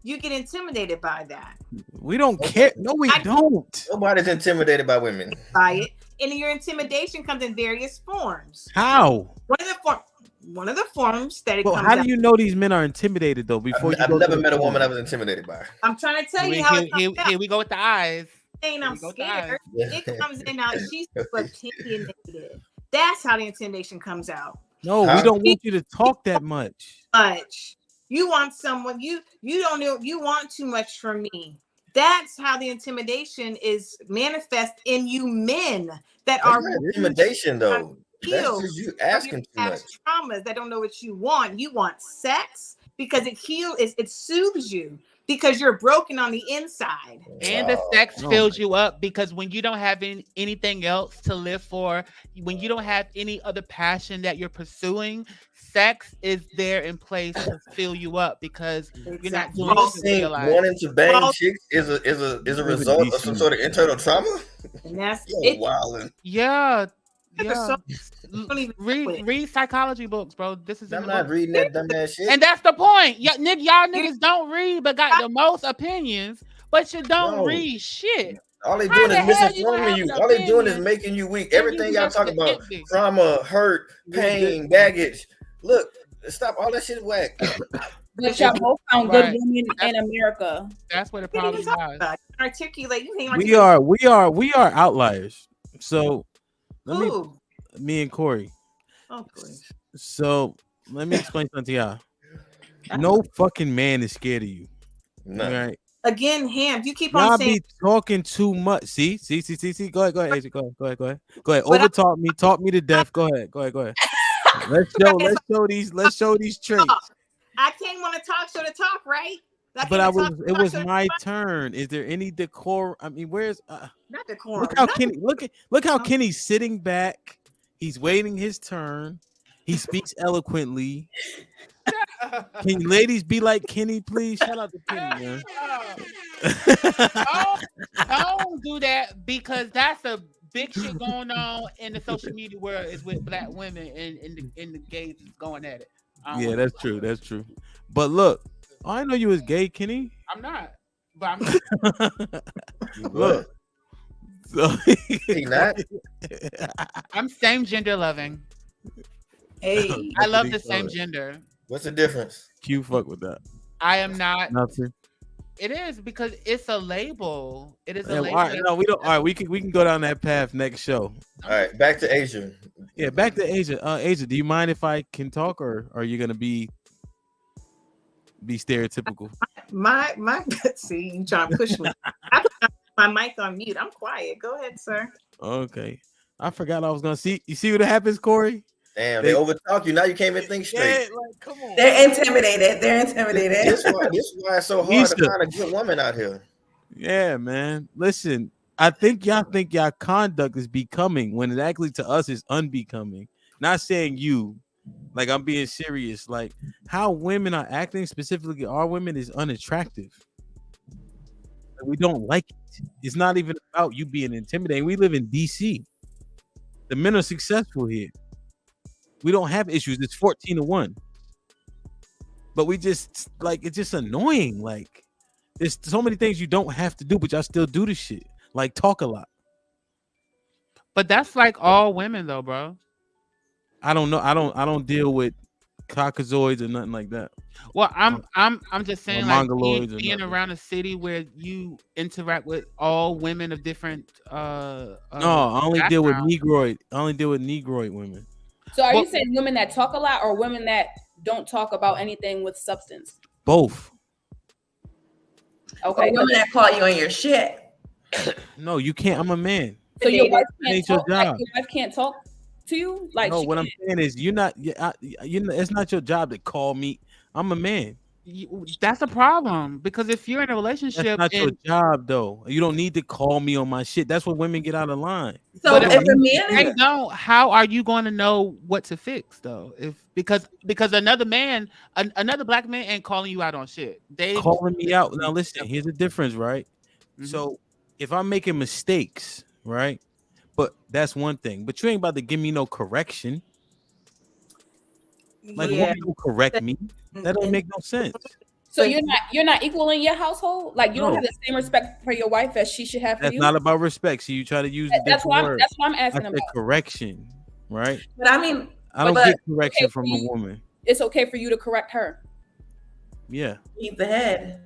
you get intimidated by that. We don't care. No, we don't. Nobody's intimidated by women. By it. And your intimidation comes in various forms. How? One of the forms that it well, comes how out. do you know these men are intimidated though? I've never met a woman I was intimidated by. I'm trying to tell you how it comes out. Here we go with the eyes. Saying I'm scared. It comes in out. She's opinionated. That's how the intimidation comes out. No, we don't want you to talk that much. Much. You want someone you don't know you want too much from me. That's how the intimidation is manifest in you men that That's are not intimidation though. That's healed just you from your asking too much. past traumas that don't know what you want. You want sex because it soothes you because you're broken on the inside. And the sex fills you up because when you don't have anything else to live for, when you don't have any other passion that you're pursuing, sex is there in place to fill you up because you're not Exactly. doing You shit with think your life. wanting to bang chicks is a result of some sort of internal trauma? And that's Yo, it. wildin'. Yeah. So, don't even Read psychology books, bro. This is in I'm the not book. reading that dumbass shit. And that's the point. Y'all niggas don't read, but got the most opinions, but you don't No. read shit. All they How doing the is hell you gonna misinforming have you. an All they doing is opinion making you weak. and Everything you y'all just talk an about, empty? trauma, hurt, pain, baggage. Look, stop all that shit whack. But y'all both found good Right. women in America. That's where the What are you problem talking lies. about? Articulate. You can't We are outliers. So Who? me and Corey. Oh, please. So let me explain something to y'all. No fucking man is scared of you. No. Right? Again, Ham, you keep Y'all on saying be talking too much. See. Go ahead, Asia. Go ahead. But Over talk me to death. Go ahead. Let's show these traits. I can't want to talk so to talk, right? But it was my turn. Is there any decor? I mean, where's not decorum. look how Kenny look how Kenny's sitting back. He's waiting his turn. He speaks eloquently. Can you ladies be like Kenny, please? Shout out to Kenny, man. Don't do that because that's a big shit going on in the social media world is with black women and the gays is going at it. Yeah, that's true. That's true. But look, I know you was gay, Kenny. I'm not. But I'm look. So, he not. I'm same gender loving. Hey, I love the same gender. What's the difference? Q fuck with that. I am not. Nothing. It is because it's a label. It is a Yeah, label. all right, no, we don't. All right, we can go down that path next show. All right, back to Asia. Yeah, back to Asia. Asia, do you mind if I can talk, or are you gonna be stereotypical? My see, you trying to push me. I put my mic on mute. I'm quiet. Go ahead, sir. Okay, I forgot I was gonna see. You see what happens, Corey? Damn, they overtalk you. Now you can't even think straight. Yeah, like, come on. They're intimidated. This is why it's so hard to find a good woman out here. Yeah, man. Listen, I think y'all conduct is becoming when it actually to us is unbecoming. Not saying you, like I'm being serious. Like how women are acting, specifically our women, is unattractive. We don't like it. It's not even about you being intimidating. We live in DC. The men are successful here. We don't have issues. It's 14-1. But we just like it's just annoying. Like there's so many things you don't have to do, but y'all still do this shit. Like talk a lot. But that's like all women though, bro. I don't know. I don't deal with caucasoids or nothing like that. Well, I'm just saying, like being nothing. around a city where you interact with all women of different. No, I only deal with Negroid. I only deal with Negroid women. So are you saying women that talk a lot or women that don't talk about anything with substance? Both. Okay. Or women that call you on your shit. No, you can't. I'm a man. So your wife can't ain't your talk. Like, job. your wife can't talk to you. Like No, she what I'm can't. saying is you're not. It's not your job to call me. I'm a man. That's a problem because if you're in a relationship, That's not your job, though. You don't need to call me on my shit. That's when women get out of line. So if a man is, don't, how are you going to know what to fix though? Because another black man ain't calling you out on shit. They calling me out. Now listen, here's the difference, right? Mm-hmm. So if I'm making mistakes, right? But that's one thing. But you ain't about to give me no correction. Like, Yeah. woman don't correct me. That don't make no sense. So you're not equal in your household. Like you don't No. have the same respect for your wife as she should have for That's you. not about respect. See, you try to use the That's different what word. I'm asking I said about. correction, right? But I mean, I don't but get correction okay from for a you- woman. It's okay for you to correct her. Yeah. he's the head.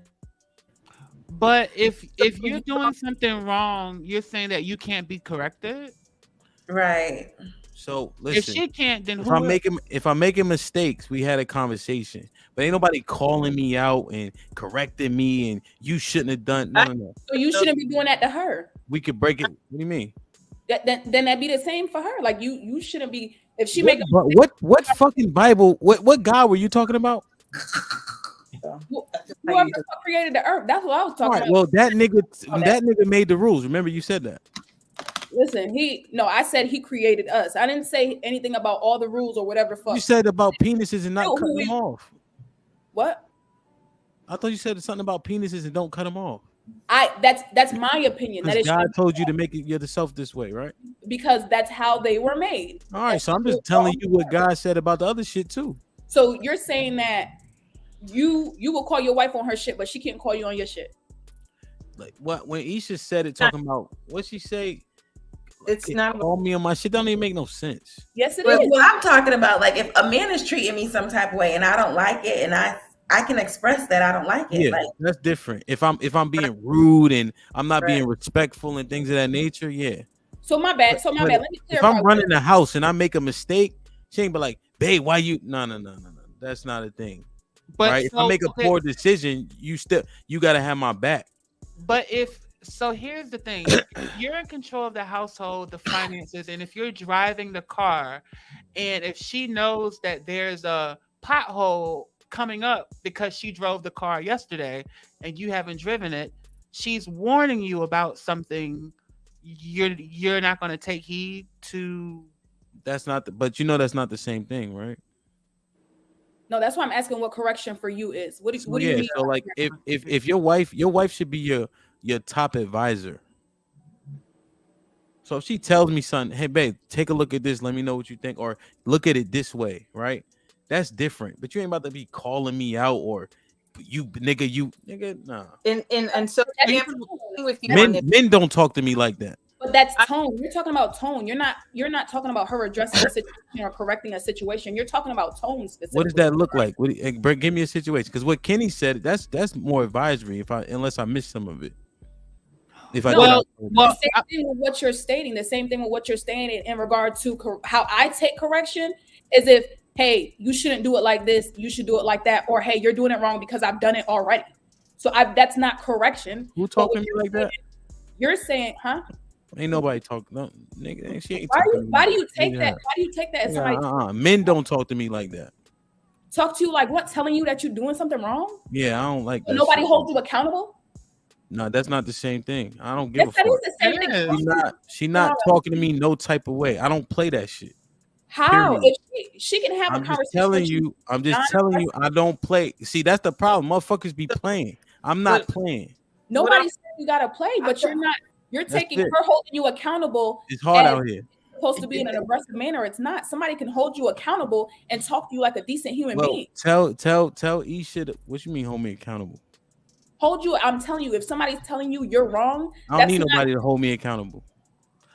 But if you're doing something wrong, you're saying that you can't be corrected. Right. So If listen, she can't, then if who I'm will? making mistakes, we had a conversation. But ain't nobody calling me out and correcting me and you shouldn't have done. No. So you shouldn't be doing that to her. We could break it. What do you mean? Then that'd be the same for her. Like you shouldn't be if she make a What fucking Bible? What God were you talking about? whoever created the earth. That's what I was All talking right. about. Well, that nigga made the rules. Remember, you said that. Listen, I said he created us. I didn't say anything about all the rules or whatever the fuck. You said about penises and not Who cutting we- them off. What? I thought you said something about penises and don't cut them off. That's my opinion. That Because is God told you to make it yourself this way, right? because that's how they were made. All right. So I'm just telling you what God said about the other shit too. So you're saying that you will call your wife on her shit, but she can't call you on your shit. Like what when Isha said it, talking about what she say. It's not Call me on my shit. Don't even make no sense. Yes, it But is. what I'm talking about, like if a man is treating me some type of way and I don't like it, and I can express that I don't like it. Yeah, Like that's different. If I'm being rude and I'm not being respectful and things of that nature, yeah. So my bad. But Let me if clarify. I'm running the house and I make a mistake, she ain't be like, babe, why you? No. That's not a thing. But right? If I make a poor decision, you gotta have my back. But here's the thing. You're in control of the household, the finances, and if you're driving the car and if she knows that there's a pothole coming up because she drove the car yesterday and you haven't driven it, she's warning you about something you're not going to take heed to. That's not but that's not the same thing, right? No, that's why I'm asking what correction for you is. What do you mean? So like if your wife should be your top advisor. So if she tells me something, hey babe, take a look at this, let me know what you think, or look at it this way, right? That's different. But you ain't about to be calling me out or you nigga, nah. And so with you Men don't talk to me like that. But that's tone. You're talking about tone. You're not talking about her addressing a situation or correcting a situation. You're talking about tone specifically. What does that look like? Give me a situation, because what Kenny said, that's more advisory. Unless I missed some of it. If I the same thing with what you're stating. The same thing with what you're stating in regard to how I take correction is if, hey, you shouldn't do it like this. You should do it like that, or hey, you're doing it wrong because I've done it already. So that's not correction. Who talking to me like that? You're saying, huh? Ain't nobody talking. No, nigga, she ain't why do you take that? Why do you take that as somebody? Men don't talk to me like that. Talk to you like what? Telling you that you're doing something wrong? Yeah, I don't like that. Nobody holds you accountable? No, that's not the same thing. I don't give a fuck. That is the same thing. She not talking to me no type of way. I don't play that shit. How? Period. If she can have a conversation. I'm just telling you, I don't play. See, that's the problem. Motherfuckers be playing. I'm not playing. Nobody said you gotta play, but you're not. You're taking her holding you accountable. It's hard out here. Supposed to be in an aggressive manner. It's not. Somebody can hold you accountable and talk to you like a decent human being. Tell Isha what you mean hold me accountable. Hold you. I'm telling you, if somebody's telling you you're wrong, I don't need nobody to hold me accountable.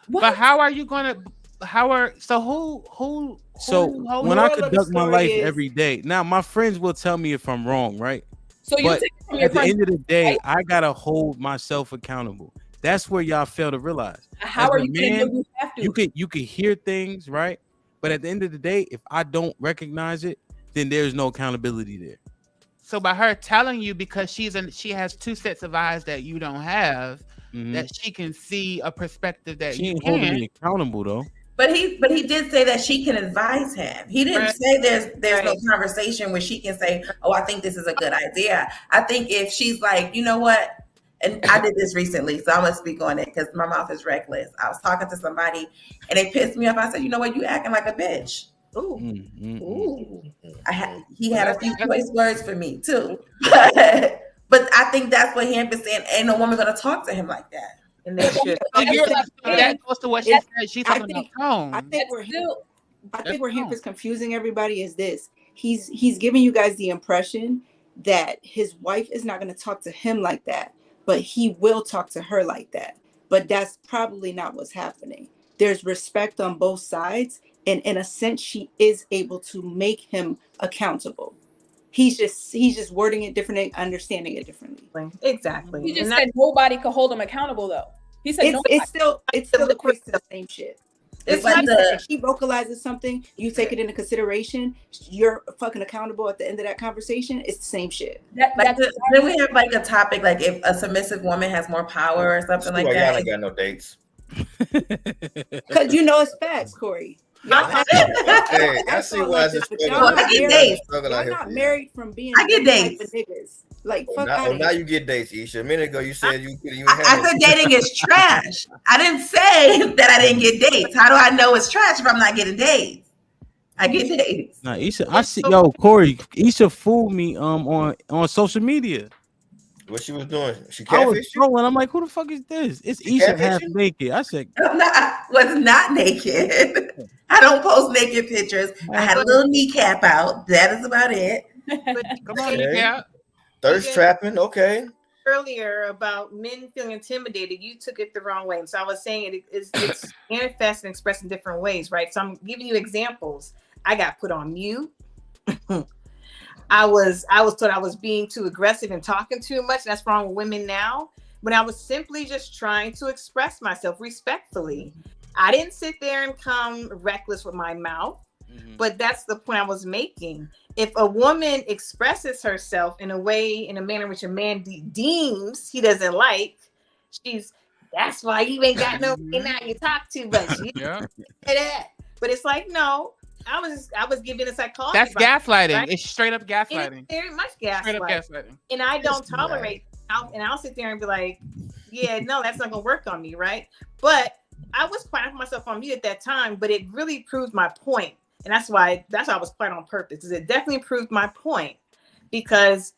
What? But how are you gonna? Who? So when I conduct my life every day, now my friends will tell me if I'm wrong, right? So you take it from your at the friends, end of the day, right? I gotta hold myself accountable. That's where y'all fail to realize. How are you gonna know you have to? You can hear things, right? But at the end of the day, if I don't recognize it, then there's no accountability there. So by her telling you, because she has two sets of eyes that you don't have, that she can see a perspective that she you ain't can't. holding me accountable though. But he did say that she can advise him. He didn't say there's no conversation where she can say, "Oh, I think this is a good idea." I think if she's like, you know what, and I did this recently, so I'm gonna speak on it because my mouth is reckless. I was talking to somebody and they pissed me off. I said, "You know what? You acting like a bitch." Ooh. Ooh. He had a few choice words for me too, but I think that's what him is saying. Ain't no woman gonna talk to him like that. And they should. That goes to what she said. She's talking about tone. I think where hemp is confusing everybody is this. He's giving you guys the impression that his wife is not going to talk to him like that, but he will talk to her like that. But that's probably not what's happening. There's respect on both sides, and in a sense, she is able to make him accountable. He's just wording it differently, understanding it differently. Exactly. He just said nobody could hold him accountable though. He said it's still equates to the same shit. It's If like she vocalizes something, you take it into consideration. You're fucking accountable at the end of that conversation. It's the same shit. Then we have like a topic like if a submissive woman has more power or something like Y'all that. ain't got no dates. Because it's facts, Corey. Y'all Hey, I see why it's y'all not married from being I get dates. Type of niggas. Like fuck now you get dates, Isha. A minute ago you said you I said dating is trash. I didn't say that I didn't get dates. How do I know it's trash if I'm not getting dates? I get dates. Nah, Isha, I see. Yo, Corey, Isha fooled me on social media. What she was doing? She I was catfished you? trolling. I'm like, who the fuck is this? It's Isha half naked. I said, was not naked. I don't post naked pictures. I had a little kneecap out. That is about it. Come on, kneecap. Thirst trapping, okay. Earlier about men feeling intimidated, you took it the wrong way. So I was saying it's manifest and expressed in different ways, right? So I'm giving you examples. I got put on mute. I was told I was being too aggressive and talking too much. That's wrong with women now. When I was simply just trying to express myself respectfully. I didn't sit there and come reckless with my mouth, but that's the point I was making. If a woman expresses herself in a manner which a man deems he doesn't like, that's why you ain't got no now you talk too much. Yeah. But it's like, no, I was giving a psychology. That's gaslighting. Right? It's straight up gaslighting. It's very much gaslighting. Straight up gaslighting. And I don't tolerate. I'll sit there and be like, yeah, no, that's not gonna work on me, right? But I was quiet for myself on mute at that time, but it really proved my point. And that's why I was quiet on purpose, because it definitely proved my point. Because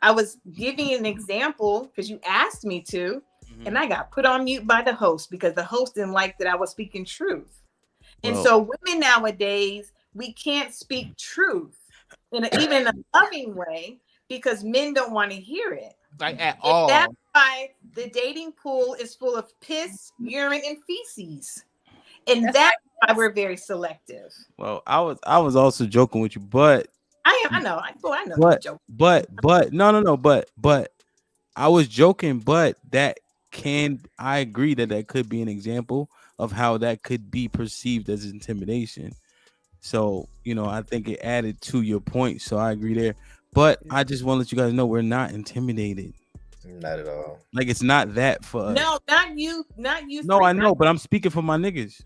I was giving an example because you asked me to, and I got put on mute by the host because the host didn't like that I was speaking truth. And so women nowadays, we can't speak truth even in a loving way because men don't want to hear it. Like at all. That's why the dating pool is full of piss, urine, and feces. And that's why we're very selective. Well, I was also joking with you, but I know. But no. But I was joking, but I agree that could be an example of how that could be perceived as intimidation. So, I think it added to your point. So I agree there. But I just want to let you guys know we're not intimidated. Not at all. Like it's not that for us. No, not you. No, I know, but I'm speaking for my niggas.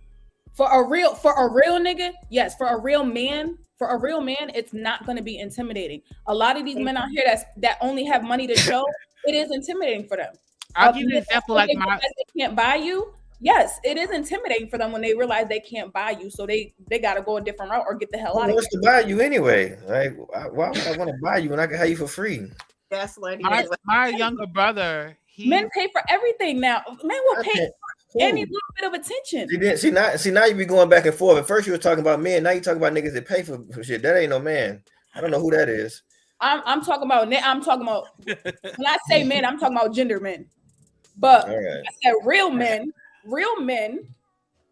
For a real nigga, yes. For a real man, it's not going to be intimidating. A lot of these men out here that only have money to show, it is intimidating for them. I'll give you an example like they can't buy you. Yes, it is intimidating for them when they realize they can't buy you, so they got to go a different route or get the hell out of here. Who wants to buy you anyway? Like, why would I want to buy you when I can have you for free? Gaslighting. My younger brother, men pay for everything now. Men will pay for any little bit of attention. See now you be going back and forth. At first you were talking about men, now you talking about niggas that pay for shit. That ain't no man. I don't know who that is. I'm talking about when I say men, I'm talking about gender men. But I said real men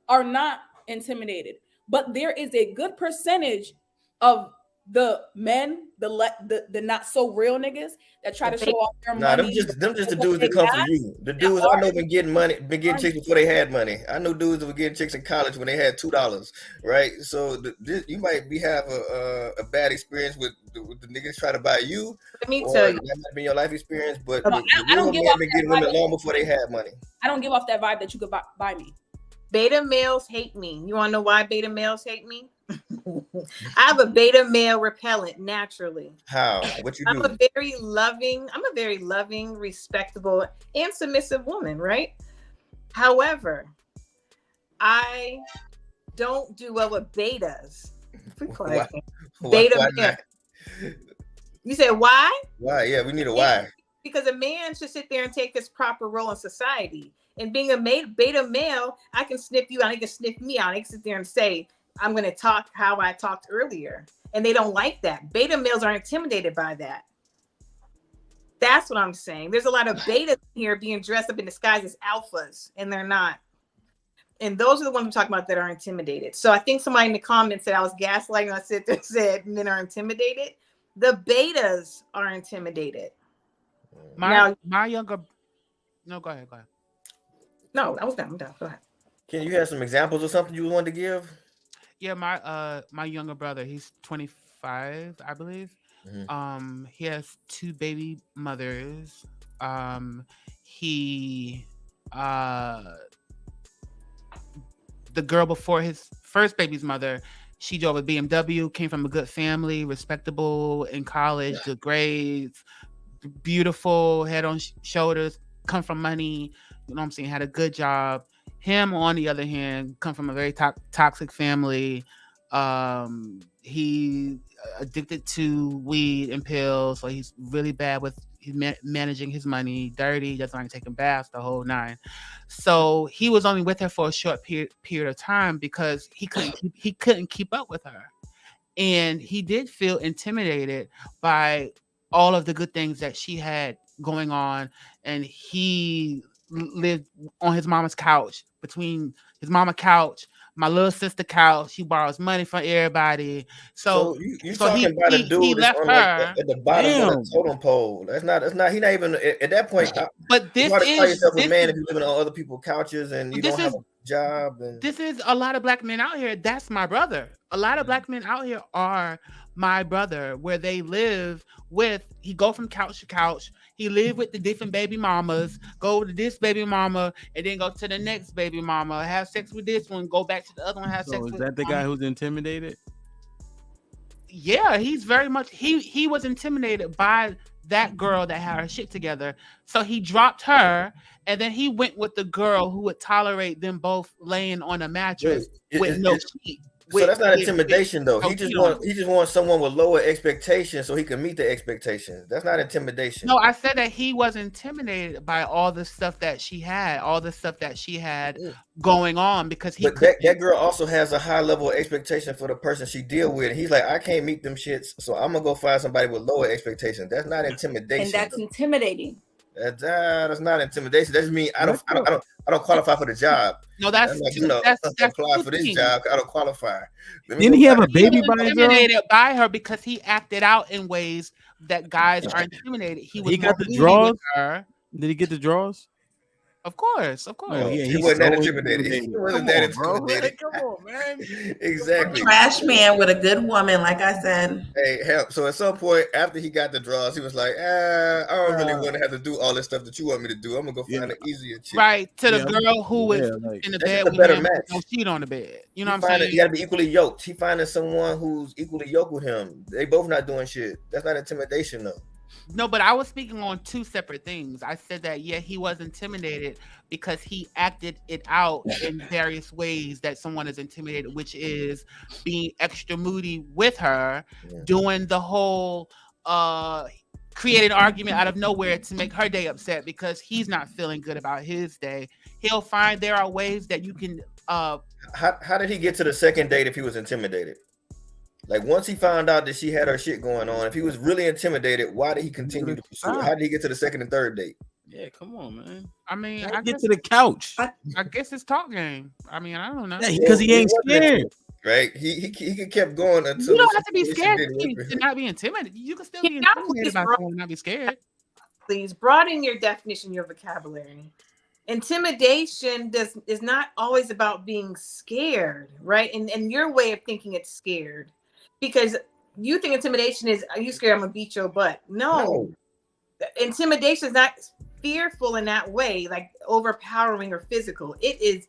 are not intimidated. But there is a good percentage of the men, the not so real niggas that try to show off their money. Them just the dudes that come for you. The dudes I know been getting chicks before they had money. I know dudes that were getting chicks in college when they had $2, right? So you might have a bad experience with the niggas try to buy you. Let me tell you, that might be your life experience, but I don't give off been getting women long before they had money. I don't give off that vibe that you could buy me. Beta males hate me. You want to know why beta males hate me? I have a beta male repellent naturally. How? What you do? I'm a very loving, respectable, and submissive woman, right? However, I don't do well with betas. Beta male. You said why? Why? Yeah, we need a why. Because a man should sit there and take his proper role in society. And being a beta male, I can sniff you out, I can sniff me out. I can sit there and say, I'm going to talk how I talked earlier. And they don't like that. Beta males are intimidated by that. That's what I'm saying. There's a lot of betas here being dressed up in disguise as alphas, and they're not. And those are the ones I'm talking about that are intimidated. So I think somebody in the comments said I was gaslighting. I said men are intimidated. The betas are intimidated. My younger... No, go ahead. No, I was done. I'm done. Go ahead. Can you have some examples of something you wanted to give? Yeah, my younger brother, he's 25, I believe. Mhm. He has two baby mothers. He uh the girl before his first baby's mother, she drove a BMW, came from a good family, respectable in college, good grades, beautiful, head on shoulders, come from money, you know what I'm saying, had a good job. Him, on the other hand, come from a very toxic family. He addicted to weed and pills, so he's really bad with managing his money, dirty, doesn't like taking baths, the whole nine. So he was only with her for a short period of time because he couldn't keep up with her, and he did feel intimidated by all of the good things that she had going on, and he lived on his mama's couch, between his mama couch, my little sister couch. He borrows money from everybody, So so you so talking about a he dude that's left on like her. at the bottom of the Damn. totem pole. That's not. He not even at that point. But It's this hard to call is yourself a this man is if you're living on other people's couches and you this don't have is a job. And this is a lot of black men out here. That's my brother. A lot of black men out here are my brother, where they live with, he go from couch to couch. He live with the different baby mamas, go to this baby mama, and then go to the next baby mama, have sex with this one, go back to the other one, have So sex is with. that the guy who's intimidated? Yeah, he's very much, he was intimidated by that girl that had her shit together. So he dropped her, and then he went with the girl who would tolerate them both laying on a mattress with no sheet. so that's not With intimidation though. no He just sheet on. wants someone with lower expectations so he can meet the expectations. That's not intimidation. No, I said that he was intimidated by all the stuff that she had, going on, because he But could. that girl also has a high level of expectation for the person she deal with. And he's like, I can't meet them shits, so I'm gonna go find somebody with lower expectations. That's not intimidation. And that's intimidating. That's not intimidation. That just means I don't qualify for the job. No, that's I'm not two, gonna that's apply two for this things. job. I don't qualify. Didn't he have a He baby was by a girl? intimidated by her because he acted out in ways that guys are intimidated. He was He got more the moody draws? with her. Did he get the draws? Of course, of course. Oh yeah, He he's wasn't that so intimidated. He intimidated. wasn't Come that on, bro. intimidated. Come on, man. Exactly. Trash man with a good woman, like I said. Hey, help. So at some point after he got the draws, he was like, I don't really want to have to do all this stuff that you want me to do. I'm gonna go find an easier chick. Right, to the Yeah, girl who was like, in the that's bed just a with better him, match. no sheet on the bed. You know You what I'm saying? You gotta be equally yoked. He finding someone who's equally yoked with him. They both not doing shit. That's not intimidation though. No, but I was speaking on two separate things. I said that, yeah, he was intimidated because he acted it out in various ways that someone is intimidated, which is being extra moody with her, doing the whole create an argument out of nowhere to make her day upset because he's not feeling good about his day. He'll find there are ways that you can How did he get to the second date if he was intimidated? Like once he found out that she had her shit going on, if he was really intimidated, why did he continue to pursue it? How did he get to the second and third date? Yeah, come on, man. I mean, I get to the couch. I guess it's talk game. I mean, I don't know. Yeah, because he ain't scared. Right? He kept going until You don't have to be scared to not be intimidated. You can still be intimidated by someone and not be scared. Please broaden your definition, your vocabulary. Intimidation is not always about being scared, right? And your way of thinking it's scared. Because you think intimidation is, are you scared I'm gonna beat your butt? No. Intimidation is not fearful in that way, like overpowering or physical. It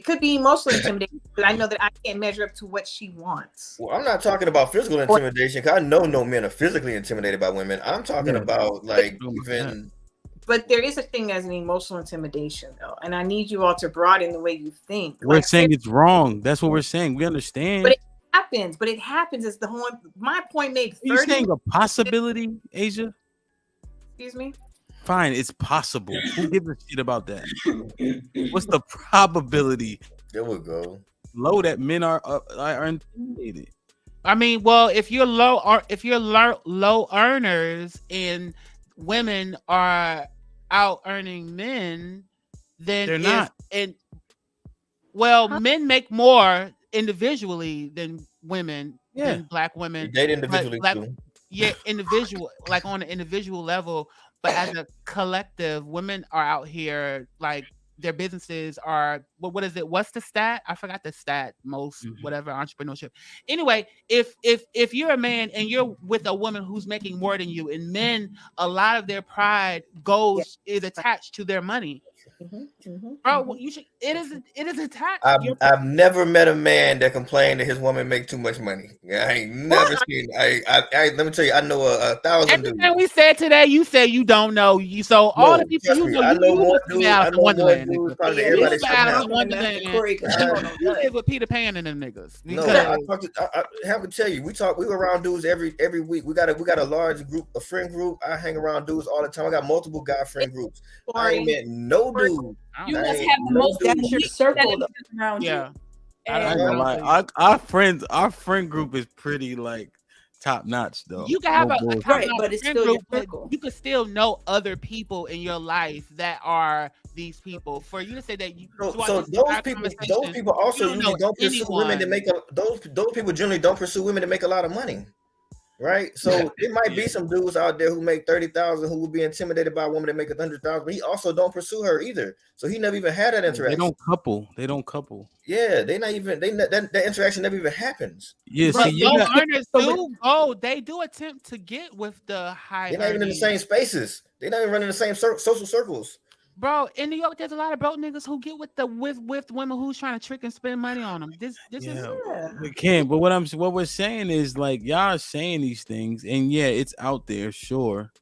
could be emotionally intimidating, but I know that I can't measure up to what she wants. Well, I'm not talking about physical intimidation because I know no men are physically intimidated by women. I'm talking about like even. But there is a thing as an emotional intimidation, though, and I need you all to broaden the way you think. We're saying it's wrong. That's what we're saying. We understand. But it happens. It's the whole. My point made. Are you saying a possibility, Asia? Excuse me. Fine, it's possible. Who gives a shit about that? What's the probability? There we go. Low that men are intimidated. I mean, well, if you're low earners and women are out earning men, then they're not. And men make more individually than women, than black women. They individually too. Yeah, individual, like on an individual level, but as a collective, women are out here like their businesses are what is it? What's the stat? I forgot the stat. Most whatever entrepreneurship. Anyway, if you're a man and you're with a woman who's making more than you, and men, a lot of their pride is attached to their money. Bro, you should. It is attached. I've never met a man that complained that his woman make too much money. I ain't never seen. Let me tell you, I know 1,000 dudes. Everything we said today, you said you don't know. All the people you know, I know more dudes. I know more dudes probably than everybody. You live with Peter Pan and them niggas. No, I have to tell you, we were around dudes every week. We got a large group, a friend group. I hang around dudes all the time. I got multiple guy friend groups. I ain't met no dude. You must have the most that's your circle around you. I don't lie. Our friend group is pretty like top notch though. You can have but it's still your circle. You can still know other people in your life that are these people. For you to say that those people also usually don't pursue women that make those people generally don't pursue women that make a lot of money. Right, so it might be some dudes out there who make 30,000 who will be intimidated by a woman that make 100,000, but he also don't pursue her either. So he never even had that interaction. They don't couple. Yeah, that interaction never even happens. Yeah, they do attempt to get with the high. They're not even in the same spaces. They're not even running the same social circles. Bro, in New York, there's a lot of broke niggas who get with women who's trying to trick and spend money on them. This is we can't. But what we're saying is like y'all are saying these things, and yeah, it's out there, sure,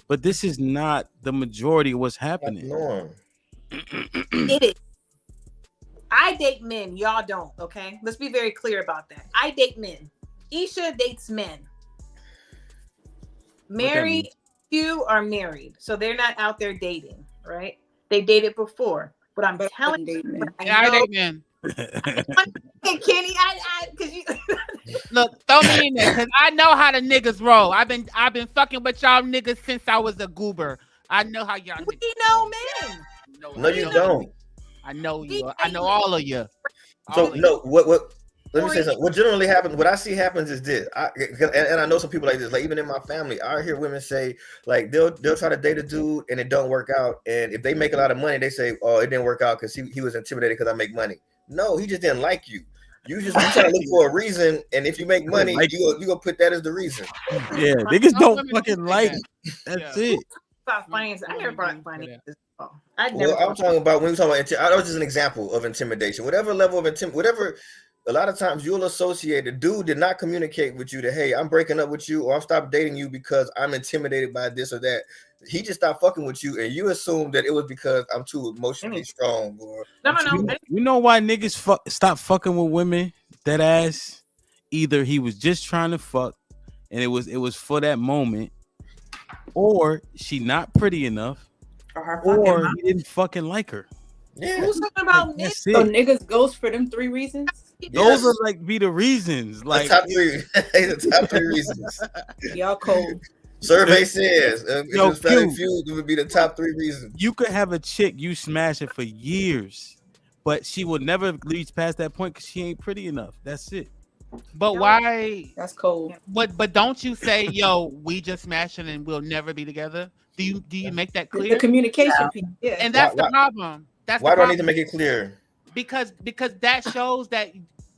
but this is not the majority of what's happening. It is. I date men, y'all don't. Okay, let's be very clear about that. I date men. Isha dates men. Married, few are married, so they're not out there dating. Right? They dated before, but I'm telling you, I date men. Hey, Kenny, because you look, throw me in there because I know how the niggas roll. I've been fucking with y'all niggas since I was a goober. I know how y'all. We know men. No, you don't. I know you. I know all of you. So no, what? Let me say something. What generally happens, what I see happens is this. And I know some people like this. Like even in my family, I hear women say like they'll try to date a dude and it don't work out. And if they make a lot of money, they say, "Oh, it didn't work out because he was intimidated because I make money." No, he just didn't like you. You try to look for a reason, and if you make money, you gonna put that as the reason. Yeah, niggas don't fucking like. That's it. I never brought funny. I'm talking about when we talk about that was just an example of intimidation. Whatever level of whatever. A lot of times you'll associate the dude did not communicate with you that, hey, I'm breaking up with you or I'm stopped dating you because I'm intimidated by this or that. He just stopped fucking with you and you assume that it was because I'm too emotionally strong. Or no. You know why niggas stop fucking with women? That ass. Either he was just trying to fuck and it was for that moment, or she not pretty enough, or he didn't fucking like her. Yeah. Who's talking about niggas? So niggas goes for them 3 reasons? Those are like be the reasons. Like the top 3. The top 3 reasons. Y'all cold. Survey says it would be the top 3 reasons. You could have a chick you smash it for years, but she will never reach past that point because she ain't pretty enough. That's it. But why? That's cold. But don't you say, yo, we just smashing and we'll never be together? Do you make that clear? The communication piece. Yeah. And that's the problem. Why do I need to make it clear? Because that shows that,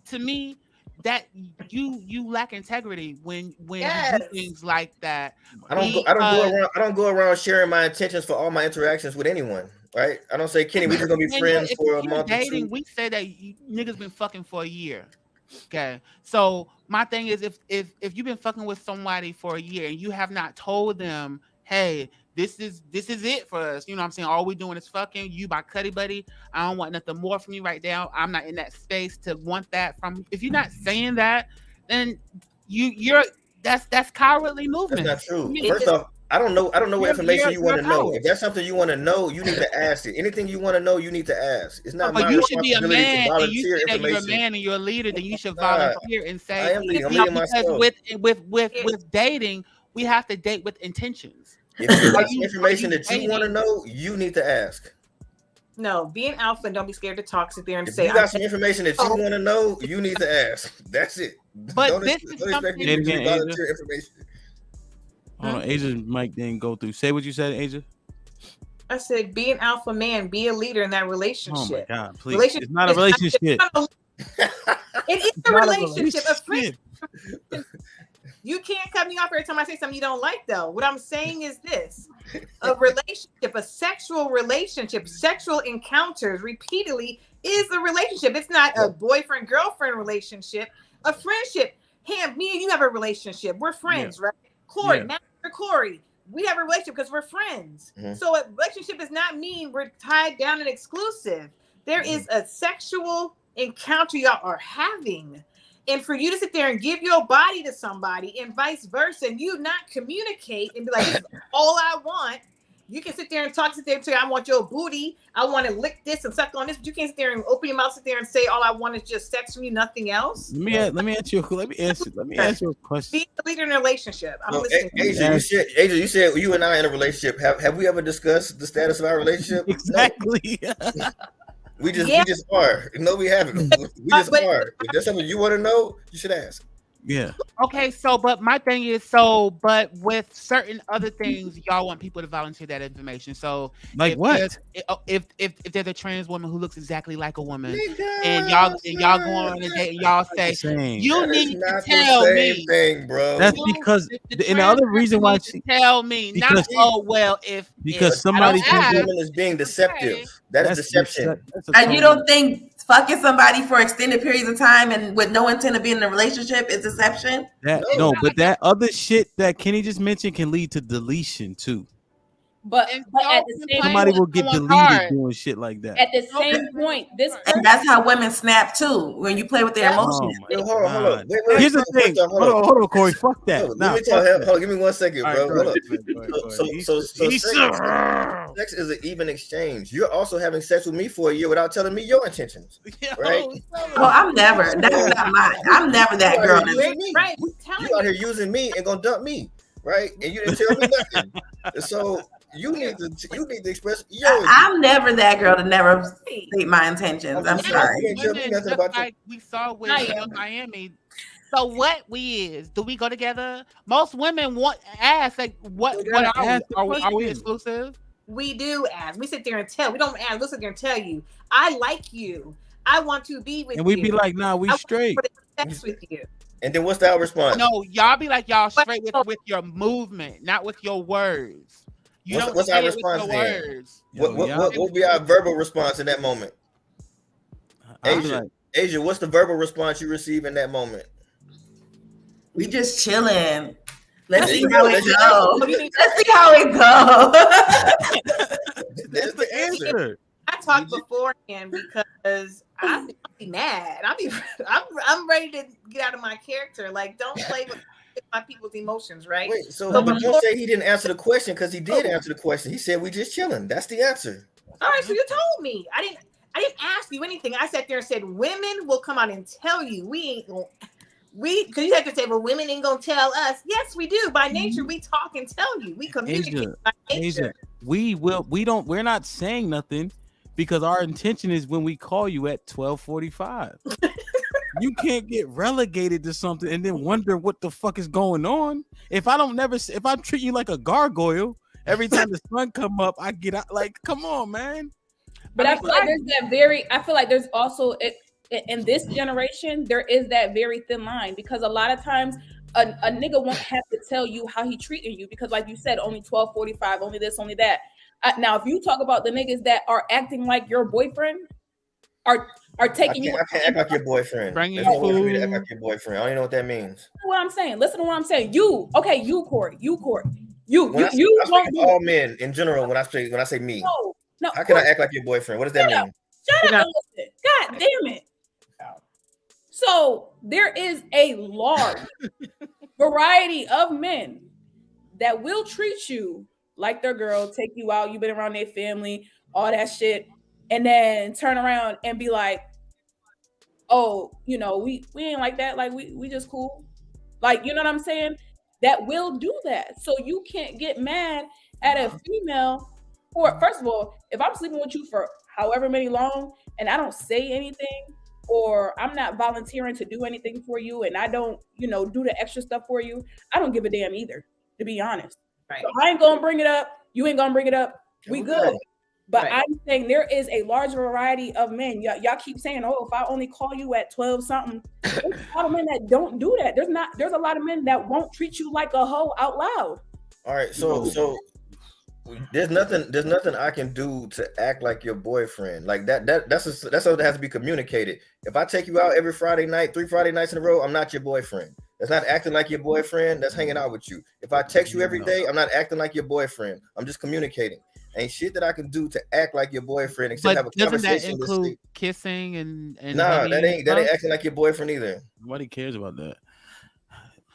to me, that you lack integrity when you do things like that. I don't go around sharing my intentions for all my interactions with anyone. Right? I don't say, Kenny, we just gonna be friends for a month or 2. We say that niggas been fucking for a year. Okay, so my thing is, if you've been fucking with somebody for a year and you have not told them, hey, this is it for us, you know what I'm saying? All we doing is fucking. You my cuddy buddy. I don't want nothing more from you right now. I'm not in that space to want that from you. If you're not saying that, then that's cowardly movement. That's not true. First off, I don't know what information you want to know. If that's something you want to know, you need to ask it. Anything you want to know, you need to ask. It's not my responsibility to volunteer information. You're a man and you're a leader, then you should volunteer and say, I am leading. I'm leading myself. With dating, we have to date with intentions. If there's information that you want to know, you need to ask. No, be an alpha and don't be scared to talk. Sit there and if say, you got some information that you want to know, you need to ask. That's it. But don't this is something. Volunteer information. Hold on, Asia's mic didn't go through. Say what you said, Asia. I said, be an alpha man, be a leader in that Oh my relationship. God, please. It's not a relationship. It is It's a not a relationship. A friendship. relationship. You can't cut me off every time I say something you don't like, though. What I'm saying is this: a relationship, a sexual relationship, sexual encounters repeatedly is a relationship. It's not a boyfriend-girlfriend relationship, a friendship. Ham, me and you have a relationship. We're friends, right? Corey, Yeah. now you're Corey. We have a relationship because we're friends. Mhm. So a relationship does not mean we're tied down and exclusive. There is a sexual encounter y'all are having. And for you to sit there and give your body to somebody and vice versa, and you not communicate and be like, this is all I want. You can sit there and talk, sit there and say, I want your booty. I want to lick this and suck on this. But you can't sit there and open your mouth, sit there and say, all I want is just sex from you, nothing else. Let me answer you a question. Be a leader in a relationship. I'm So, listening. Asia, you said you and I in a relationship. Have we ever discussed the status of our relationship? Exactly. We just are. No, we haven't. We just are. If there's something you want to know, you should ask. Yeah. Okay, so but my thing is but with certain other things, y'all want people to volunteer that information. So Like if what? there's- if there's a trans woman who looks exactly like a woman, Nigga, and y'all go on and y'all say Same. you That is need to not the tell same me. thing, bro. That's You- because the and the other trans reason person why needs to tell me, not because- if somebody I don't Trans ask, woman is being deceptive. That is deception. And you don't think fucking somebody for extended periods of time and with no intent of being in a relationship is deception? No, but that other shit that Kenny just mentioned can lead to deletion too. But at the same Somebody point, will get deleted doing shit like that. at the same point, this person, And that's how women snap too, when you play with their emotions. Hold on. Wait, Here's the thing. Hold on, Corey. Fuck that. Let Nah, me fuck tell. that. Hold on, give me 1 second, All bro. right, go Hold ahead, up. go ahead. Sex is an even exchange. You're also having sex with me for a year without telling me your intentions, right? Well, I'm never. That's not my. I'm never that girl. Right. You out here using me and gonna dump me, right? And you didn't tell me nothing. And so you need to express your. I'm never that girl to never state my intentions. I'm sorry. You didn't tell me nothing about like we saw with Young Miami. So what do we go together? Most women ask like what are we exclusive? We do ask. We sit there and tell. We don't ask. We'll sit there and tell you. I like you. I want to be with you. And we be like, nah, we straight. Sex with you. And then what's the response? No, y'all be like y'all straight with your movement, not with your words. You don't What's say our it with your response then? words. What will be our verbal response in that moment? Asia, what's the verbal response you receive in that moment? We just chilling. Let's There see you how go. it That's your goes. Let's see how it goes. That's the answer. I talked beforehand because I'm mad. I'm ready to get out of my character. Like, don't play with my people's emotions, right? Wait, but don't say he didn't answer the question because he did answer the question. He said we just chilling. That's the answer. All right, so you told me. I didn't ask you anything. I sat there and said women will come out and tell you. Because you have to say, well, women ain't gonna tell us. Yes, we do. By nature, we talk and tell you. We communicate by nature. We're not saying nothing because our intention is when we call you at 12:45. You can't get relegated to something and then wonder what the fuck is going on. If I'm treating you like a gargoyle every time the sun come up, I get out. Like, come on, man. But I feel like I feel like there's also in this generation, there is that very thin line because a lot of times a nigga won't have to tell you how he treating you because, like you said, only 12:45, only this, only that. Now, if you talk about the niggas that are acting like your boyfriend, are taking you. I can't act like your boyfriend. There's no way for me to act like your boyfriend. I don't even know what that means. What I'm saying. Listen to what I'm saying. You, Corey. You. I'm speaking all men in general. When I say me, no. How can I act like your boyfriend? What does that mean? Shut up and listen. God damn it. So there is a large variety of men that will treat you like their girl, take you out, you've been around their family, all that shit, and then turn around and be like, oh, we ain't like that. Like we just cool. Like, you know what I'm saying? That will do that. So you can't get mad at a female. Or first of all, if I'm sleeping with you for however many long and I don't say anything, or I'm not volunteering to do anything for you and I don't, do the extra stuff for you, I don't give a damn either, to be honest. Right. So I ain't gonna bring it up. You ain't gonna bring it up. we We're good. good. But Right. I'm saying there is a large variety of men. Y'all keep saying, "Oh, if I only call you at 12 something," there's a lot of men that don't do that. There's a lot of men that won't treat you like a hoe out loud. All right, so there's nothing I can do to act like your boyfriend. Like that's something that has to be communicated. If I take you out every Friday night, 3 Friday nights in a row, I'm not your boyfriend. That's not acting like your boyfriend. That's hanging out with you. If I text you every day, I'm not acting like your boyfriend. I'm just communicating. Ain't shit that I can do to act like your boyfriend except have a But doesn't that conversation. include kissing and Nah, hugging that and ain't stuff? acting like your boyfriend either. Nobody cares about that.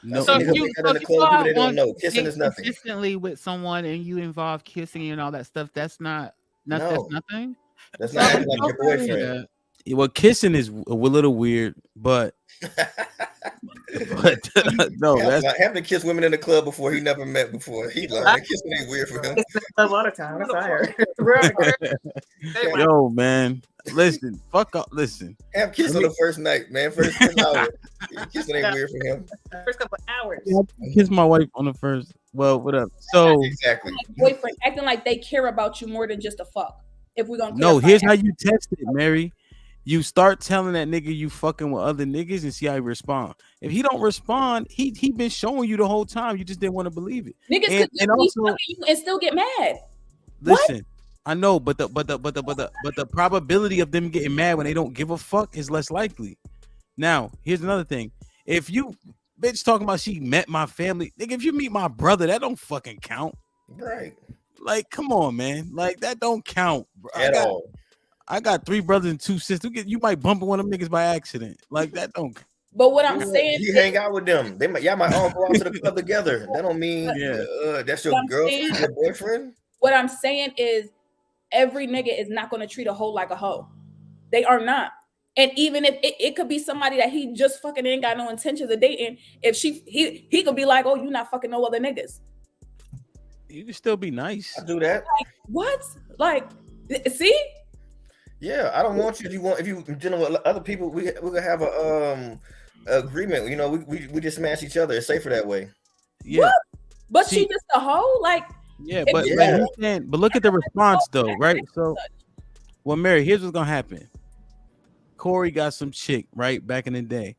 No, No, So some if niggas you make that so in if the you club. go People out they don't on know. Kissing date is nothing. consistently with someone and you involve kissing and all that stuff, that's that's No, nothing. that's So not if acting like you your don't do boyfriend. that, well, kissing is a little weird, but no, that's Having to kiss women in the club before he never met before. He like, man, kissing ain't weird for him. It's a lot of time. That's fire. yo, man. Listen, fuck up. Listen, Have kiss on the first night, man. First hour. Kissing ain't weird for him. First couple hours. I kiss my wife on the first. Well, whatever. So Exactly. Boyfriend acting like they care about you more than just a fuck. If we're gonna no, clarify here's that. how you test it, Mary. You start telling that nigga you fucking with other niggas and see how he respond. If he don't respond, he been showing you the whole time. You just didn't want to believe it. Niggas And could also, fucking you and still get mad. listen, I know, but the probability of them getting mad when they don't give a fuck is less likely. Now, here's another thing. If you bitch talking about she met my family, nigga, if you meet my brother, that don't fucking count. Right. Like, come on, man. Like that don't count, bro. At all. I got 3 brothers and 2 sisters. You might bump one of them niggas by accident. Like that don't. But what I'm saying You is, hang out with them. Y'all might all go out to the club together. That don't mean that's your What I'm girlfriend, saying- your boyfriend. what I'm saying is every nigga is not gonna treat a hoe like a hoe. They are not. And even if it could be somebody that he just fucking ain't got no intentions of dating, if he could be like, oh, you not fucking no other niggas. You can still be nice. I do that. Like, what? Like, see? Yeah, I don't want you. If you dealing with other people, we gonna have a agreement. You know, we just smash each other. It's safer that way. Yeah. What? But See- she just a hoe? Like, Yeah, if but you but, let he's saying- but look at the response though, right? So, well, Mary, here's what's gonna happen. Corey got some chick right back in the day,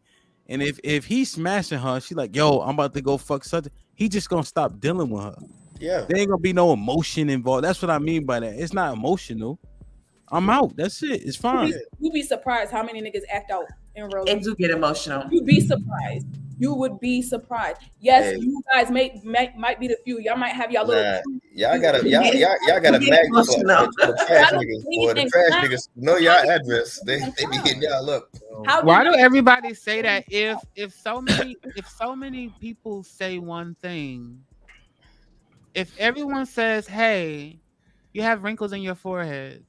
and if he's smashing her, she like, yo, I'm about to go fuck such. He just gonna stop dealing with her. Yeah, There ain't gonna be no emotion involved. That's what I mean by that. It's not emotional. I'm out. That's it. It's fine. you'd be surprised how many niggas act out in real life. And do get emotional. You'd be surprised. You would be surprised. Yes, Hey. you guys might be the few. Y'all might have y'all little. nah, y'all gotta You get magnet emotional. for the trash niggas. Boy, the trash niggas know y'all address. They be hitting y'all up. How why do do everybody say that if so many people say one thing, if everyone says, hey, you have wrinkles in your forehead,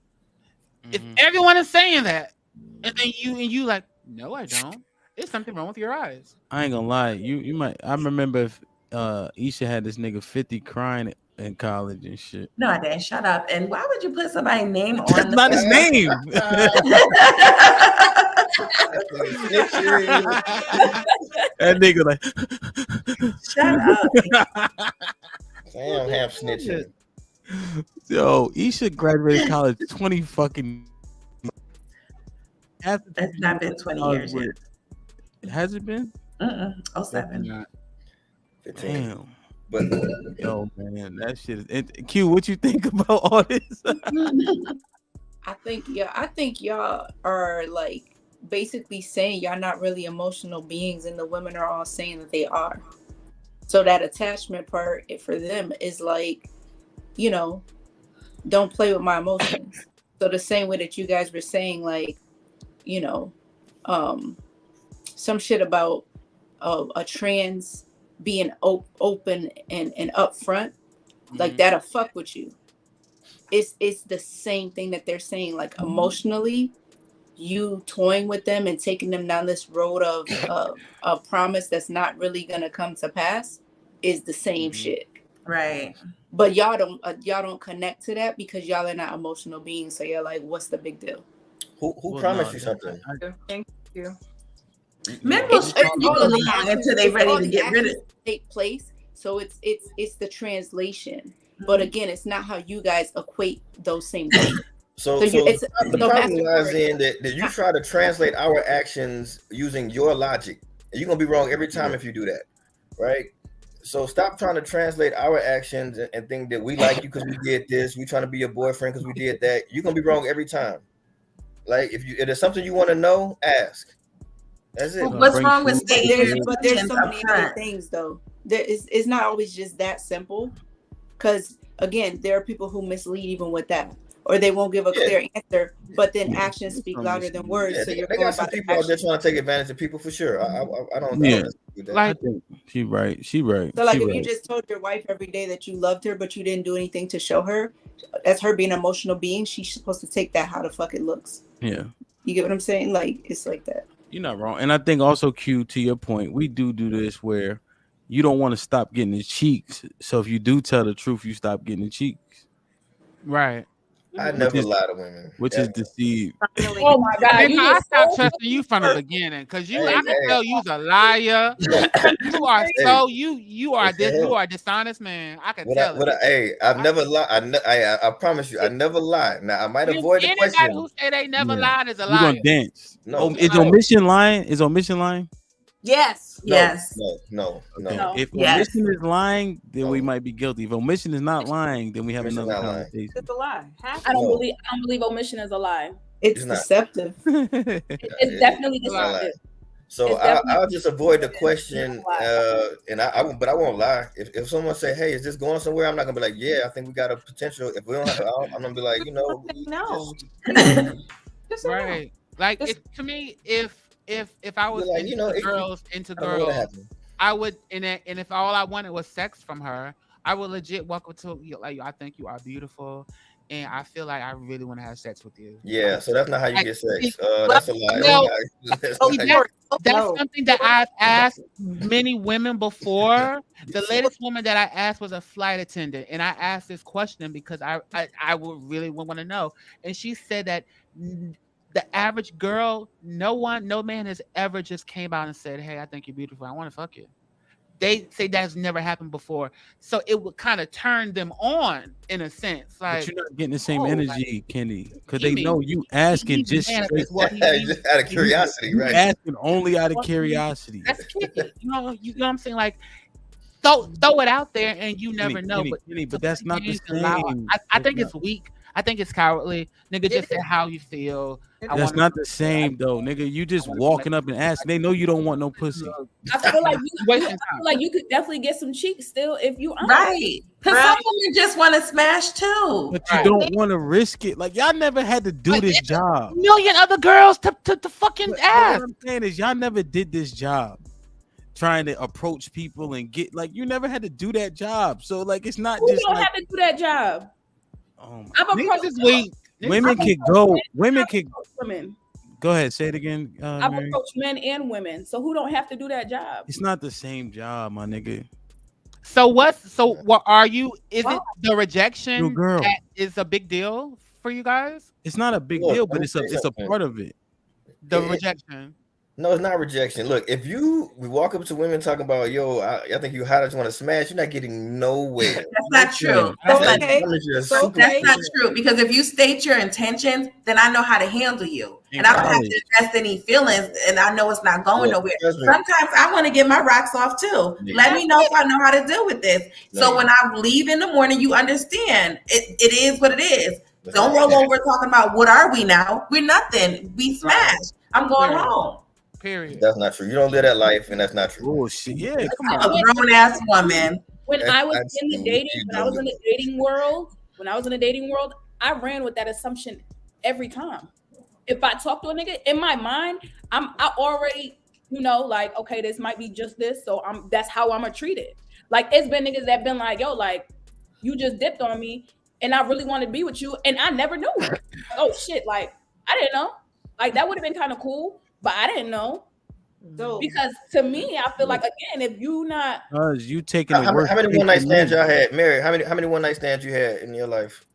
if everyone is saying that, and then you like, no, I don't. There's something wrong with your eyes. I ain't gonna lie. You might. I remember if Isha had this nigga 50 crying in college and shit. No, I didn't. Shut up. And why would you put somebody's name on That's the not his name. That nigga like. Shut up. Damn, half snitching. Yo, Isha graduated college 20 fucking. It's not been 20 years yet. Has it been? 07. 15. Damn. But Yo, man, that shit is. Q, what you think about all this? I think y'all are like basically saying y'all not really emotional beings, and the women are all saying that they are. So that attachment part for them is like, you know, don't play with my emotions. So the same way that you guys were saying, like, you know, some shit about a trans being open and upfront, like that'll fuck with you. It's the same thing that they're saying, like emotionally, you toying with them and taking them down this road of a promise that's not really gonna come to pass is the same shit. Right. But y'all don't connect to that because y'all are not emotional beings. So you're like, what's the big deal? who promised you something? Thank you. Men will string you all of the along actions- until they're all ready to the get rid of actions take place. So it's the translation. but again, it's not how you guys equate those same things. So it's the problem lies in that you try to translate our actions using your logic. You're gonna be wrong every time if you do that, right? So stop trying to translate our actions and think that we like you because we did this. We trying to be your boyfriend because we did that. You're gonna be wrong every time. Like if there's something you want to know, ask. That's it. What's wrong with stating? But there's so many other things though. It's not always just that simple. Because again, there are people who mislead even with that, or they won't give a clear answer, but then actions speak louder than words. Yeah, so you're they got some people out there trying to take advantage of people for sure. I don't. Yeah, I think she right. She right. So like, she if right. you just told your wife every day that you loved her, but you didn't do anything to show her, as her being an emotional being, she's supposed to take that how the fuck it looks. Yeah. You get what I'm saying? Like, it's like that. You're not wrong. And I think also, Q, to your point, we do this where you don't want to stop getting the cheeks. So if you do tell the truth, you stop getting the cheeks. Right. I never lie to women. Which is deceived. Oh my God. I stopped trusting you from the beginning because I can tell you's a liar. You are you are a dishonest man. I can tell it. I've never lied. I promise you, I never lie. Now I might avoid the question. Anybody who say they never lied is a liar. You gonna dance? No. Is omission lying? Is omission lying? Yes. No, yes. No. If omission is lying, then we might be guilty. If omission is not lying, then we have another conversation. It's a lie. I don't believe omission is a lie. It's deceptive. It's definitely deceptive. So I'll just avoid the question, but I won't lie. If someone say, "Hey, is this going somewhere?" I'm not gonna be like, "Yeah, I think we got a potential." If we don't have, I'm gonna be like, no. Right. Like to me, if I was like, into girls, I would, and if all I wanted was sex from her, I would legit walk up to you like, I think you are beautiful, and I feel like I really want to have sex with you. Yeah, so that's not how you get sex. That's a lie. That's something that I've asked many women before. The latest woman that I asked was a flight attendant, and I asked this question because I would really want to know, and she said that the average girl, no man has ever just came out and said, "Hey, I think you're beautiful. I want to fuck you." They say that's never happened before, so it would kind of turn them on in a sense. Like, but you're not getting the same energy, Kenny, because they know you asking just out of curiosity, right? Asking only out of curiosity. That's kidding. You know what I'm saying? Like, throw it out there, and you never know. But that's not the same. I think it's weak. I think it's cowardly. Nigga, just say how you feel. That's not the same though, nigga. You just walking up and asking. They know you don't want no pussy. I feel like you could definitely get some cheeks still if you right. Because some women just want to smash too. But you don't want to risk it. Like, y'all never had to do this job. Million other girls to fucking ask. What I'm saying is y'all never did this job. Trying to approach people and get, like, you never had to do that job. So like, it's not just don't have to do that job. Women can go. Women can. Women. Go ahead. Say it again. I've approached men and women, so who don't have to do that job? It's not the same job, my nigga. So what are you? Is it the rejection girl. that is a big deal for you guys? It's not a big deal, but it's a part of it. The rejection. No, it's not rejection. Look, if we walk up to women talking about, yo, I think you hot, I just want to smash, you're not getting nowhere. That's not true. That's not true. Because if you state your intentions, then I know how to handle you. And I don't have to invest any feelings, and I know it's not going nowhere. Sometimes I want to get my rocks off too. Yeah. Let me know if I know how to deal with this. So when I leave in the morning, you understand it is what it is. Don't roll over talking about what are we now? We're nothing. We smashed. I'm going home. Period. That's not true. You don't live that life, and that's not true. Oh shit! Yeah, come on. I'm a grown ass woman. When I was in the dating world, I ran with that assumption every time. If I talk to a nigga, in my mind, I already, like, okay, this might be just this, so that's how I'm gonna treat it. Like, it's been niggas that been like, yo, like, you just dipped on me, and I really want to be with you, and I never knew. Oh shit, like, I didn't know. Like, that would have been kind of cool. But I didn't know. So, because to me, I feel like, again, if you not you taking how many one night stands y'all had, Mary? How many one night stands you had in your life?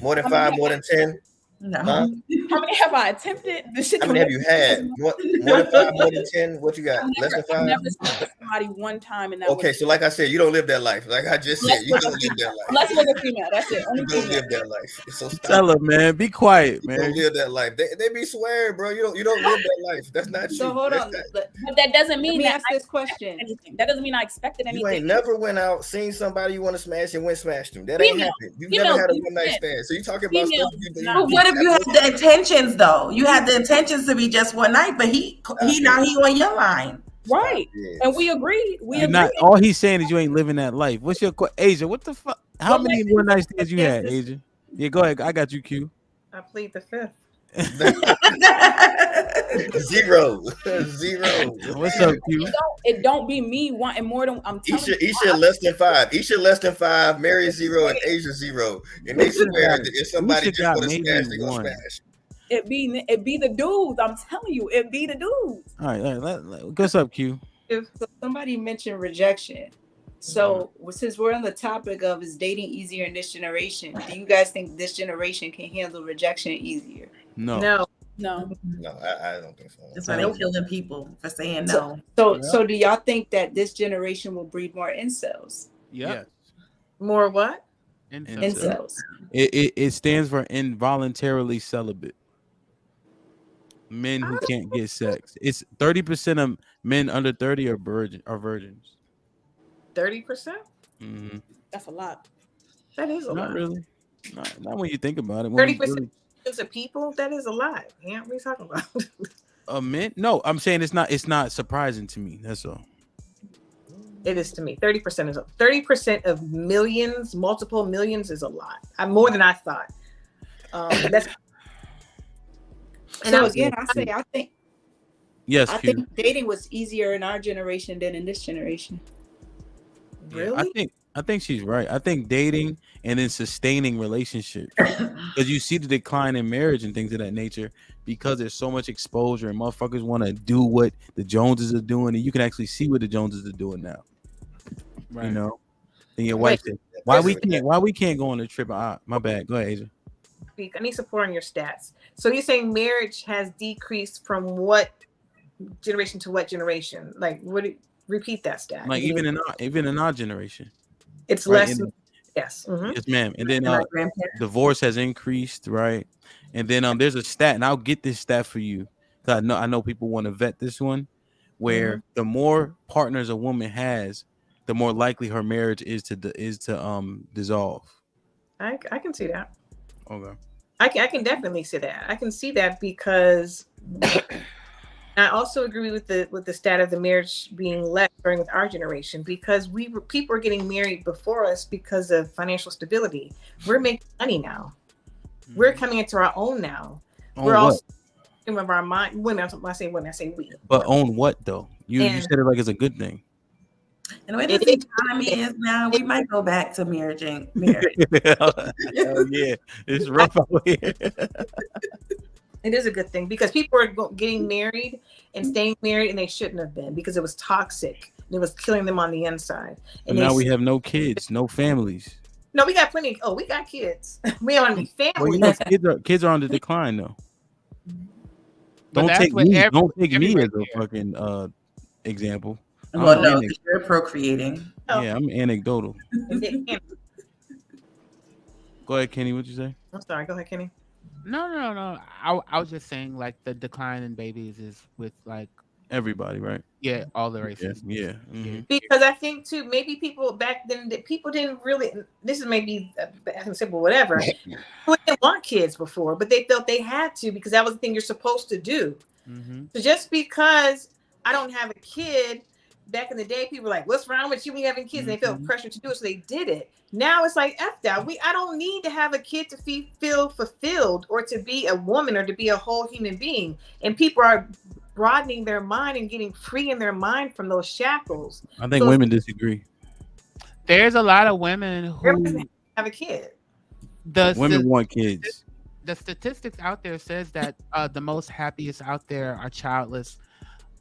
More than 5, more than 10? No. How many have I attempted? This shit. How many have you had? More than 5, more than 10? What you got? Less than 5? I've never seen somebody one time, and that Okay, so like I said, you don't live that life. Like I just said, you don't live that life. unless it was a female. That's it. You Only don't female. live that life. So stop. Tell her, man. Be quiet, You man. don't live that life. They be swearing, bro. You don't live that life. That's not So you. hold That's on. not- But that doesn't Let mean me that ask I this expected question. anything. That doesn't mean I expected You anything. ain't never went out, seen somebody you want to smash and went smashed them. That ain't Female. happened. You've Female, never had a you one night said. stand. So you talking about Female, stuff you nah. But what if you had the intentions though? You had the intentions to be just one night, but he now he on your line. Right. Yes. And we agreed. We You're agreed. not. All he's saying is you ain't living that life. What's your Asia? What the fuck? How What many makes one night you- stands you had, Asia? Yeah, go ahead. I got you, Q. I plead the fifth. Zero. What's up, Q? It don't be me wanting more than I'm telling you. Isha less than 5. Isha less than 5. Mary 0 and Asia 0. And they swear that if somebody Isha just got want to maybe smash, they gonna one. smash. It be the dudes. I'm telling you, it be the dudes. All right. What's up, Q? If somebody mentioned rejection, so since we're on the topic of is dating easier in this generation, do you guys think this generation can handle rejection easier? No. No. No, I don't think so. That's why they're killing people for saying no. So do y'all think that this generation will breed more incels? Yes. More what? Incels. It stands for involuntarily celibate. Men who can't get sex. It's 30% of men under 30 are virgins. 30%? Mm-hmm. That's a lot. That is a Not lot. really. Not when you think about it. When 30% really, of people? That is a lot. Yeah, what are you talking about? men? No, I'm saying it's not surprising to me. That's all. It is to me. 30% of millions, multiple millions is a lot. More than I thought. That's So again, I think Yes, I Q. think dating was easier in our generation than in this generation. really. I think she's right. I think dating and then sustaining relationships, because you see the decline in marriage and things of that nature, because there's so much exposure and motherfuckers want to do what the Joneses are doing, and you can actually see what the Joneses are doing now. Right. You know, and your wife said, "Why we can't go on a trip?" My bad. Go ahead, Asia. I need support on your stats. So you're saying marriage has decreased from what generation to what generation? Like, repeat that stat. Like even in our generation, it's right? less. Yes. Mm-hmm. Yes, ma'am. And then divorce has increased, right? And then there's a stat, and I'll get this stat for you, because I know people want to vet this one, where the more partners a woman has, the more likely her marriage is to dissolve. I can see that. Okay. I can definitely see that. I can see that because I also agree with the stat of the marriage being less during with our generation, because people are getting married before us because of financial stability. We're making money now. We're coming into our own now. We're all of our mind. Women. I say women. I say we. But own what though? You said it like it's a good thing. And the way this economy is now, we might go back to marriage. Hell yeah, it's rough out here. It is a good thing because people are getting married and staying married, and they shouldn't have been, because it was toxic and it was killing them on the inside. And now we have no kids, no families. No, we got plenty. Oh, we got kids. We don't have any families. Well, kids are on the decline though. Don't take me as a fucking example. Well, no, you're procreating. Yeah, I'm anecdotal. Go ahead, Kenny. What'd you say? I'm sorry. Go ahead, Kenny. No. I was just saying, like, the decline in babies is with like everybody, right? Yeah, all the races. Yeah. Mm-hmm. Because I think too, maybe people back then, people didn't really. This is maybe simple, whatever. People didn't want kids before, but they felt they had to because that was the thing you're supposed to do. Mm-hmm. So just because I don't have a kid. Back in the day, people were like, "What's wrong with you? We having kids?" And they felt pressure to do it, so they did it. Now it's like, "F that." I don't need to have a kid to feel fulfilled, or to be a woman, or to be a whole human being. And people are broadening their mind and getting free in their mind from those shackles. I think women disagree. There's a lot of women who have a kid. Women want kids. The statistics out there says that the most happiest out there are childless,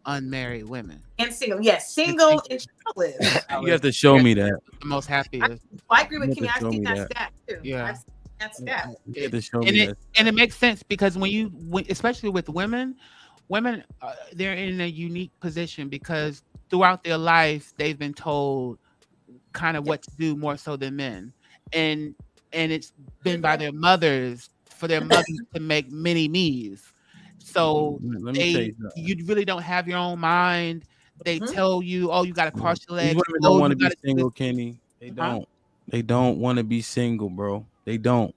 unmarried women and single. Yes, single and childless. You have to show me that. The most happiest. I agree with Kenny. I've seen that stat too. Yeah. that step. You have to show and me it that. and it makes sense because especially with women, they're in a unique position because throughout their life they've been told kind of what to do more so than men, and it's been by their mothers for their mothers to make mini me's. So Let me tell you something. you really don't have your own mind. They tell you, oh, you got to cross your These legs. women don't Oh, want you to be got to do single, this. Kenny. They Huh? don't. They don't want to be single, bro. They don't.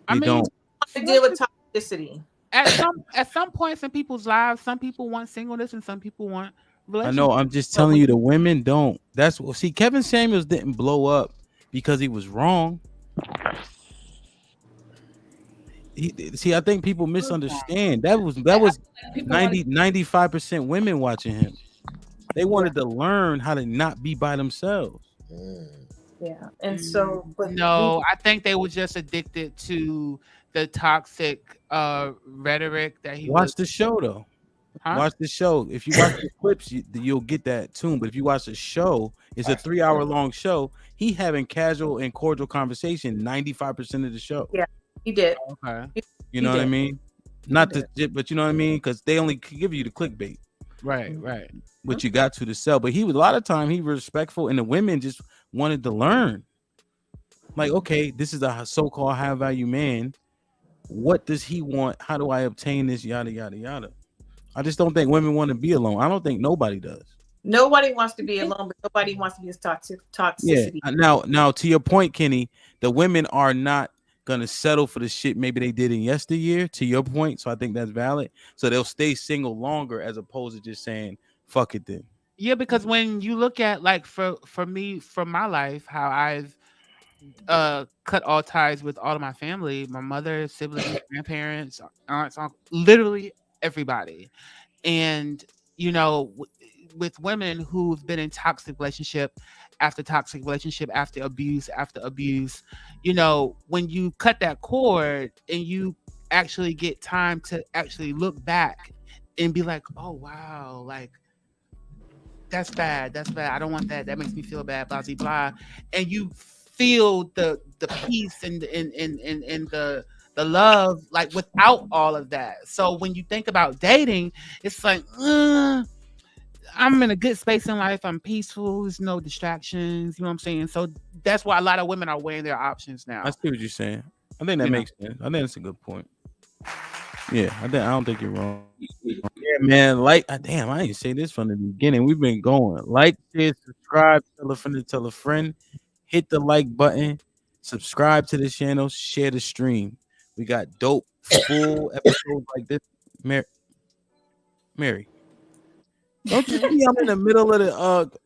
I They mean, don't. To deal with toxicity. at some points in people's lives, some people want singleness and some people want I know. relationships. I'm just So telling when you, the women don't. That's what. See, Kevin Samuels didn't blow up because he was wrong. See, I think people misunderstand. That was People want 95% women watching him. They wanted to learn how to not be by themselves. Yeah. And so, but no, I think they were just addicted to the toxic rhetoric that he was. Watch the show though. Huh? Watch the show. If you watch the clips, you'll get that tune. But if you watch the show, it's a 3-hour long show. He having casual and cordial conversation 95% of the show. yeah, he did. Okay. You know what I mean? Not the, but you know what I mean? Because they only give you the clickbait. Right. What you got to sell. But he was a lot of time he was respectful, and the women just wanted to learn. Like, okay, this is a so-called high value man. What does he want? How do I obtain this? Yada yada yada. I just don't think women want to be alone. I don't think nobody does. Nobody wants to be alone, but nobody wants to be in toxicity. Yeah. Now to your point, Kenny, the women are not gonna settle for the shit maybe they did in yesteryear. To your point, so I think that's valid. So they'll stay single longer as opposed to just saying fuck it then. Yeah, because when you look at like for me from my life, how I've cut all ties with all of my family, my mother, siblings, grandparents, aunts, uncles, literally everybody. And you know, with women who've been in toxic relationship after abuse, you know, when you cut that cord and you actually get time to actually look back and be like, oh wow, like that's bad, I don't want that, makes me feel bad, blah blah blah, and you feel the peace and the love like without all of that. So when you think about dating, it's like I'm in a good space in life, I'm peaceful, there's no distractions, you know what I'm saying? So that's why a lot of women are weighing their options now. I see what you're saying. I think that makes sense. I think that's a good point. Yeah, I don't think you're wrong. Yeah, man. Like, damn, I didn't say this from the beginning. We've been going. Like, share, subscribe, tell a friend, hit the like button, subscribe to the channel, share the stream. We got dope full episodes like this. Mary, don't you see I'm in the middle of the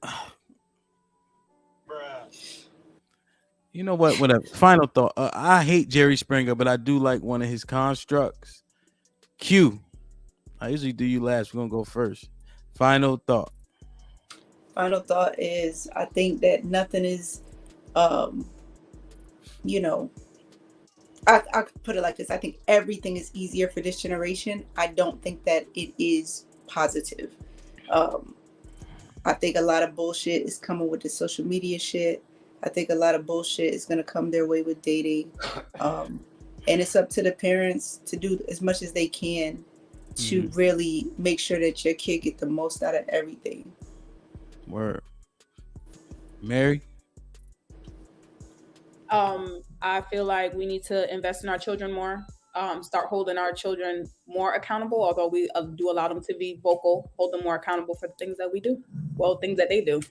You know what? Whatever. Final thought. I hate Jerry Springer, but I do like one of his constructs. Q. I usually do you last. We're gonna go first. Final thought. Final thought is I think that nothing is you know, I could put it like this. I think everything is easier for this generation. I don't think that it is positive. I think a lot of bullshit is coming with the social media shit. I think a lot of bullshit is going to come their way with dating. And it's up to the parents to do as much as they can to really make sure that your kid get the most out of everything. Word. Mary? I feel like we need to invest in our children more. Start holding our children more accountable, although we do allow them to be vocal, hold them more accountable for the things that we do. Well, things that they do.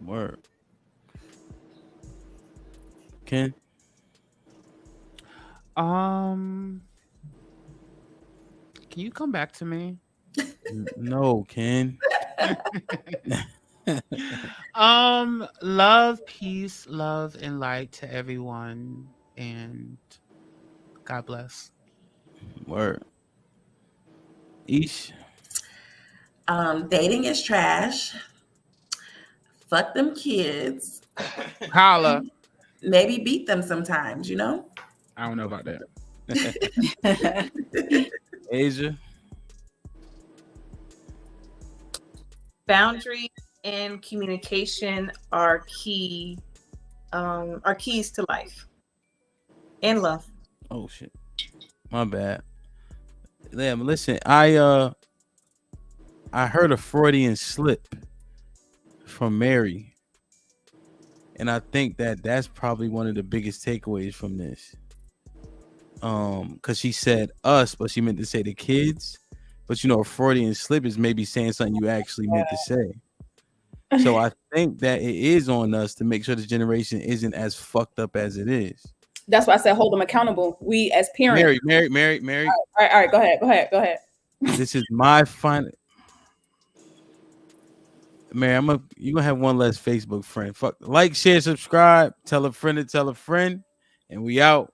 Word. Ken? Can you come back to me? No, Ken. Love, peace, love, and light to everyone, and God bless. Word. Ish. Dating is trash. Fuck them kids. Holla. Maybe beat them sometimes, you know? I don't know about that. Asia. Boundaries and communication are key, are keys to life. And love. Oh shit, my bad. Yeah, but listen, I heard a Freudian slip from Mary, and I think that that's probably one of the biggest takeaways from this. Because she said us, but she meant to say the kids. But a Freudian slip is maybe saying something you actually meant to say. So I think that it is on us to make sure this generation isn't as fucked up as it is. That's why I said hold them accountable. We as parents. Mary. All right. Go ahead. This is my final. Mary, you gonna have one less Facebook friend. Fuck, like, share, subscribe, tell a friend to tell a friend, and we out.